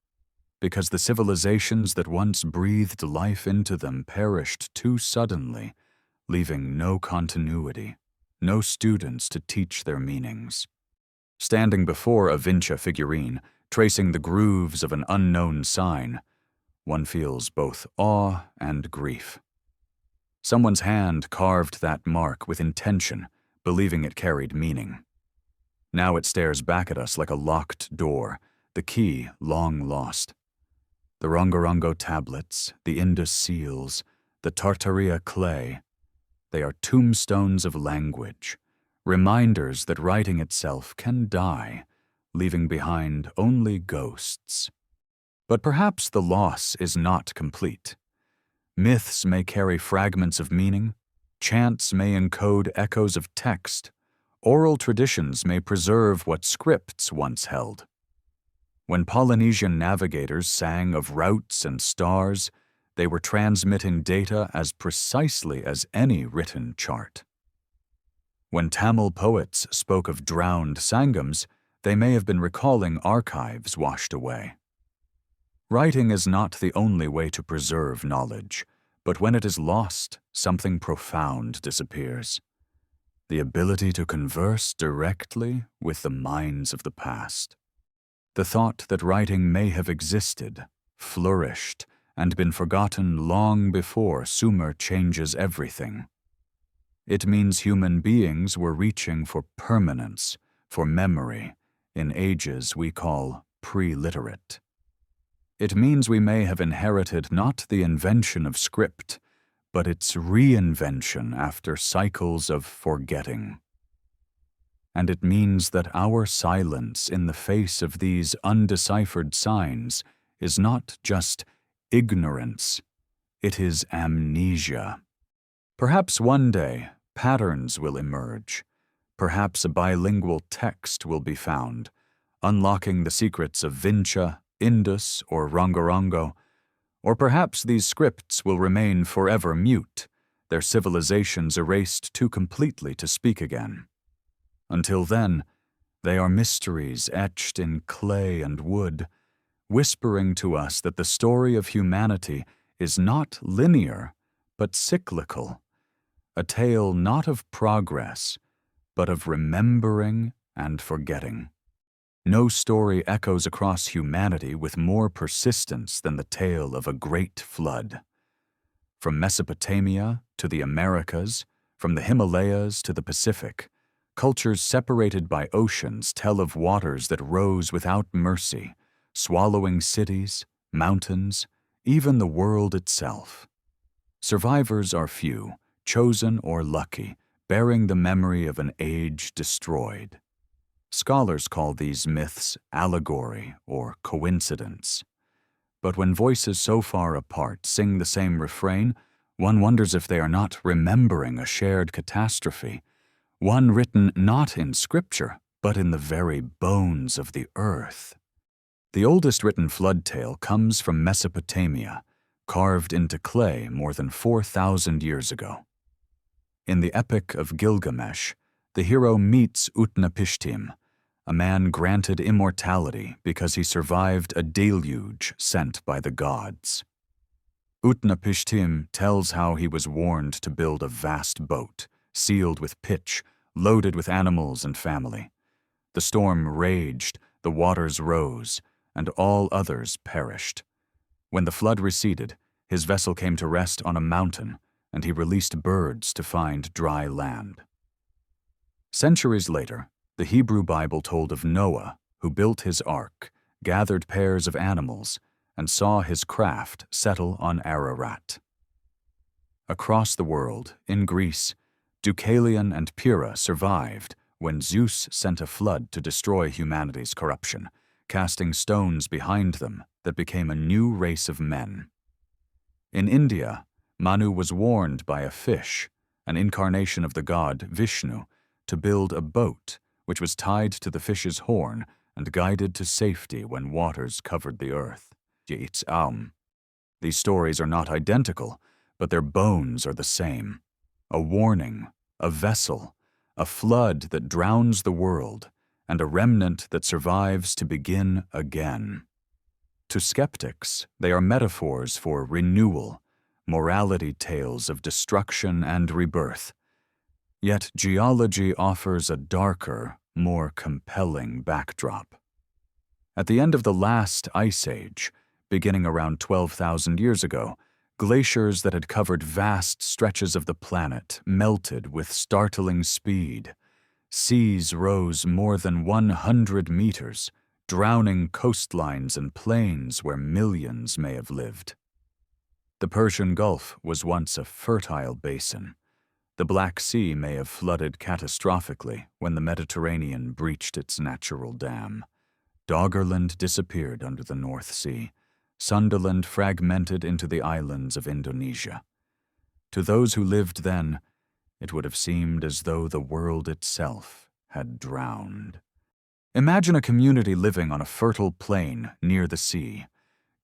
because the civilizations that once breathed life into them perished too suddenly, leaving no continuity, no students to teach their meanings. Standing before a Vinci figurine, tracing the grooves of an unknown sign, one feels both awe and grief. Someone's hand carved that mark with intention, believing it carried meaning. Now it stares back at us like a locked door, the key long lost. The Rongorongo tablets, the Indus seals, the Tartaria clay, they are tombstones of language, reminders that writing itself can die, leaving behind only ghosts. But perhaps the loss is not complete. Myths may carry fragments of meaning, chants may encode echoes of text, oral traditions may preserve what scripts once held. When Polynesian navigators sang of routes and stars, they were transmitting data as precisely as any written chart. When Tamil poets spoke of drowned sangams, they may have been recalling archives washed away. Writing is not the only way to preserve knowledge, but when it is lost, something profound disappears. The ability to converse directly with the minds of the past. The thought that writing may have existed, flourished, and been forgotten long before Sumer changes everything. It means human beings were reaching for permanence, for memory, in ages we call pre-literate. It means we may have inherited not the invention of script, but its reinvention after cycles of forgetting. And it means that our silence in the face of these undeciphered signs is not just ignorance, it is amnesia. Perhaps one day patterns will emerge. Perhaps a bilingual text will be found, unlocking the secrets of Vinci, Indus, or Rongorongo. Or perhaps these scripts will remain forever mute, their civilizations erased too completely to speak again. Until then, they are mysteries etched in clay and wood, whispering to us that the story of humanity is not linear, but cyclical, a tale not of progress, but of remembering and forgetting. No story echoes across humanity with more persistence than the tale of a great flood. From Mesopotamia to the Americas, from the Himalayas to the Pacific, cultures separated by oceans tell of waters that rose without mercy, swallowing cities, mountains, even the world itself. Survivors are few, chosen or lucky, bearing the memory of an age destroyed. Scholars call these myths allegory or coincidence. But when voices so far apart sing the same refrain, one wonders if they are not remembering a shared catastrophe, one written not in scripture, but in the very bones of the earth. The oldest written flood tale comes from Mesopotamia, carved into clay more than 4,000 years ago. In the Epic of Gilgamesh, the hero meets Utnapishtim, a man granted immortality because he survived a deluge sent by the gods. Utnapishtim tells how he was warned to build a vast boat, sealed with pitch, loaded with animals and family. The storm raged, the waters rose, and all others perished. When the flood receded, his vessel came to rest on a mountain, and he released birds to find dry land. Centuries later, the Hebrew Bible told of Noah, who built his ark, gathered pairs of animals, and saw his craft settle on Ararat. Across the world, in Greece, Deucalion and Pyrrha survived when Zeus sent a flood to destroy humanity's corruption, casting stones behind them that became a new race of men. In India, Manu was warned by a fish, an incarnation of the god Vishnu, to build a boat which was tied to the fish's horn and guided to safety when waters covered the earth. These stories are not identical, but their bones are the same. A warning, a vessel, a flood that drowns the world, and a remnant that survives to begin again. To skeptics, they are metaphors for renewal, morality tales of destruction and rebirth. Yet geology offers a darker, more compelling backdrop. At the end of the last ice age, beginning around 12,000 years ago, glaciers that had covered vast stretches of the planet melted with startling speed. Seas rose more than 100 meters, drowning coastlines and plains where millions may have lived. The Persian Gulf was once a fertile basin. The Black Sea may have flooded catastrophically when the Mediterranean breached its natural dam. Doggerland disappeared under the North Sea. Sunderland fragmented into the islands of Indonesia. To those who lived then, it would have seemed as though the world itself had drowned. Imagine a community living on a fertile plain near the sea.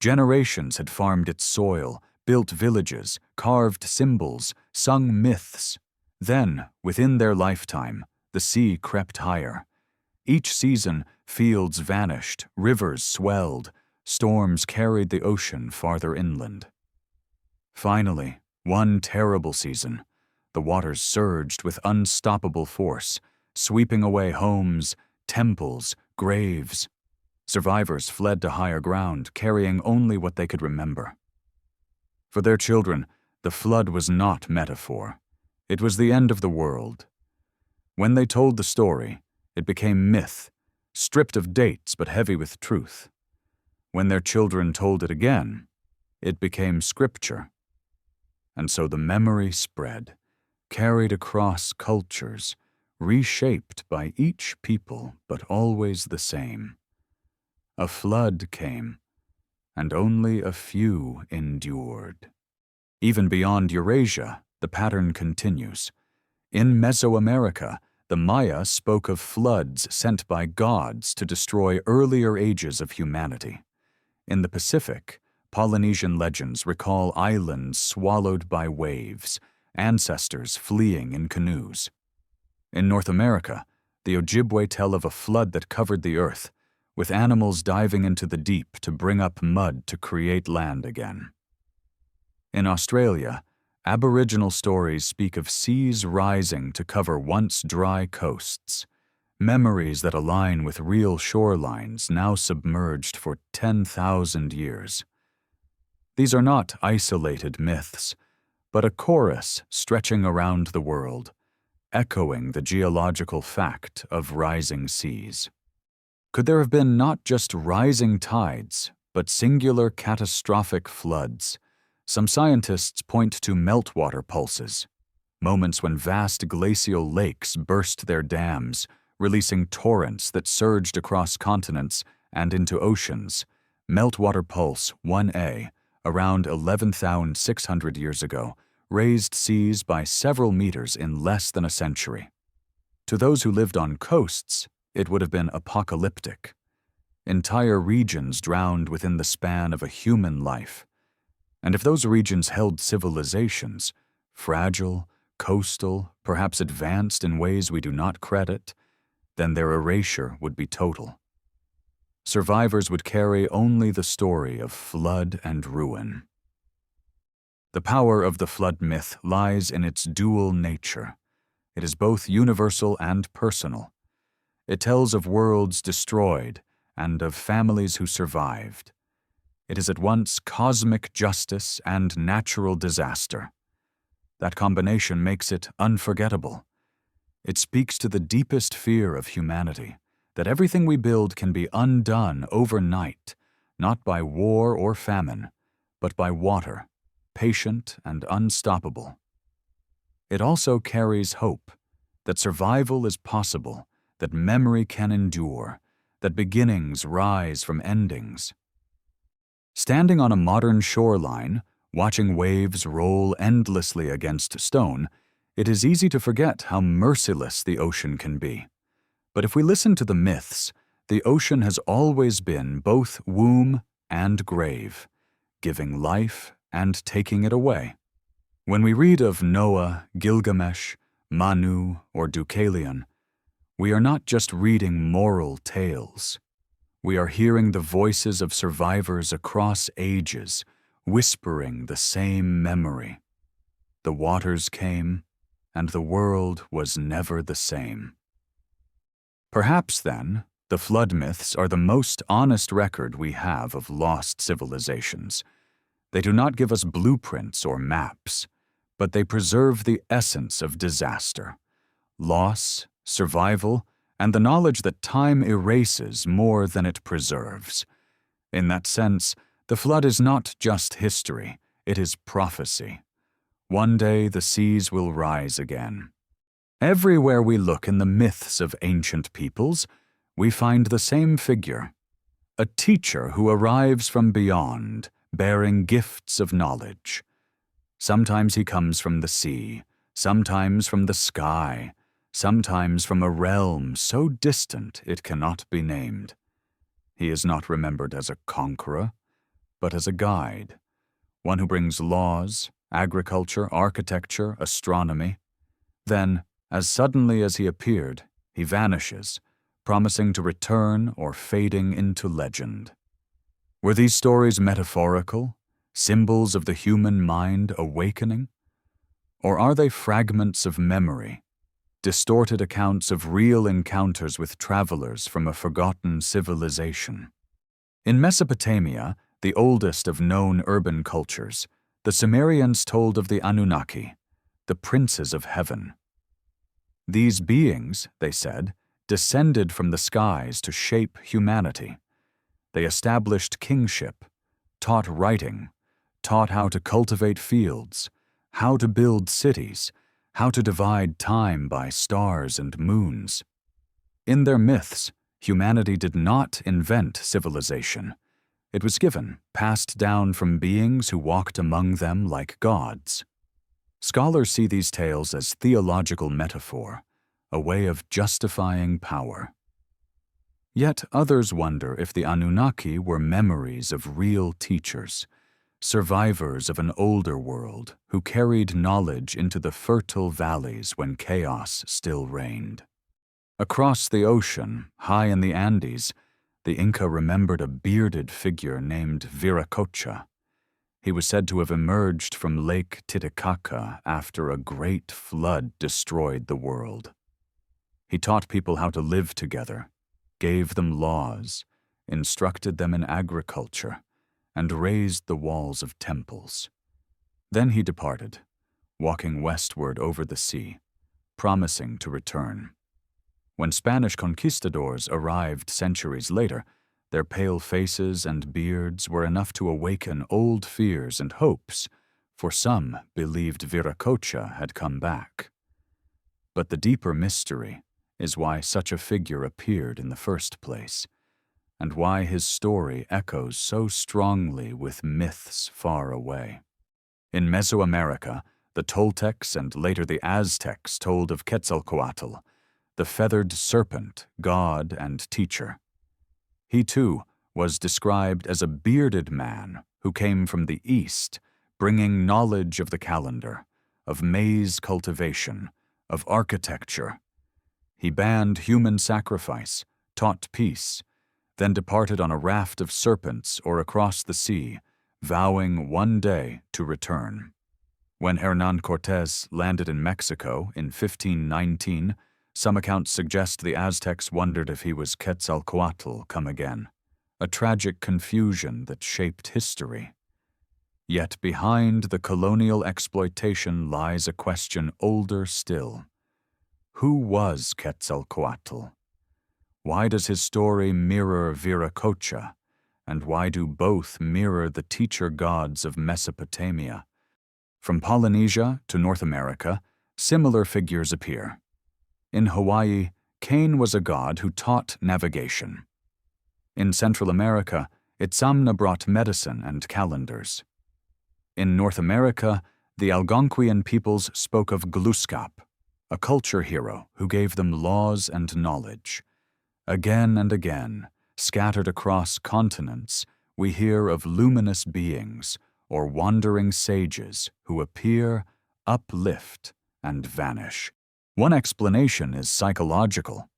Generations had farmed its soil, built villages, carved symbols, sung myths. Then, within their lifetime, the sea crept higher. Each season, fields vanished, rivers swelled, storms carried the ocean farther inland. Finally, one terrible season, the waters surged with unstoppable force, sweeping away homes, temples, graves. Survivors fled to higher ground, carrying only what they could remember. For their children, the flood was not metaphor. It was the end of the world. When they told the story, it became myth, stripped of dates but heavy with truth. When their children told it again, it became scripture. And so the memory spread, carried across cultures, reshaped by each people but always the same. A flood came, and only a few endured. Even beyond Eurasia, the pattern continues. In Mesoamerica, the Maya spoke of floods sent by gods to destroy earlier ages of humanity. In the Pacific, Polynesian legends recall islands swallowed by waves, ancestors fleeing in canoes. In North America, the Ojibwe tell of a flood that covered the earth, with animals diving into the deep to bring up mud to create land again. In Australia, Aboriginal stories speak of seas rising to cover once dry coasts, memories that align with real shorelines now submerged for 10,000 years. These are not isolated myths, but a chorus stretching around the world, echoing the geological fact of rising seas. Could there have been not just rising tides, but singular catastrophic floods? Some scientists point to meltwater pulses, moments when vast glacial lakes burst their dams, releasing torrents that surged across continents and into oceans. Meltwater pulse 1A, around 11,600 years ago, raised seas by several meters in less than a century. To those who lived on coasts, it would have been apocalyptic. Entire regions drowned within the span of a human life. And if those regions held civilizations, fragile, coastal, perhaps advanced in ways we do not credit, then their erasure would be total. Survivors would carry only the story of flood and ruin. The power of the flood myth lies in its dual nature. It is both universal and personal. It tells of worlds destroyed and of families who survived. It is at once cosmic justice and natural disaster. That combination makes it unforgettable. It speaks to the deepest fear of humanity, that everything we build can be undone overnight, not by war or famine, but by water, patient and unstoppable. It also carries hope, that survival is possible, that memory can endure, that beginnings rise from endings. Standing on a modern shoreline, watching waves roll endlessly against stone, It is easy to forget how merciless the ocean can be. But if we listen to the myths, the ocean has always been both womb and grave, giving life and taking it away. When we read of Noah, Gilgamesh, Manu, or Deucalion, we are not just reading moral tales. We are hearing the voices of survivors across ages, whispering the same memory. The waters came, and the world was never the same. Perhaps, then, the flood myths are the most honest record we have of lost civilizations. They do not give us blueprints or maps, but they preserve the essence of disaster, loss, survival, and the knowledge that time erases more than it preserves. In that sense, the flood is not just history, it is prophecy. One day the seas will rise again. Everywhere we look in the myths of ancient peoples, we find the same figure, a teacher who arrives from beyond, bearing gifts of knowledge. Sometimes he comes from the sea, sometimes from the sky, sometimes from a realm so distant it cannot be named. He is not remembered as a conqueror, but as a guide, one who brings laws, agriculture, architecture, astronomy. Then, as suddenly as he appeared, he vanishes, promising to return or fading into legend. Were these stories metaphorical, symbols of the human mind awakening? Or are they fragments of memory, distorted accounts of real encounters with travelers from a forgotten civilization? In Mesopotamia, the oldest of known urban cultures, the Sumerians told of the Anunnaki, the princes of heaven. These beings, they said, descended from the skies to shape humanity. They established kingship, taught writing, taught how to cultivate fields, how to build cities, how to divide time by stars and moons. In their myths, humanity did not invent civilization. It was given, passed down from beings who walked among them like gods. Scholars see these tales as theological metaphor, a way of justifying power. Yet others wonder if the Anunnaki were memories of real teachers, survivors of an older world who carried knowledge into the fertile valleys when chaos still reigned. Across the ocean, high in the Andes, the Inca remembered a bearded figure named Viracocha. He was said to have emerged from Lake Titicaca after a great flood destroyed the world. He taught people how to live together, gave them laws, instructed them in agriculture, and raised the walls of temples. Then he departed, walking westward over the sea, promising to return. When Spanish conquistadors arrived centuries later, their pale faces and beards were enough to awaken old fears and hopes, for some believed Viracocha had come back. But the deeper mystery is why such a figure appeared in the first place, and why his story echoes so strongly with myths far away. In Mesoamerica, the Toltecs and later the Aztecs told of Quetzalcoatl, the feathered serpent, god and teacher. He, too, was described as a bearded man who came from the east, bringing knowledge of the calendar, of maize cultivation, of architecture. He banned human sacrifice, taught peace, then departed on a raft of serpents or across the sea, vowing one day to return. When Hernán Cortés landed in Mexico in 1519, some accounts suggest the Aztecs wondered if he was Quetzalcoatl come again, a tragic confusion that shaped history. Yet behind the colonial exploitation lies a question older still. Who was Quetzalcoatl? Why does his story mirror Viracocha, and why do both mirror the teacher gods of Mesopotamia? From Polynesia to North America, similar figures appear. In Hawaii, Kane was a god who taught navigation. In Central America, Itzamna brought medicine and calendars. In North America, The Algonquian peoples spoke of Gluskap, a culture hero who gave them laws and knowledge. Again and again, scattered across continents, we hear of luminous beings or wandering sages who appear, uplift, and vanish. One explanation is psychological.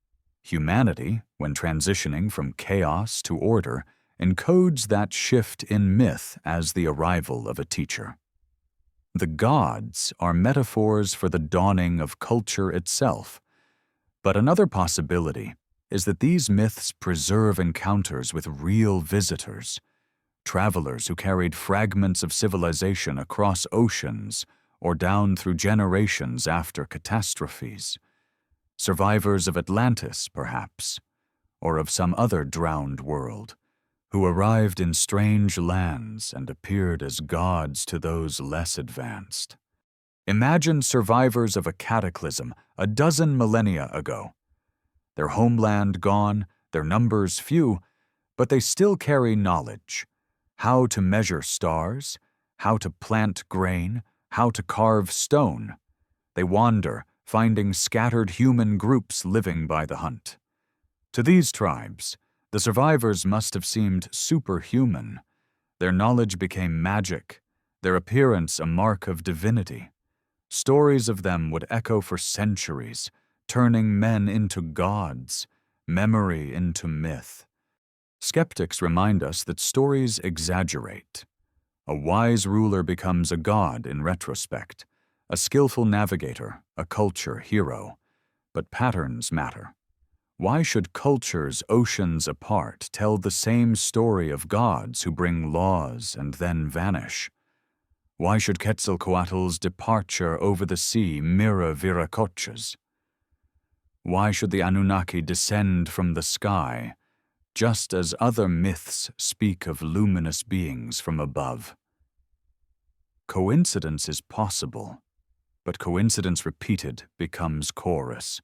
Humanity, when transitioning from chaos to order, encodes that shift in myth as the arrival of a teacher. The gods are metaphors for the dawning of culture itself. But another possibility is that these myths preserve encounters with real visitors, travelers who carried fragments of civilization across oceans or down through generations after catastrophes, survivors of Atlantis, perhaps, or of some other drowned world, who arrived in strange lands and appeared as gods to those less advanced. Imagine survivors of a cataclysm a dozen millennia ago. Their homeland gone, their numbers few, but they still carry knowledge: how to measure stars, how to plant grain, how to carve stone. They wander, finding scattered human groups living by the hunt. To these tribes, the survivors must have seemed superhuman. Their knowledge became magic, their appearance a mark of divinity. Stories of them would echo for centuries, turning men into gods, memory into myth. Skeptics remind us that stories exaggerate. A wise ruler becomes a god in retrospect, a skillful navigator, a culture hero. But patterns matter. Why should cultures oceans apart tell the same story of gods who bring laws and then vanish? Why should Quetzalcoatl's departure over the sea mirror Viracocha's? Why should the Anunnaki descend from the sky, just as other myths speak of luminous beings from above? Coincidence is possible, but coincidence repeated becomes chorus.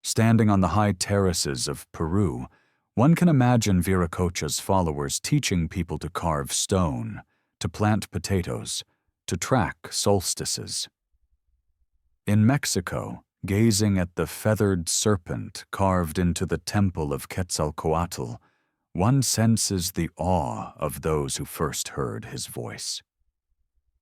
Standing on the high terraces of Peru, one can imagine Viracocha's followers teaching people to carve stone, to plant potatoes, to track solstices. In Mexico, gazing at the feathered serpent carved into the temple of Quetzalcoatl, one senses the awe of those who first heard his voice.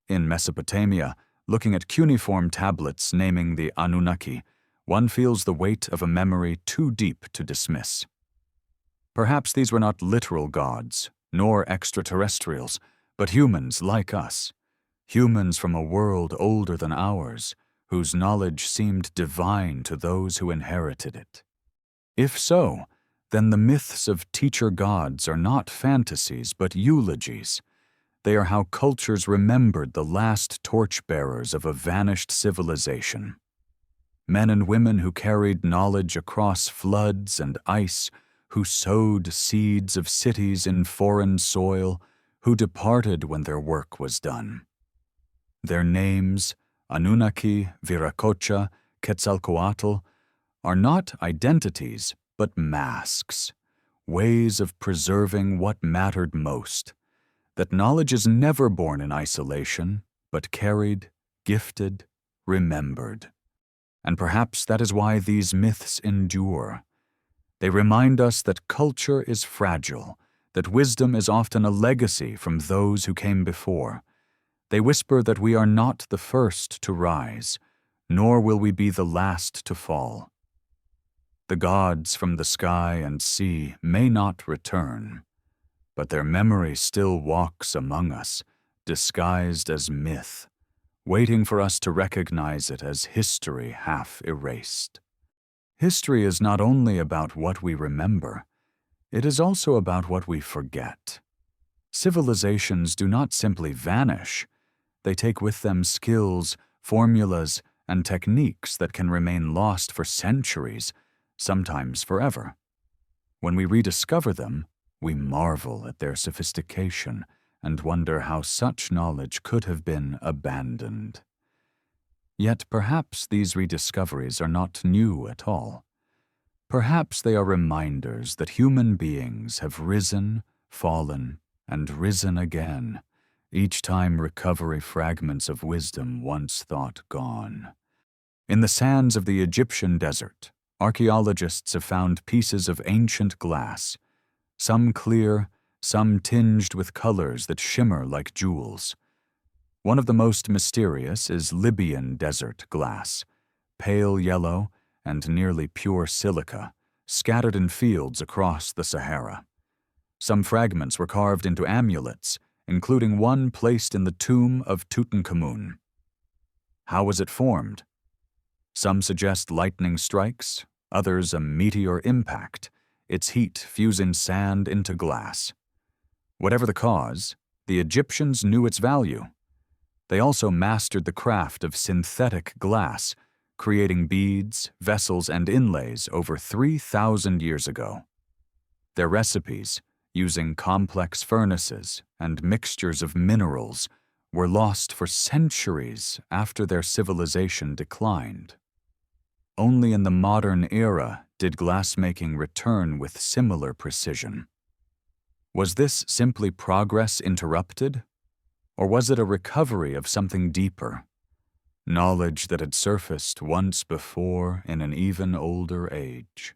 In Mesopotamia, looking at cuneiform tablets naming the Anunnaki, one feels the weight of a memory too deep to dismiss. Perhaps these were not literal gods, nor extraterrestrials, but humans like us, humans from a world older than ours, whose knowledge seemed divine to those who inherited it. If so, then the myths of teacher gods are not fantasies but eulogies. They are how cultures remembered the last torchbearers of a vanished civilization. Men and women who carried knowledge across floods and ice, who sowed seeds of cities in foreign soil, who departed when their work was done. Their names, Anunnaki, Viracocha, Quetzalcoatl, are not identities but masks, ways of preserving what mattered most, that knowledge is never born in isolation, but carried, gifted, remembered. And perhaps that is why these myths endure. They remind us that culture is fragile, that wisdom is often a legacy from those who came before. They whisper that we are not the first to rise, nor will we be the last to fall. The gods from the sky and sea may not return, but their memory still walks among us, disguised as myth, waiting for us to recognize it as history half erased. History is not only about what we remember, it is also about what we forget. Civilizations do not simply vanish, they take with them skills, formulas, and techniques that can remain lost for centuries, sometimes forever. When we rediscover them, we marvel at their sophistication and wonder how such knowledge could have been abandoned. Yet perhaps these rediscoveries are not new at all. Perhaps they are reminders that human beings have risen, fallen, and risen again, each time recovery fragments of wisdom once thought gone. In the sands of the Egyptian desert, archaeologists have found pieces of ancient glass, some clear, some tinged with colors that shimmer like jewels. One of the most mysterious is Libyan desert glass, pale yellow and nearly pure silica, scattered in fields across the Sahara. Some fragments were carved into amulets, including one placed in the tomb of Tutankhamun. How was it formed? Some suggest lightning strikes, others a meteor impact, its heat fusing sand into glass. Whatever the cause, the Egyptians knew its value. They also mastered the craft of synthetic glass, creating beads, vessels, and inlays over 3,000 years ago. Their recipes, using complex furnaces and mixtures of minerals, were lost for centuries after their civilization declined. Only in the modern era did glassmaking return with similar precision. Was this simply progress interrupted? Or was it a recovery of something deeper? Knowledge that had surfaced once before in an even older age.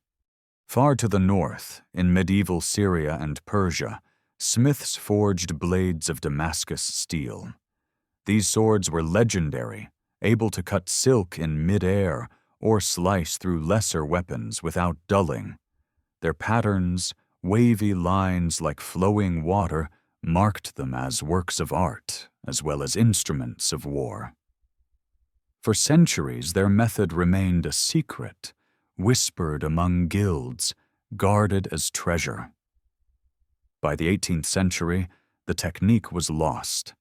Far to the north, in medieval Syria and Persia, smiths forged blades of Damascus steel. These swords were legendary, able to cut silk in mid-air or slice through lesser weapons without dulling. Their patterns, wavy lines like flowing water, marked them as works of art, as well as instruments of war. For centuries, their method remained a secret, whispered among guilds, guarded as treasure. By the 18th century, the technique was lost.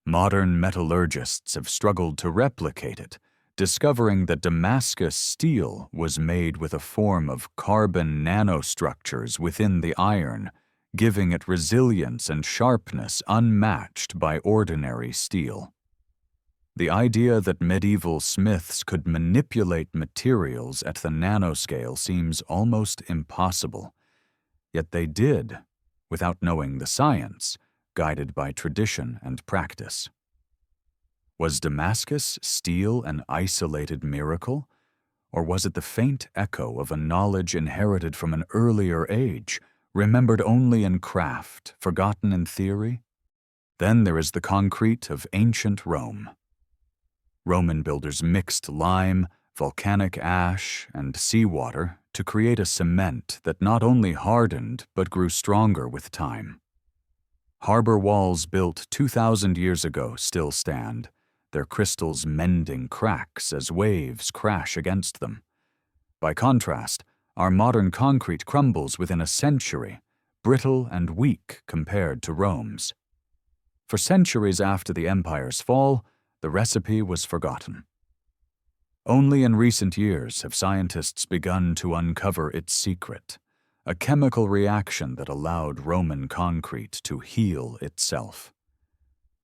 Modern metallurgists have struggled to replicate it, discovering that Damascus steel was made with a form of carbon nanostructures within the iron, giving it resilience and sharpness unmatched by ordinary steel. The idea that medieval smiths could manipulate materials at the nanoscale seems almost impossible. Yet they did, without knowing the science, guided by tradition and practice. Was Damascus steel an isolated miracle, or was it the faint echo of a knowledge inherited from an earlier age, remembered only in craft, forgotten in theory? Then there is the concrete of ancient Rome. Roman builders mixed lime, volcanic ash, and seawater to create a cement that not only hardened but grew stronger with time. Harbor walls built 2,000 years ago still stand, their crystals mending cracks as waves crash against them. By contrast, our modern concrete crumbles within a century, brittle and weak compared to Rome's. For centuries after the empire's fall, the recipe was forgotten. Only in recent years have scientists begun to uncover its secret, a chemical reaction that allowed Roman concrete to heal itself.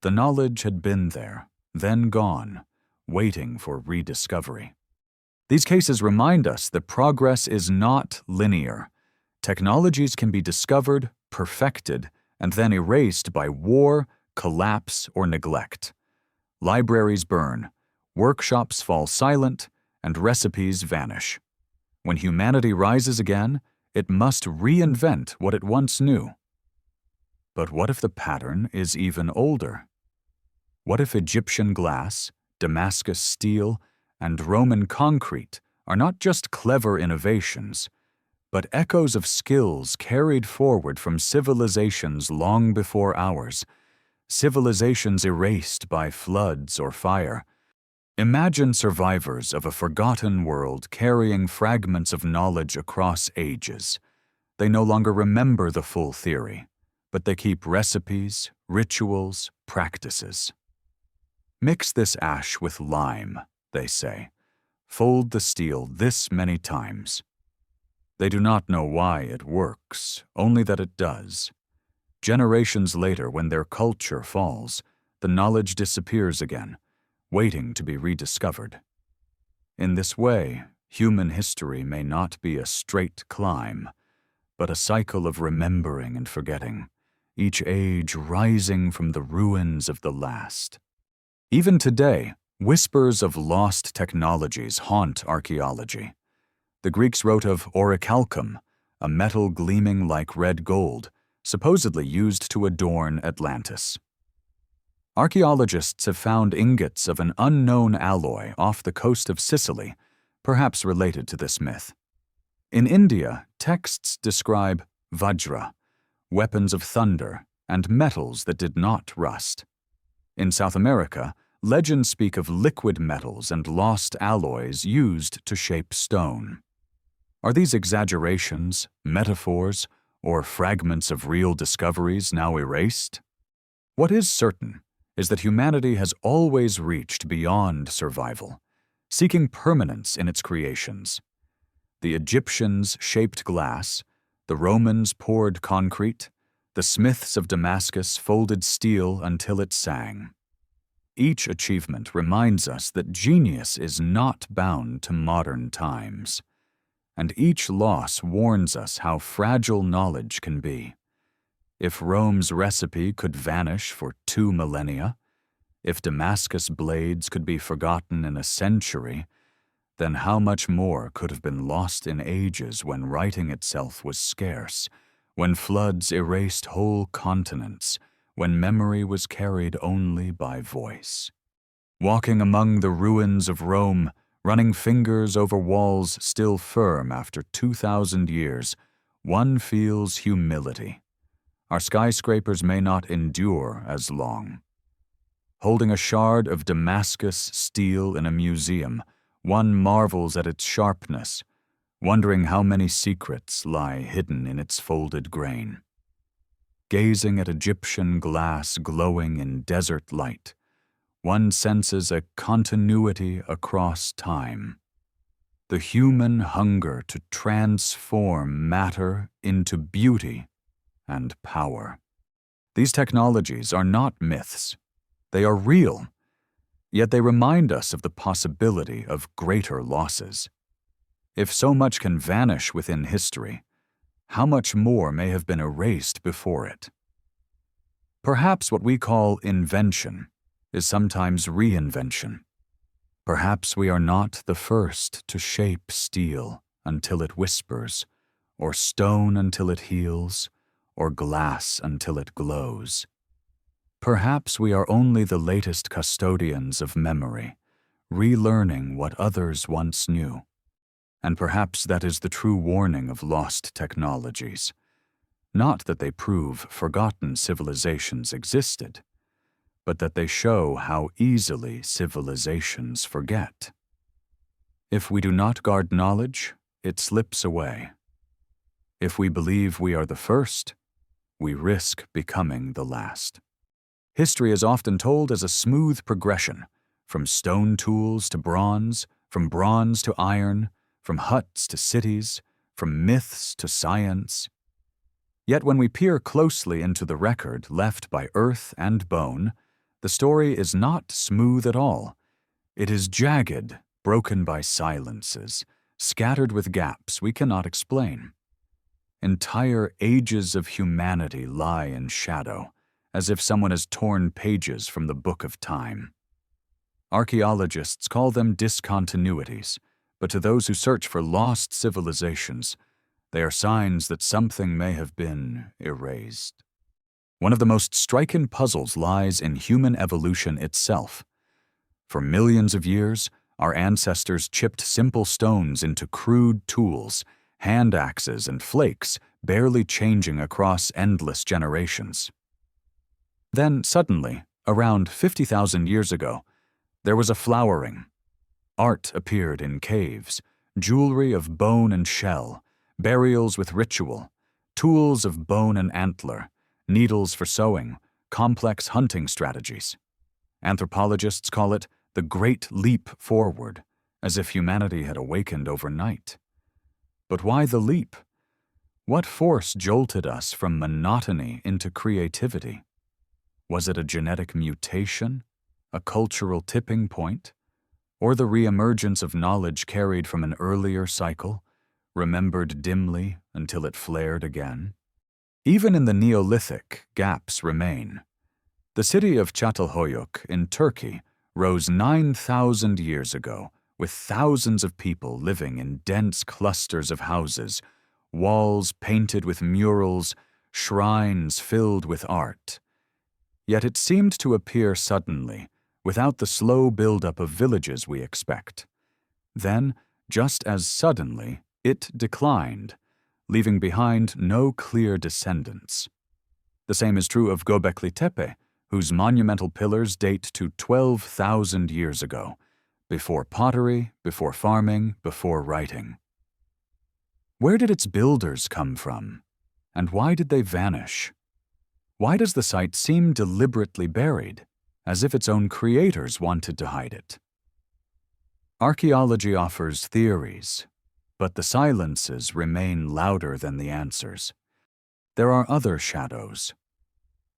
The knowledge had been there, then gone, waiting for rediscovery. These cases remind us that progress is not linear. Technologies can be discovered, perfected, and then erased by war, collapse, or neglect. Libraries burn, workshops fall silent, and recipes vanish. When humanity rises again, it must reinvent what it once knew. But what if the pattern is even older? What if Egyptian glass, Damascus steel, and Roman concrete are not just clever innovations, but echoes of skills carried forward from civilizations long before ours, civilizations erased by floods or fire? Imagine survivors of a forgotten world carrying fragments of knowledge across ages. They no longer remember the full theory, but they keep recipes, rituals, practices. Mix this ash with lime, they say. Fold the steel this many times. They do not know why it works, only that it does. Generations later, when their culture falls, the knowledge disappears again, waiting to be rediscovered. In this way, human history may not be a straight climb, but a cycle of remembering and forgetting, each age rising from the ruins of the last. Even today, whispers of lost technologies haunt archaeology. The Greeks wrote of orichalcum, a metal gleaming like red gold, supposedly used to adorn Atlantis. Archaeologists have found ingots of an unknown alloy off the coast of Sicily, perhaps related to this myth. In India, texts describe vajra, weapons of thunder, and metals that did not rust. In South America, legends speak of liquid metals and lost alloys used to shape stone. Are these exaggerations, metaphors, or fragments of real discoveries now erased? What is certain is that humanity has always reached beyond survival, seeking permanence in its creations. The Egyptians shaped glass, the Romans poured concrete, the smiths of Damascus folded steel until it sang. Each achievement reminds us that genius is not bound to modern times, and each loss warns us how fragile knowledge can be. If Rome's recipe could vanish for 2 millennia, if Damascus blades could be forgotten in a century, then how much more could have been lost in ages when writing itself was scarce, when floods erased whole continents, when memory was carried only by voice. Walking among the ruins of Rome, running fingers over walls still firm after 2,000 years, one feels humility. Our skyscrapers may not endure as long. Holding a shard of Damascus steel in a museum, one marvels at its sharpness, wondering how many secrets lie hidden in its folded grain. Gazing at Egyptian glass glowing in desert light, one senses a continuity across time. The human hunger to transform matter into beauty and power. These technologies are not myths. They are real, yet they remind us of the possibility of greater losses. If so much can vanish within history, how much more may have been erased before it? Perhaps what we call invention is sometimes reinvention. Perhaps we are not the first to shape steel until it whispers, or stone until it heals, or glass until it glows. Perhaps we are only the latest custodians of memory, relearning what others once knew. And perhaps that is the true warning of lost technologies. Not that they prove forgotten civilizations existed, but that they show how easily civilizations forget. If we do not guard knowledge, it slips away. If we believe we are the first, we risk becoming the last. History is often told as a smooth progression, from stone tools to bronze, from bronze to iron, from huts to cities, from myths to science. Yet when we peer closely into the record left by earth and bone, the story is not smooth at all. It is jagged, broken by silences, scattered with gaps we cannot explain. Entire ages of humanity lie in shadow, as if someone has torn pages from the book of time. Archaeologists call them discontinuities, but to those who search for lost civilizations, they are signs that something may have been erased. One of the most striking puzzles lies in human evolution itself. For millions of years, our ancestors chipped simple stones into crude tools, hand axes and flakes, barely changing across endless generations. Then, suddenly, around 50,000 years ago, there was a flowering. Art appeared in caves, jewelry of bone and shell, burials with ritual, tools of bone and antler, needles for sewing, complex hunting strategies. Anthropologists call it the Great Leap Forward, as if humanity had awakened overnight. But why the leap? What force jolted us from monotony into creativity? Was it a genetic mutation, a cultural tipping point, or the reemergence of knowledge carried from an earlier cycle, remembered dimly until it flared again? Even in the Neolithic, gaps remain. The city of Çatalhöyük in Turkey rose 9,000 years ago, with thousands of people living in dense clusters of houses, walls painted with murals, shrines filled with art. Yet it seemed to appear suddenly, without the slow buildup of villages we expect. Then, just as suddenly, it declined, leaving behind no clear descendants. The same is true of Göbekli Tepe, whose monumental pillars date to 12,000 years ago, before pottery, before farming, before writing. Where did its builders come from? And why did they vanish? Why does the site seem deliberately buried, as if its own creators wanted to hide it? Archaeology offers theories, but the silences remain louder than the answers. There are other shadows.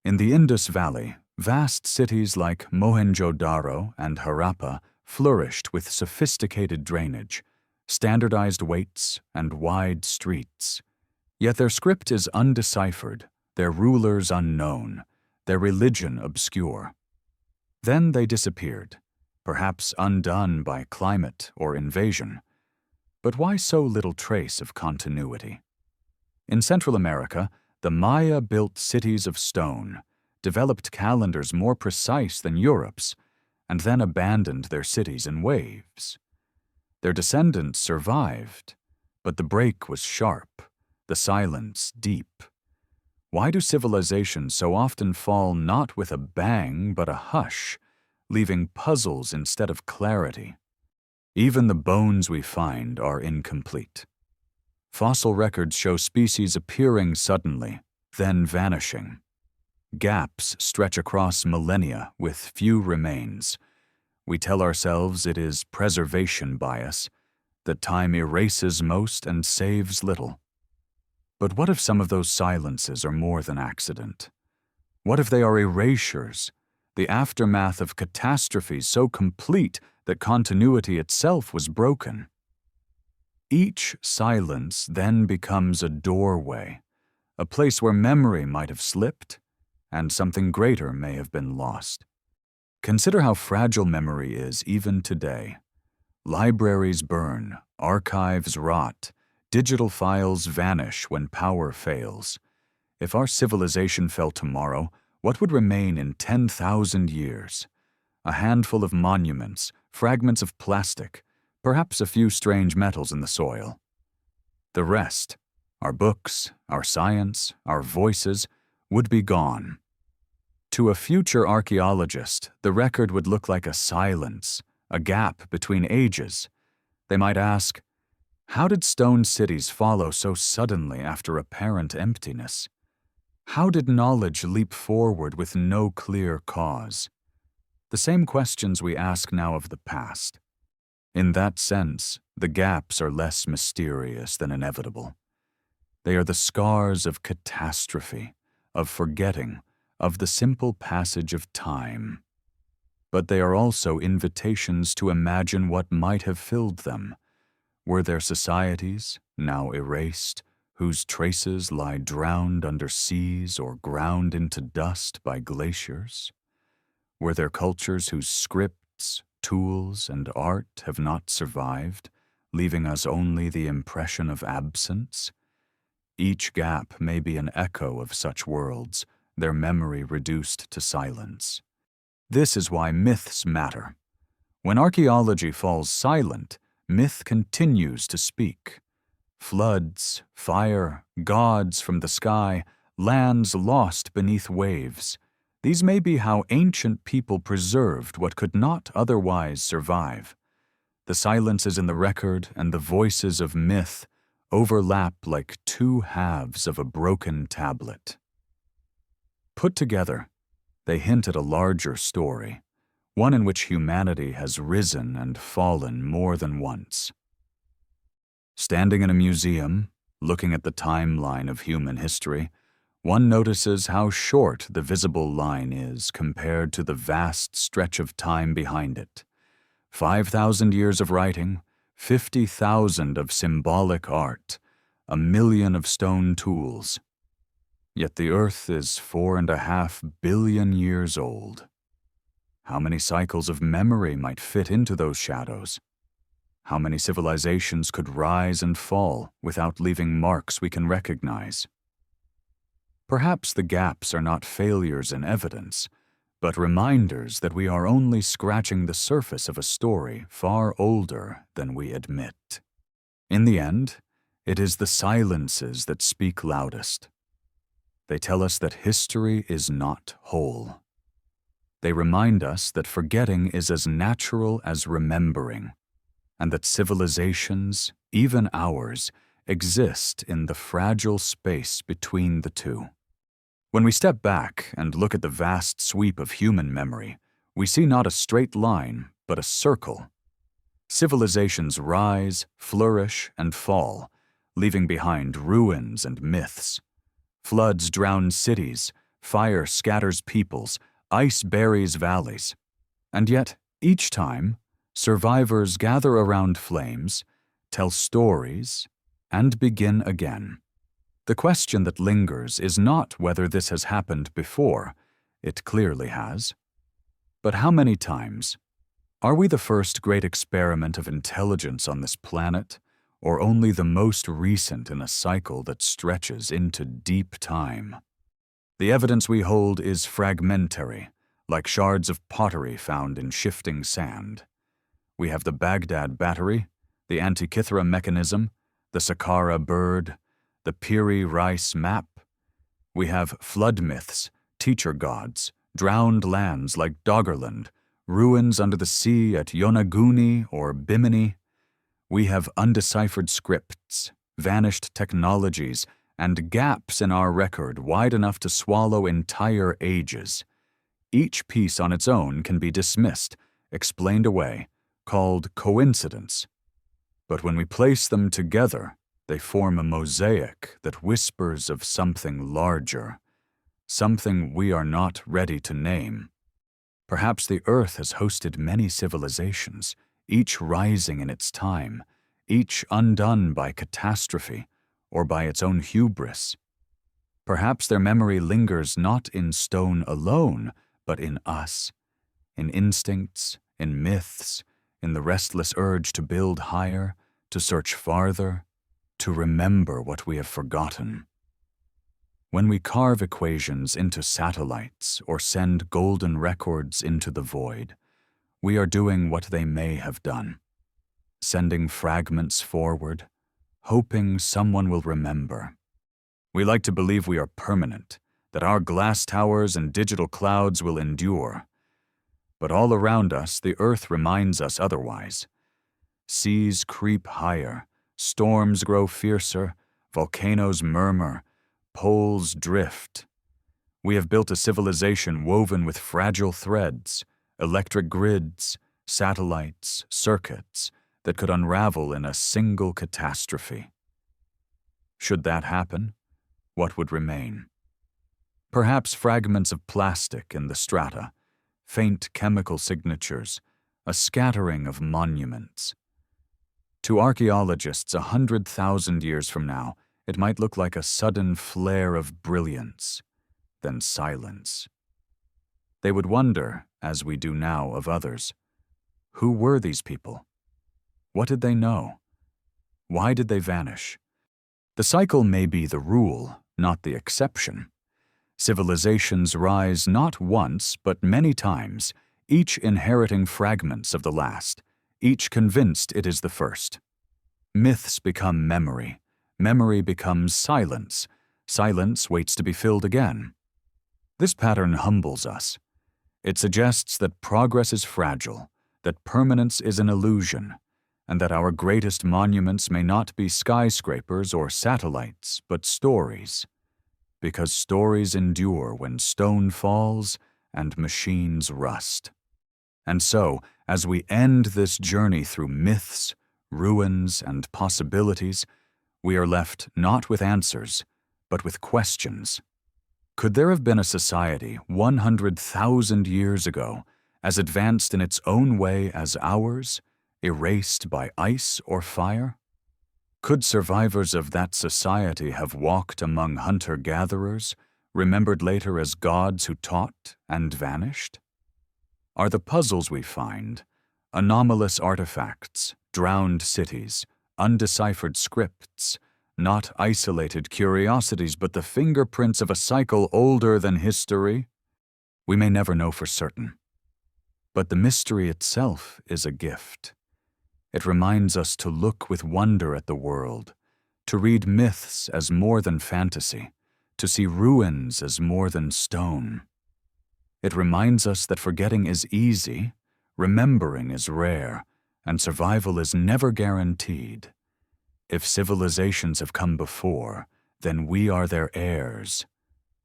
In the Indus Valley, vast cities like Mohenjo-Daro and Harappa flourished with sophisticated drainage, standardized weights, and wide streets. Yet their script is undeciphered, their rulers unknown, their religion obscure. Then they disappeared, perhaps undone by climate or invasion. But why so little trace of continuity? In Central America, the Maya built cities of stone, developed calendars more precise than Europe's, and then abandoned their cities in waves. Their descendants survived, but the break was sharp, the silence deep. Why do civilizations so often fall not with a bang but a hush, leaving puzzles instead of clarity? Even the bones we find are incomplete. Fossil records show species appearing suddenly, then vanishing. Gaps stretch across millennia with few remains. We tell ourselves it is preservation bias, that time erases most and saves little. But what if some of those silences are more than accident? What if they are erasures, the aftermath of catastrophes so complete that continuity itself was broken? Each silence then becomes a doorway, a place where memory might have slipped, and something greater may have been lost. Consider how fragile memory is even today. Libraries burn, archives rot, digital files vanish when power fails. If our civilization fell tomorrow, what would remain in 10,000 years? A handful of monuments, fragments of plastic, perhaps a few strange metals in the soil. The rest, our books, our science, our voices, would be gone. To a future archaeologist, the record would look like a silence, a gap between ages. They might ask, how did stone cities follow so suddenly after apparent emptiness? How did knowledge leap forward with no clear cause? The same questions we ask now of the past. In that sense, the gaps are less mysterious than inevitable. They are the scars of catastrophe, of forgetting, of the simple passage of time. But they are also invitations to imagine what might have filled them. Were there societies, now erased, whose traces lie drowned under seas or ground into dust by glaciers? Were there cultures whose scripts, tools, and art have not survived, leaving us only the impression of absence? Each gap may be an echo of such worlds, their memory reduced to silence. This is why myths matter. When archaeology falls silent, myth continues to speak. Floods, fire, gods from the sky, lands lost beneath waves. These may be how ancient people preserved what could not otherwise survive. The silences in the record and the voices of myth overlap like two halves of a broken tablet. Put together, they hint at a larger story, one in which humanity has risen and fallen more than once. Standing in a museum, looking at the timeline of human history, one notices how short the visible line is compared to the vast stretch of time behind it. 5,000 years of writing, 50,000 of symbolic art, 1 million of stone tools. Yet the Earth is 4.5 billion years old. How many cycles of memory might fit into those shadows? How many civilizations could rise and fall without leaving marks we can recognize? Perhaps the gaps are not failures in evidence, but reminders that we are only scratching the surface of a story far older than we admit. In the end, it is the silences that speak loudest. They tell us that history is not whole. They remind us that forgetting is as natural as remembering, and that civilizations, even ours, exist in the fragile space between the two. When we step back and look at the vast sweep of human memory, we see not a straight line, but a circle. Civilizations rise, flourish, and fall, leaving behind ruins and myths. Floods drown cities, fire scatters peoples, ice buries valleys. And yet, each time, survivors gather around flames, tell stories, and begin again. The question that lingers is not whether this has happened before. It clearly has. But how many times? Are we the first great experiment of intelligence on this planet, or only the most recent in a cycle that stretches into deep time? The evidence we hold is fragmentary, like shards of pottery found in shifting sand. We have the Baghdad battery, the Antikythera mechanism, the Sakara bird, the Piri Reis map. We have flood myths, teacher gods, drowned lands like Doggerland, ruins under the sea at Yonaguni or Bimini. We have undeciphered scripts, vanished technologies, and gaps in our record wide enough to swallow entire ages. Each piece on its own can be dismissed, explained away, called coincidence. But when we place them together, they form a mosaic that whispers of something larger, something we are not ready to name. Perhaps the Earth has hosted many civilizations, each rising in its time, each undone by catastrophe or by its own hubris. Perhaps their memory lingers not in stone alone, but in us, in instincts, in myths, in the restless urge to build higher, to search farther, to remember what we have forgotten. When we carve equations into satellites or send golden records into the void, we are doing what they may have done, sending fragments forward, hoping someone will remember. We like to believe we are permanent, that our glass towers and digital clouds will endure. But all around us, the Earth reminds us otherwise. Seas creep higher, storms grow fiercer, volcanoes murmur, poles drift. We have built a civilization woven with fragile threads, electric grids, satellites, circuits that could unravel in a single catastrophe. Should that happen, what would remain? Perhaps fragments of plastic in the strata, faint chemical signatures, a scattering of monuments. To archaeologists 100,000 years from now, it might look like a sudden flare of brilliance, then silence. They would wonder, as we do now of others, who were these people? What did they know? Why did they vanish? The cycle may be the rule, not the exception. Civilizations rise not once, but many times, each inheriting fragments of the last, each convinced it is the first. Myths become memory. Memory becomes silence. Silence waits to be filled again. This pattern humbles us. It suggests that progress is fragile, that permanence is an illusion, and that our greatest monuments may not be skyscrapers or satellites, but stories. Because stories endure when stone falls and machines rust. And so, as we end this journey through myths, ruins, and possibilities, we are left not with answers, but with questions. Could there have been a society 100,000 years ago, as advanced in its own way as ours, erased by ice or fire? Could survivors of that society have walked among hunter-gatherers, remembered later as gods who taught and vanished? Are the puzzles we find, anomalous artifacts, drowned cities, undeciphered scripts, not isolated curiosities but the fingerprints of a cycle older than history? We may never know for certain. But the mystery itself is a gift. It reminds us to look with wonder at the world, to read myths as more than fantasy, to see ruins as more than stone. It reminds us that forgetting is easy, remembering is rare, and survival is never guaranteed. If civilizations have come before, then we are their heirs,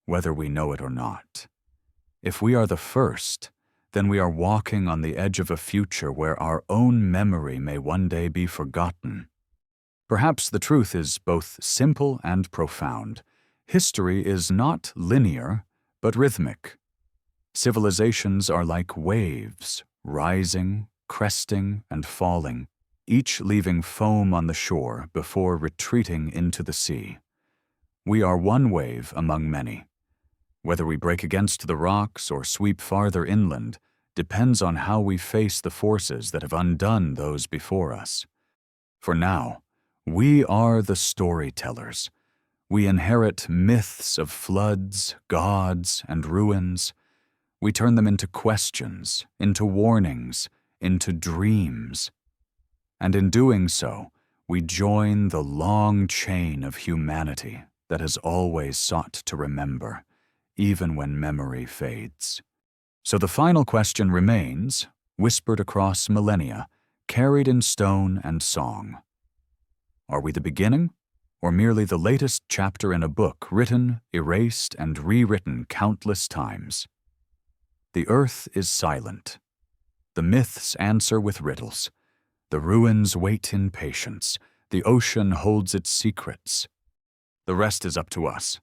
whether we know it or not. If we are the first, then we are walking on the edge of a future where our own memory may one day be forgotten. Perhaps the truth is both simple and profound. History is not linear, but rhythmic. Civilizations are like waves, rising, cresting, and falling, each leaving foam on the shore before retreating into the sea. We are one wave among many. Whether we break against the rocks or sweep farther inland depends on how we face the forces that have undone those before us. For now, we are the storytellers. We inherit myths of floods, gods, and ruins. We turn them into questions, into warnings, into dreams. And in doing so, we join the long chain of humanity that has always sought to remember, even when memory fades. So the final question remains, whispered across millennia, carried in stone and song. Are we the beginning, or merely the latest chapter in a book written, erased, and rewritten countless times? The earth is silent. The myths answer with riddles. The ruins wait in patience. The ocean holds its secrets. The rest is up to us,